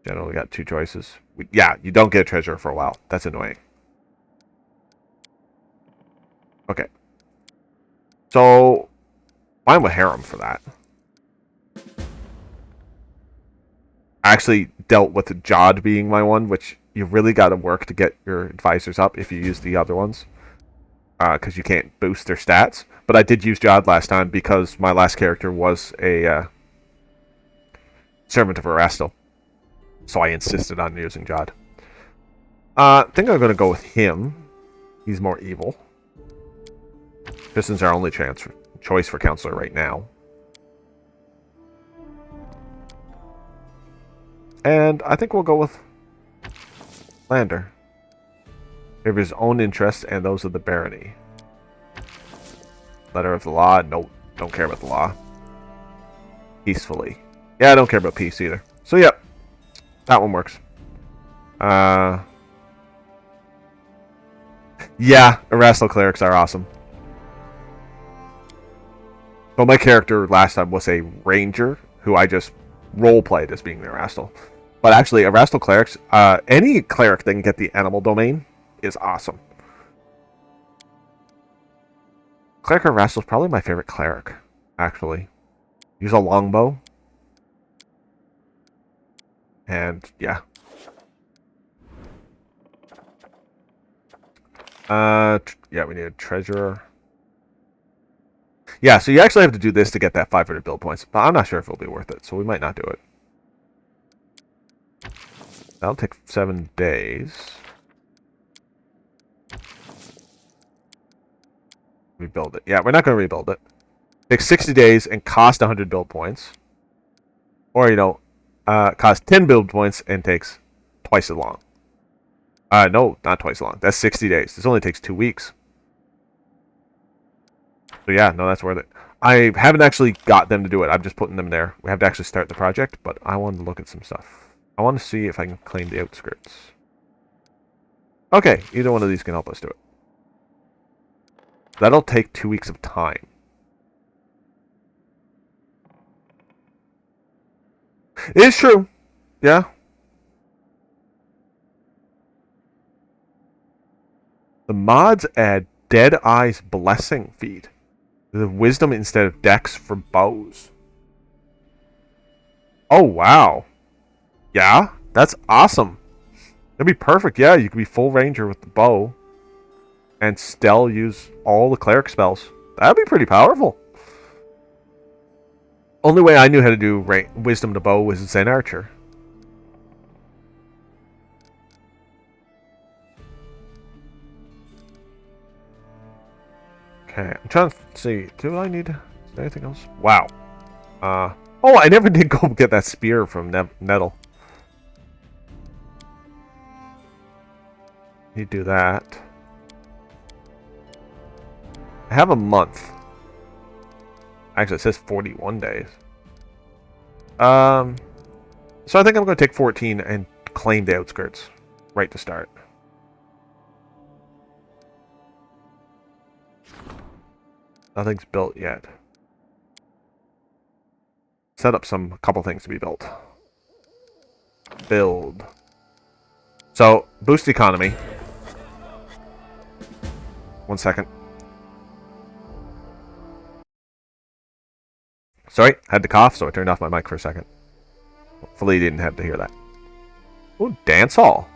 Generally got 2 choices. Yeah, you don't get a treasure for a while. That's annoying. Okay. So, fine with Harem for that. I actually dealt with Jod being my one, which you really got to work to get your advisors up if you use the other ones. Because you can't boost their stats. But I did use Jod last time because my last character was a servant of Erastil. So I insisted on using Jod. I think I'm going to go with him. He's more evil. Piston's our only choice for counselor right now. And I think we'll go with Lander. Of his own interests and those of the barony. Letter of the law. Nope. Don't care about the law. Peacefully. Yeah, I don't care about peace either. So, yep. That one works. Yeah, Erastil clerics are awesome. So my character last time was a ranger who I just role-played as being the Erastil. But actually, Erastil clerics, any cleric that can get the animal domain is awesome. Cleric Erastil is probably my favorite cleric, actually. Use a longbow. And, yeah. Yeah, we need a treasurer. Yeah, so you actually have to do this to get that 500 build points. But I'm not sure if it'll be worth it, so we might not do it. That'll take 7 days. Rebuild it. Yeah, we're not going to rebuild it. Takes 60 days and cost 100 build points. Or, you know, cost 10 build points and takes twice as long. No, not twice as long. That's 60 days. This only takes 2 weeks. So yeah, no, that's worth it. I haven't actually got them to do it. I'm just putting them there. We have to actually start the project, but I wanted to look at some stuff. I want to see if I can claim the outskirts. Okay, either one of these can help us do it. That'll take 2 weeks of time. It is true. Yeah. The mods add Dead Eye's Blessing feat. The wisdom instead of dex for bows. Oh, wow. Yeah, that's awesome. That'd be perfect. Yeah, you could be full ranger with the bow. And still use all the cleric spells. That'd be pretty powerful. Only way I knew how to do wisdom to bow was Zen Archer. Okay, I'm trying to see. Do I need anything else? Wow. Oh, I never did go get that spear from Nettle. You do that. I have a month. Actually, it says 41 days. So I think I'm going to take 14 and claim the outskirts right to start. Nothing's built yet. Set up a couple things to be built. Build. So, boost economy. 1 second. Sorry, had to cough, so I turned off my mic for a second. Hopefully you didn't have to hear that. Ooh, dance hall.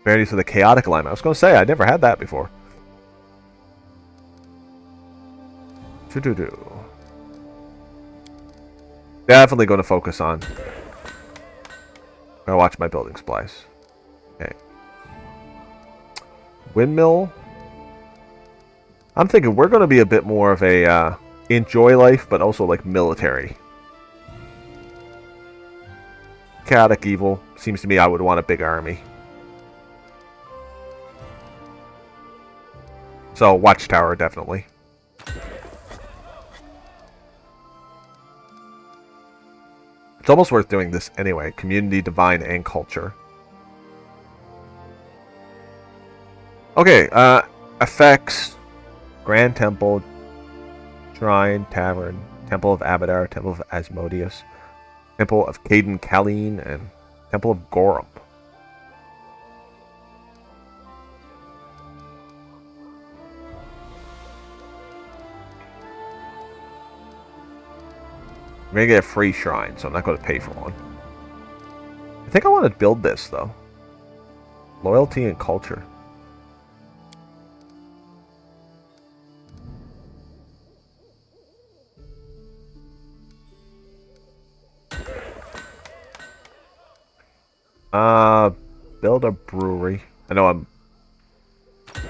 Varieties for the chaotic alignment. I was going to say, I never had that before. Do-do-do. Definitely going to focus on. Gotta watch my building supplies. Okay. Windmill. I'm thinking we're going to be a bit more of a enjoy life, but also like military. Chaotic evil. Seems to me I would want a big army. So, Watchtower, definitely. It's almost worth doing this anyway. Community, Divine, and Culture. Okay, effects. Grand Temple, Shrine, Tavern, Temple of Abadar, Temple of Asmodeus, Temple of Caden Kalleen, and Temple of Gorum. I'm going to get a free shrine, so I'm not going to pay for one. I think I want to build this, though. Loyalty and culture. Build a brewery. I know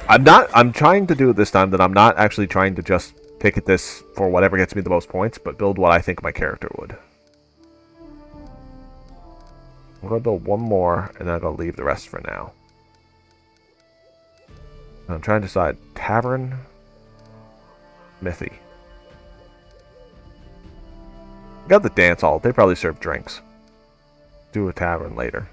I'm trying to do it this time that I'm not actually trying to just pick at this for whatever gets me the most points, but build what I think my character would. I'm going to build one more, and then I'm going to leave the rest for now. I'm trying to decide. Tavern. Smithy. Got the dance hall. They probably serve drinks. Do a tavern later.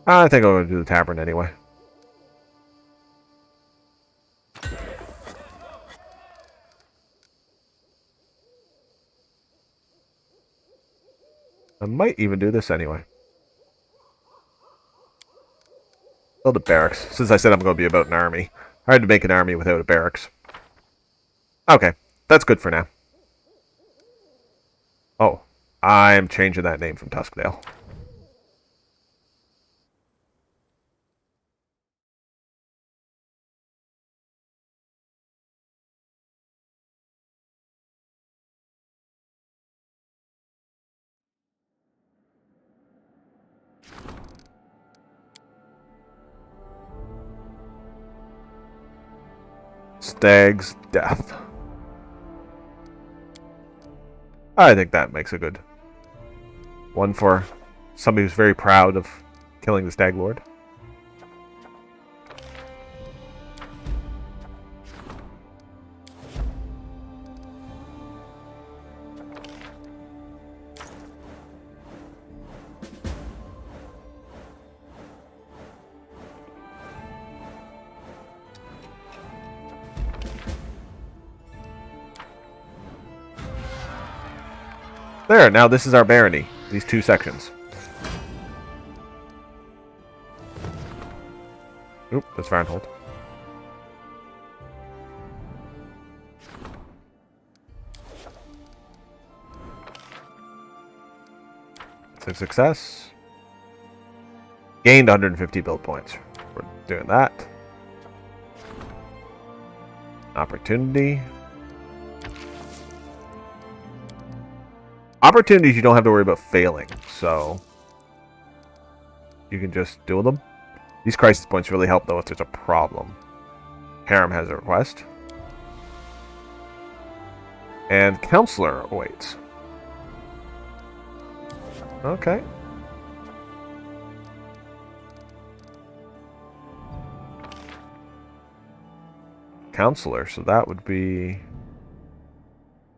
I think I'm going to do the tavern anyway. I might even do this anyway. Build a barracks. Since I said I'm going to be about an army. Hard to make an army without a barracks. Okay, that's good for now. Oh, I'm changing that name from Tuskdale. Stag's death. I think that makes a good one for somebody who's very proud of killing the Stag Lord. There, now this is our barony. These two sections. Oop, that's Farnhold. It's a success. Gained 150 build points. We're doing that. Opportunity. Opportunities you don't have to worry about failing, so you can just do them. These crisis points really help, though, if there's a problem. Harem has a request. And Counselor awaits. Okay. Counselor, so that would be...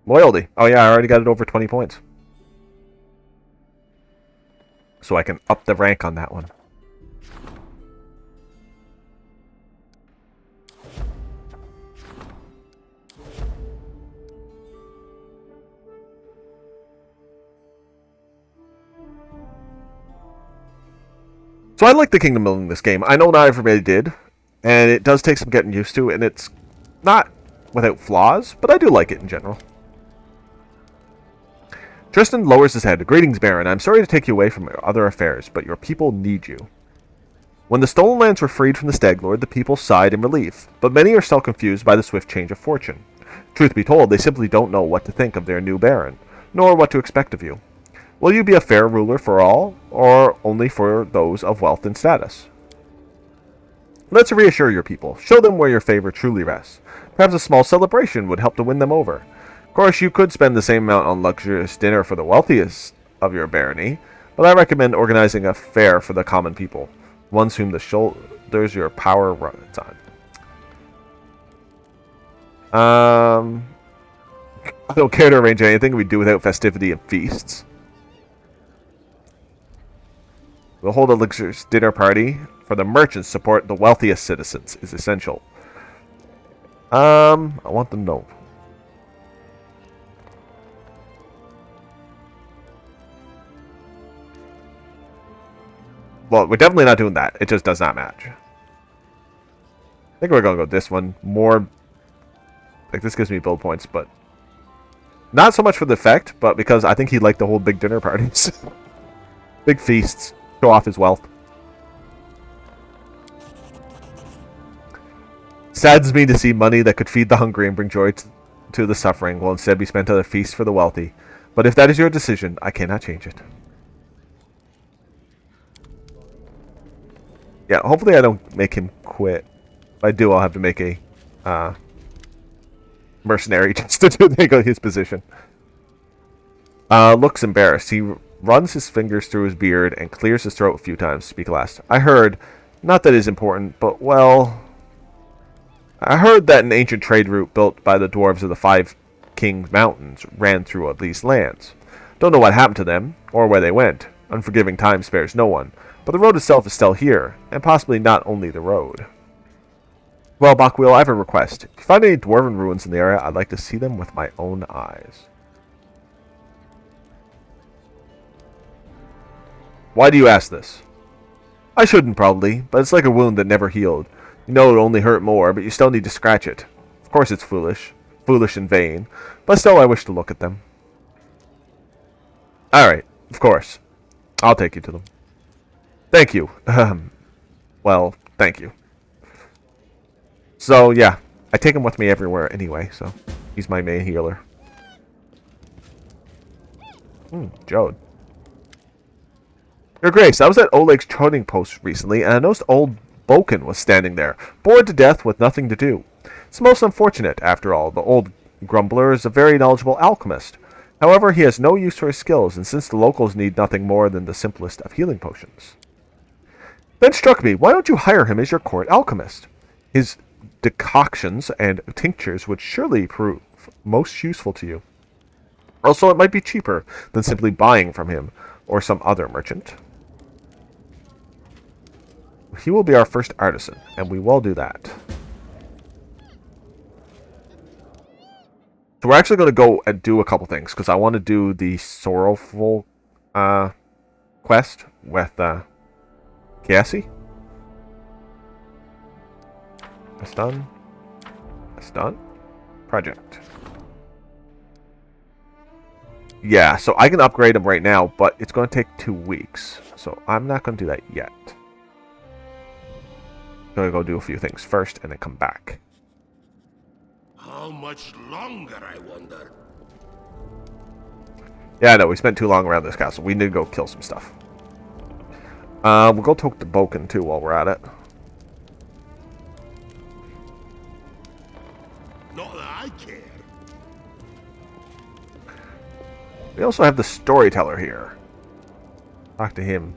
Loyalty. Oh yeah, I already got it over 20 points. So I can up the rank on that one. So I like the kingdom building in this game. I know not everybody did, and it does take some getting used to, and it's not without flaws, but I do like it in general. Tristan lowers his head. Greetings, Baron. I'm sorry to take you away from your other affairs, but your people need you. When the stolen lands were freed from the Stag Lord, the people sighed in relief, but many are still confused by the swift change of fortune. Truth be told, they simply don't know what to think of their new Baron, nor what to expect of you. Will you be a fair ruler for all, or only for those of wealth and status? Let's reassure your people. Show them where your favor truly rests. Perhaps a small celebration would help to win them over. Of course, you could spend the same amount on luxurious dinner for the wealthiest of your barony, but I recommend organizing a fair for the common people, ones whom the shoulders your power runs on. I don't care to arrange anything we do without festivity and feasts. We'll hold a luxurious dinner party for the merchants. Support the wealthiest citizens is essential. I want them to know. Well, we're definitely not doing that. It just does not match. I think we're going to go this one. More... Like, this gives me build points, but... Not so much for the effect, but because I think he'd like to hold big dinner parties. Big feasts. Show off his wealth. Saddens me to see money that could feed the hungry and bring joy to the suffering will instead be spent at a feast for the wealthy. But if that is your decision, I cannot change it. Yeah, hopefully I don't make him quit. If I do, I'll have to make a mercenary just to take his position. Looks embarrassed. He runs his fingers through his beard and clears his throat a few times to speak last. I heard, not that it is important, but well... I heard that an ancient trade route built by the dwarves of the Five Kings Mountains ran through these lands. Don't know what happened to them, or where they went. Unforgiving time spares no one. But the road itself is still here, and possibly not only the road. Well, Bachwheel, I have a request. If you find any dwarven ruins in the area, I'd like to see them with my own eyes. Why do you ask this? I shouldn't, probably, but it's like a wound that never healed. You know it'll only hurt more, but you still need to scratch it. Of course it's foolish. Foolish and vain. But still I wish to look at them. Alright, of course. I'll take you to them. Thank you. Well, thank you. So, yeah. I take him with me everywhere anyway, so... He's my main healer. Jode. Your Grace, I was at Oleg's trading post recently, and I noticed old Boken was standing there, bored to death with nothing to do. It's most unfortunate, after all. The old grumbler is a very knowledgeable alchemist. However, he has no use for his skills, and since the locals need nothing more than the simplest of healing potions. Then struck me, why don't you hire him as your court alchemist? His decoctions and tinctures would surely prove most useful to you. Also, it might be cheaper than simply buying from him or some other merchant. He will be our first artisan, and we will do that. So we're actually going to go and do a couple things, because I want to do the sorrowful quest with Cassie. That's done. That's done. Project. Yeah, so I can upgrade him right now, but it's going to take 2 weeks. So I'm not going to do that yet. I'm going to go do a few things first and then come back. How much longer, I wonder? Yeah, no, we spent too long around this castle. We need to go kill some stuff. We'll go talk to Boken too while we're at it. Not that I care. We also have the storyteller here. Talk to him.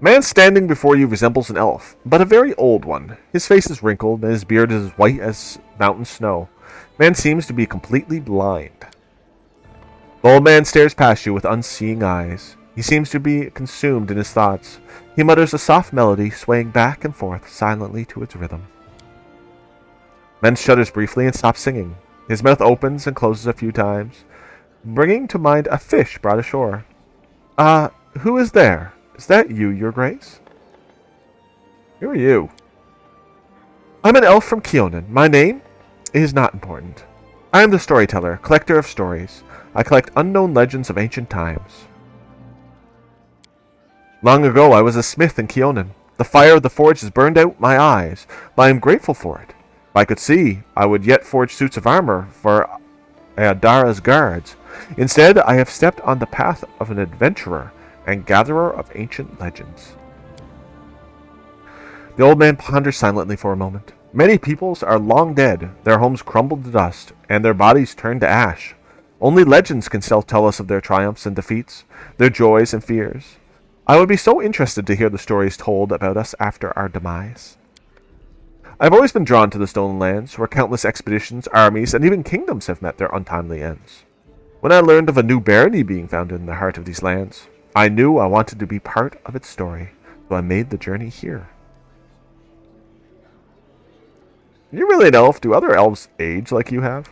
Man standing before you resembles an elf, but a very old one. His face is wrinkled, and his beard is as white as mountain snow. Man seems to be completely blind. The old man stares past you with unseeing eyes. He seems to be consumed in his thoughts. He mutters a soft melody, swaying back and forth silently to its rhythm. Man shudders briefly and stops singing. His mouth opens and closes a few times. bringing to mind a fish brought ashore. Who is there? Is that you, your grace? Who are you? I'm an elf from Keonan. My name is not important. I am the storyteller, collector of stories. I collect unknown legends of ancient times. Long ago, I was a smith in Keonan. The fire of the forge has burned out my eyes, but I am grateful for it. If I could see, I would yet forge suits of armor for Adara's guards. Instead, I have stepped on the path of an adventurer and gatherer of ancient legends. The old man ponders silently for a moment. Many peoples are long dead, their homes crumbled to dust, and their bodies turned to ash. Only legends can still tell us of their triumphs and defeats, their joys and fears. I would be so interested to hear the stories told about us after our demise. I've always been drawn to the Stolen Lands, where countless expeditions, armies, and even kingdoms have met their untimely ends. When I learned of a new barony being founded in the heart of these lands, I knew I wanted to be part of its story, so I made the journey here. You're really an elf. Do other elves age like you have?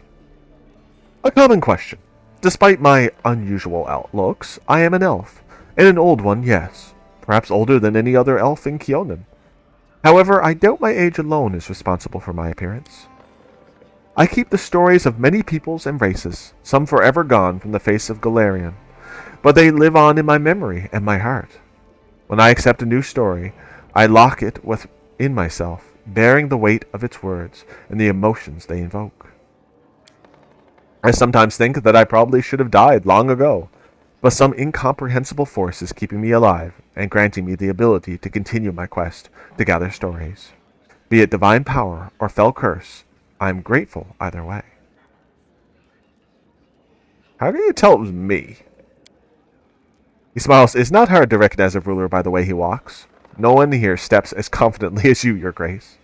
A common question. Despite my unusual looks, I am an elf. And an old one, yes. Perhaps older than any other elf in Keonan. However, I doubt my age alone is responsible for my appearance. I keep the stories of many peoples and races, some forever gone from the face of Galarian, but they live on in my memory and my heart. When I accept a new story, I lock it within myself, bearing the weight of its words and the emotions they invoke. I sometimes think that I probably should have died long ago, but some incomprehensible force is keeping me alive and granting me the ability to continue my quest to gather stories. Be it divine power or fell curse, I am grateful either way. How can you tell it was me? He smiles. It's not hard to recognize a ruler by the way he walks. No one here steps as confidently as you, your grace.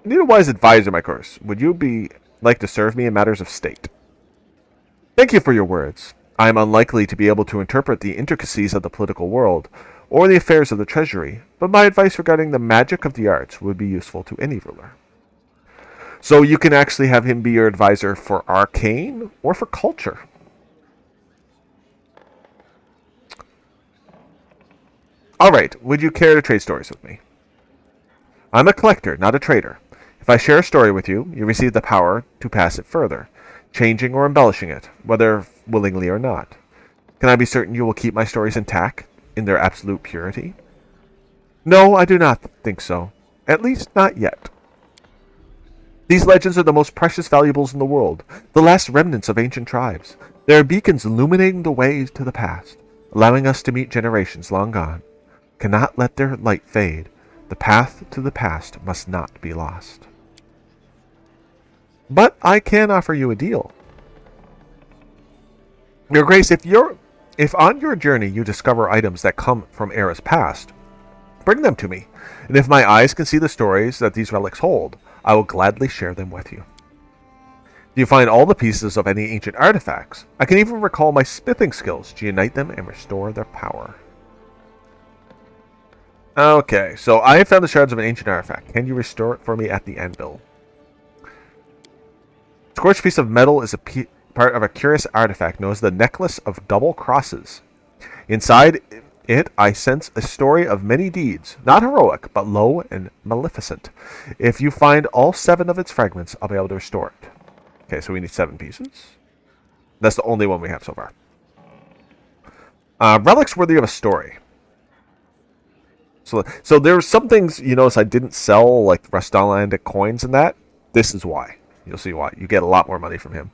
I need a wise advisor, my course. Would you like to serve me in matters of state? Thank you for your words. I am unlikely to be able to interpret the intricacies of the political world or the affairs of the treasury, but my advice regarding the magic of the arts would be useful to any ruler. So you can actually have him be your advisor for arcane or for culture. Alright, would you care to trade stories with me? I'm a collector, not a trader. If I share a story with you, you receive the power to pass it further, changing or embellishing it, whether willingly or not. Can I be certain you will keep my stories intact in their absolute purity? No, I do not think so. At least not yet. These legends are the most precious valuables in the world, the last remnants of ancient tribes. They are beacons illuminating the way to the past, allowing us to meet generations long gone. Cannot let their light fade. The path to the past must not be lost. But I can offer you a deal. Your Grace, if on your journey you discover items that come from eras past, bring them to me, and if my eyes can see the stories that these relics hold, I will gladly share them with you. If you find all the pieces of any ancient artifacts, I can even recall my smithing skills to unite them and restore their power. Okay, so I have found the shards of an ancient artifact. Can you restore it for me at the anvil? A scorched piece of metal is a part of a curious artifact known as the Necklace of Double Crosses. Inside it, I sense a story of many deeds, not heroic, but low and maleficent. If you find all 7 of its fragments, I'll be able to restore it. Okay, so we need 7 pieces. That's the only one we have so far. Relics worthy of a story. So there's some things you notice I didn't sell, like Frostlandic coins and that. This is why. You'll see why. You get a lot more money from him.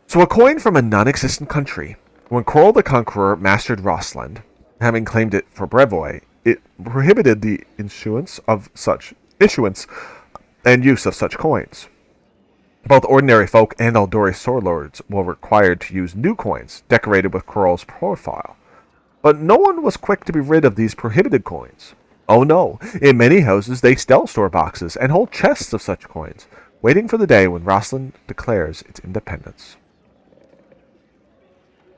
So a coin from a non-existent country. When Coral the Conqueror mastered Rosland, having claimed it for Brevoy, it prohibited the issuance and use of such coins. Both ordinary folk and Eldori sword lords were required to use new coins decorated with Coral's profile. But no one was quick to be rid of these prohibited coins. Oh no, in many houses they still store boxes and hold chests of such coins, waiting for the day when Rosland declares its independence.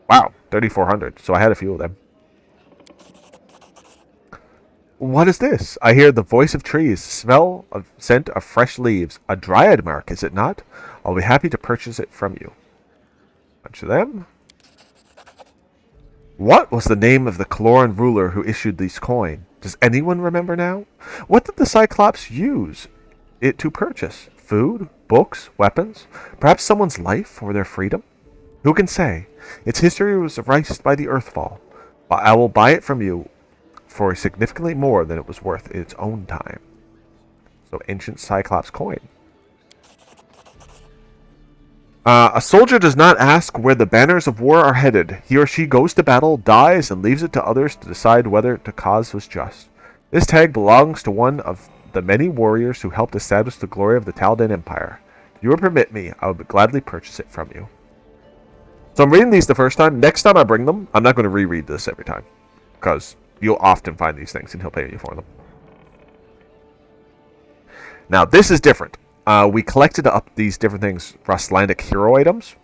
Wow, 3,400, so I had a few of them. What is this? I hear the voice of trees, smell of scent of fresh leaves. A dryad mark, is it not? I'll be happy to purchase it from you. Bunch of them. What was the name of the Caloran ruler who issued this coin? Does anyone remember now? What did the Cyclops use it to purchase? Food? Books? Weapons? Perhaps someone's life or their freedom? Who can say? Its history was erased by the Earthfall. But I will buy it from you for significantly more than it was worth in its own time. So, ancient Cyclops coin. A soldier does not ask where the banners of war are headed. He or she goes to battle, dies, and leaves it to others to decide whether the cause was just. This tag belongs to one of the many warriors who helped establish the glory of the Taldan Empire. If you would permit me, I would gladly purchase it from you. So I'm reading these the first time. Next time I bring them, I'm not going to reread this every time, because you'll often find these things and he'll pay you for them. Now, this is different. We collected up these different things, Frostlandic hero items.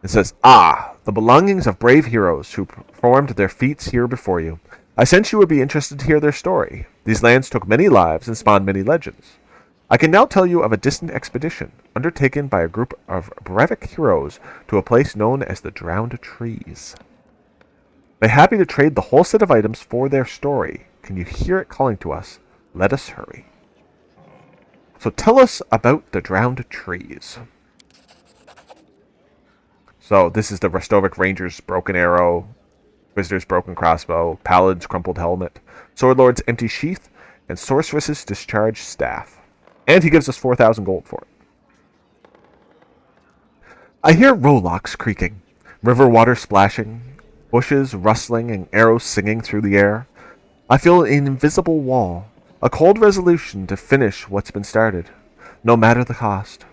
It says, the belongings of brave heroes who performed their feats here before you. I sensed you would be interested to hear their story. These lands took many lives and spawned many legends. I can now tell you of a distant expedition undertaken by a group of Brevic heroes to a place known as the Drowned Trees. They're happy to trade the whole set of items for their story. Can you hear it calling to us? Let us hurry. So tell us about the Drowned Trees. So this is the Restovic Ranger's broken arrow, Visitor's broken crossbow, Paladin's crumpled helmet, Swordlord's empty sheath, and Sorceress's discharged staff. And he gives us 4,000 gold for it. I hear rowlocks creaking, river water splashing, bushes rustling, and arrows singing through the air. I feel an invisible wall, a cold resolution to finish what's been started, no matter the cost.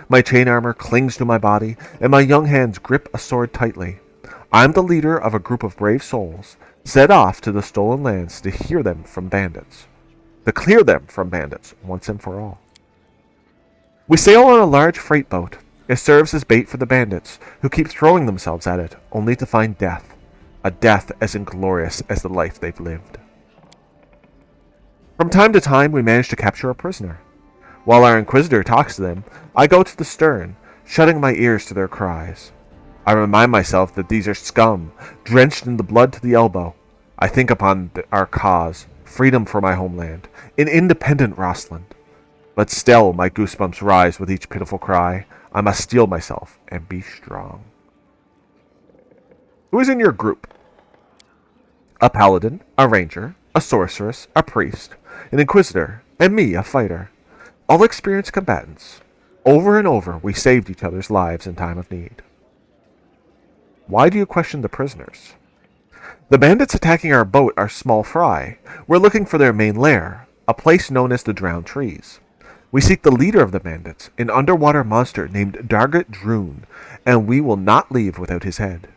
My chain armor clings to my body, and my young hands grip a sword tightly. I'm the leader of a group of brave souls, set off to the stolen lands to hear them from bandits. To clear them from bandits, once and for all. We sail on a large freight boat. It serves as bait for the bandits, who keep throwing themselves at it, only to find death. A death as inglorious as the life they've lived. From time to time, we manage to capture a prisoner. While our Inquisitor talks to them, I go to the stern, shutting my ears to their cries. I remind myself that these are scum, drenched in the blood to the elbow. I think upon our cause, freedom for my homeland, an independent Rostland. But still, my goosebumps rise with each pitiful cry. I must steel myself and be strong. Who is in your group? A paladin, a ranger, a sorceress, a priest, an inquisitor, and me, a fighter. All experienced combatants. Over and over, we saved each other's lives in time of need. Why do you question the prisoners? The bandits attacking our boat are small fry. We're looking for their main lair, a place known as the Drowned Trees. We seek the leader of the bandits, an underwater monster named Dargut Droon, and we will not leave without his head.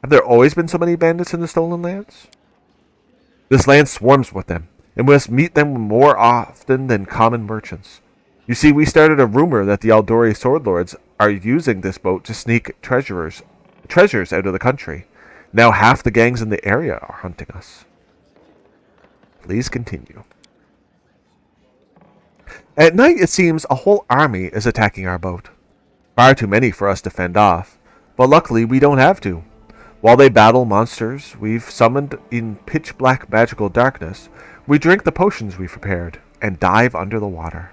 Have there always been so many bandits in the Stolen Lands? This land swarms with them, and we must meet them more often than common merchants. You see, we started a rumor that the Aldori Swordlords are using this boat to sneak treasures out of the country. Now half the gangs in the area are hunting us. Please continue. At night, it seems a whole army is attacking our boat. Far too many for us to fend off, but luckily we don't have to. While they battle monsters we've summoned in pitch-black magical darkness, we drink the potions we've prepared and dive under the water.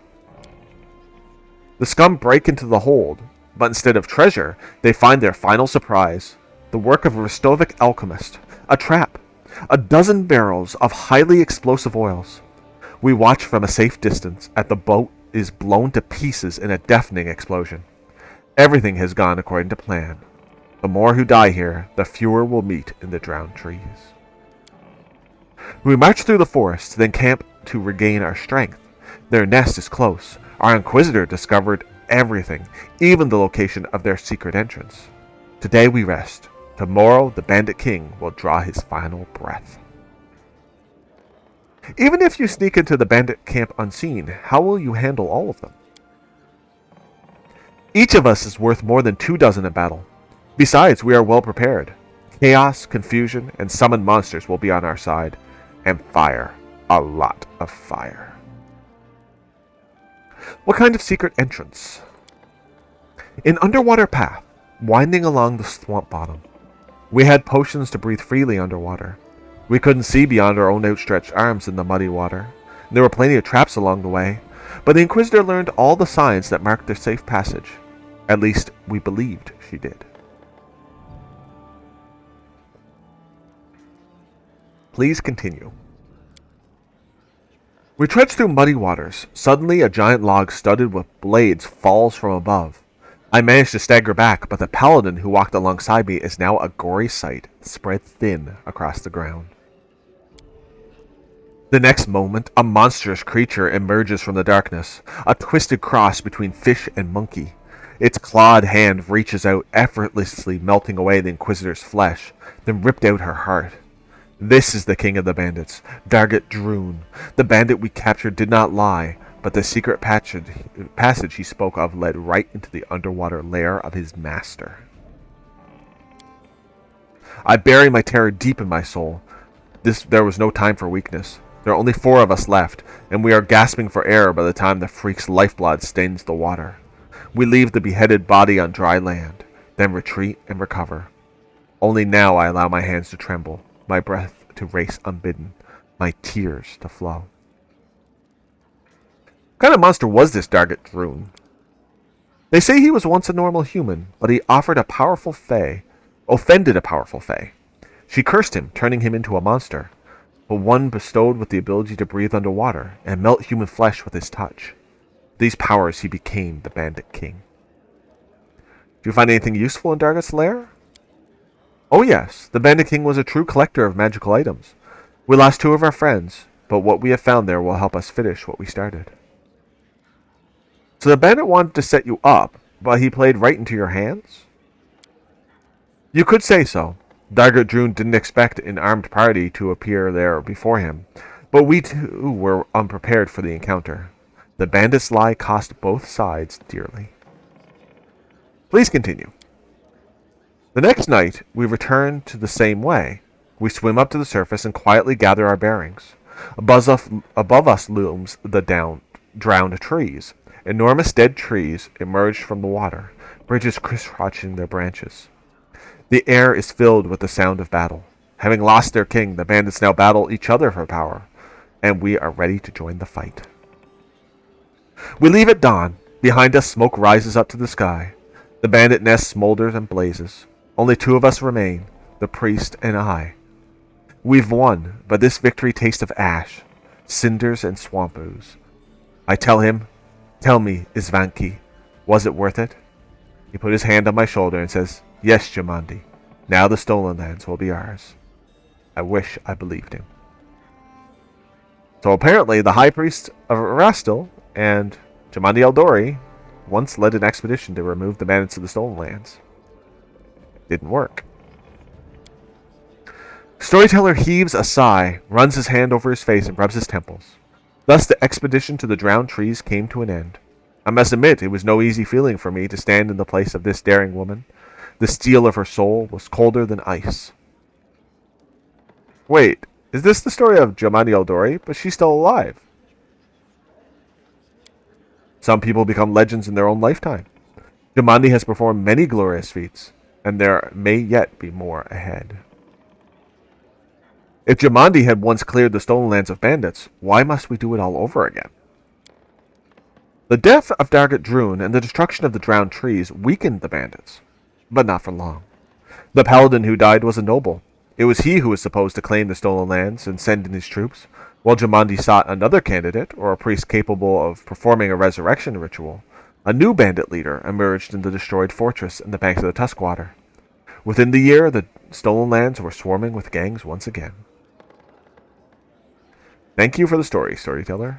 The scum break into the hold, but instead of treasure, they find their final surprise, the work of a Restovic alchemist, a trap, a dozen barrels of highly explosive oils. We watch from a safe distance as the boat is blown to pieces in a deafening explosion. Everything has gone according to plan. The more who die here, the fewer will meet in the Drowned Trees. We march through the forest, then camp to regain our strength. Their nest is close. Our Inquisitor discovered everything, even the location of their secret entrance. Today we rest. Tomorrow the Bandit King will draw his final breath. Even if you sneak into the bandit camp unseen, how will you handle all of them? Each of us is worth more than 24 in battle. Besides, we are well prepared. Chaos, confusion, and summoned monsters will be on our side. And fire. A lot of fire. What kind of secret entrance? An underwater path, winding along the swamp bottom. We had potions to breathe freely underwater. We couldn't see beyond our own outstretched arms in the muddy water. There were plenty of traps along the way, but the Inquisitor learned all the signs that marked their safe passage. At least, we believed she did. Please continue. We trudged through muddy waters. Suddenly, a giant log studded with blades falls from above. I managed to stagger back, but the paladin who walked alongside me is now a gory sight, spread thin across the ground. The next moment, a monstrous creature emerges from the darkness, a twisted cross between fish and monkey. Its clawed hand reaches out, effortlessly melting away the Inquisitor's flesh, then ripped out her heart. This is the king of the bandits, Dargot Droon. The bandit we captured did not lie, but the secret passage he spoke of led right into the underwater lair of his master. I bury my terror deep in my soul. There was no time for weakness. There are only 4 of us left, and we are gasping for air by the time the freak's lifeblood stains the water. We leave the beheaded body on dry land, then retreat and recover. Only now I allow my hands to tremble, my breath to race unbidden, my tears to flow. What kind of monster was this Dargot Droon? They say he was once a normal human, but he offended a powerful fae. She cursed him, turning him into a monster, but one bestowed with the ability to breathe underwater and melt human flesh with his touch. These powers he became the Bandit King. Do you find anything useful in Dargot's lair? Oh yes, the Bandit King was a true collector of magical items. We lost 2 of our friends, but what we have found there will help us finish what we started. So the bandit wanted to set you up, but he played right into your hands? You could say so. Dargot Droon didn't expect an armed party to appear there before him, but we too were unprepared for the encounter. The bandit's lie cost both sides dearly. Please continue. The next night, we return to the same way. We swim up to the surface and quietly gather our bearings. Above us looms the drowned trees. Enormous dead trees emerged from the water, bridges crisscrossing their branches. The air is filled with the sound of battle. Having lost their king, the bandits now battle each other for power, and we are ready to join the fight. We leave at dawn. Behind us, smoke rises up to the sky. The bandit nest smolders and blazes. Only 2 of us remain, the priest and I. We've won, but this victory tastes of ash, cinders, and swamp ooze. I tell him, "Tell me, Isvanki, was it worth it?" He put his hand on my shoulder and says, "Yes, Jamandi. Now the stolen lands will be ours." I wish I believed him. So apparently the High Priest of Erastil and Jamandi Eldori once led an expedition to remove the bandits of the stolen lands. Didn't work. Storyteller heaves a sigh, runs his hand over his face, and rubs his temples. Thus the expedition to the drowned trees came to an end. I must admit, it was no easy feeling for me to stand in the place of this daring woman. The steel of her soul was colder than ice. Wait, is this the story of Jamandi Eldori? But she's still alive. Some people become legends in their own lifetime. Jamandi has performed many glorious feats, and there may yet be more ahead. If Jamandi had once cleared the stolen lands of bandits, why must we do it all over again? The death of Dargot Droon and the destruction of the drowned trees weakened the bandits, but not for long. The paladin who died was a noble. It was he who was supposed to claim the stolen lands and send in his troops, while Jamandi sought another candidate, or a priest capable of performing a resurrection ritual. A new bandit leader emerged in the destroyed fortress in the banks of the Tuskwater. Within the year, the stolen lands were swarming with gangs once again. Thank you for the story, storyteller.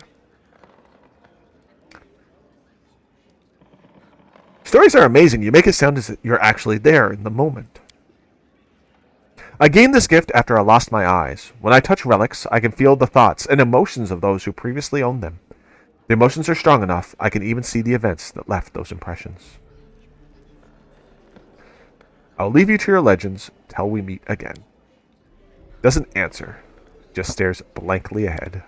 Stories are amazing. You make it sound as if you're actually there in the moment. I gained this gift after I lost my eyes. When I touch relics, I can feel the thoughts and emotions of those who previously owned them. The emotions are strong enough, I can even see the events that left those impressions. I'll leave you to your legends till we meet again. Doesn't answer. just stares blankly ahead.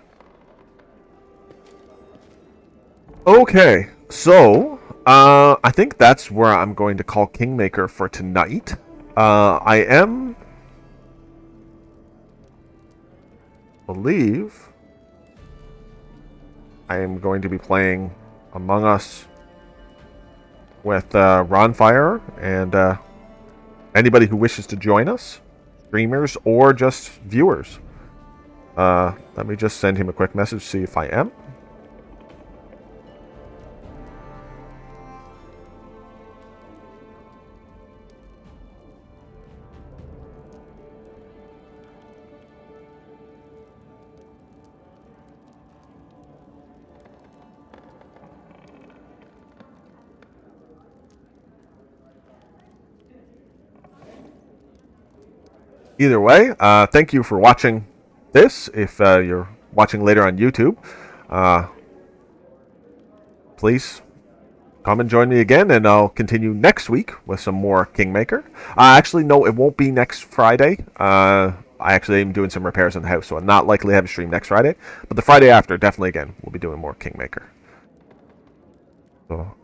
Okay, so I think that's where I'm going to call Kingmaker for tonight. I believe I am going to be playing Among Us with Ronfire and anybody who wishes to join us, streamers or just viewers. Let me just send him a quick message, see if I am. Either way, thank you for watching this. If you're watching later on YouTube, please come and join me again, and I'll continue next week with some more Kingmaker. Actually, no, it won't be next Friday. I actually am doing some repairs in the house, so I'm not likely to have a stream next Friday. But the Friday after, definitely again, we'll be doing more Kingmaker. So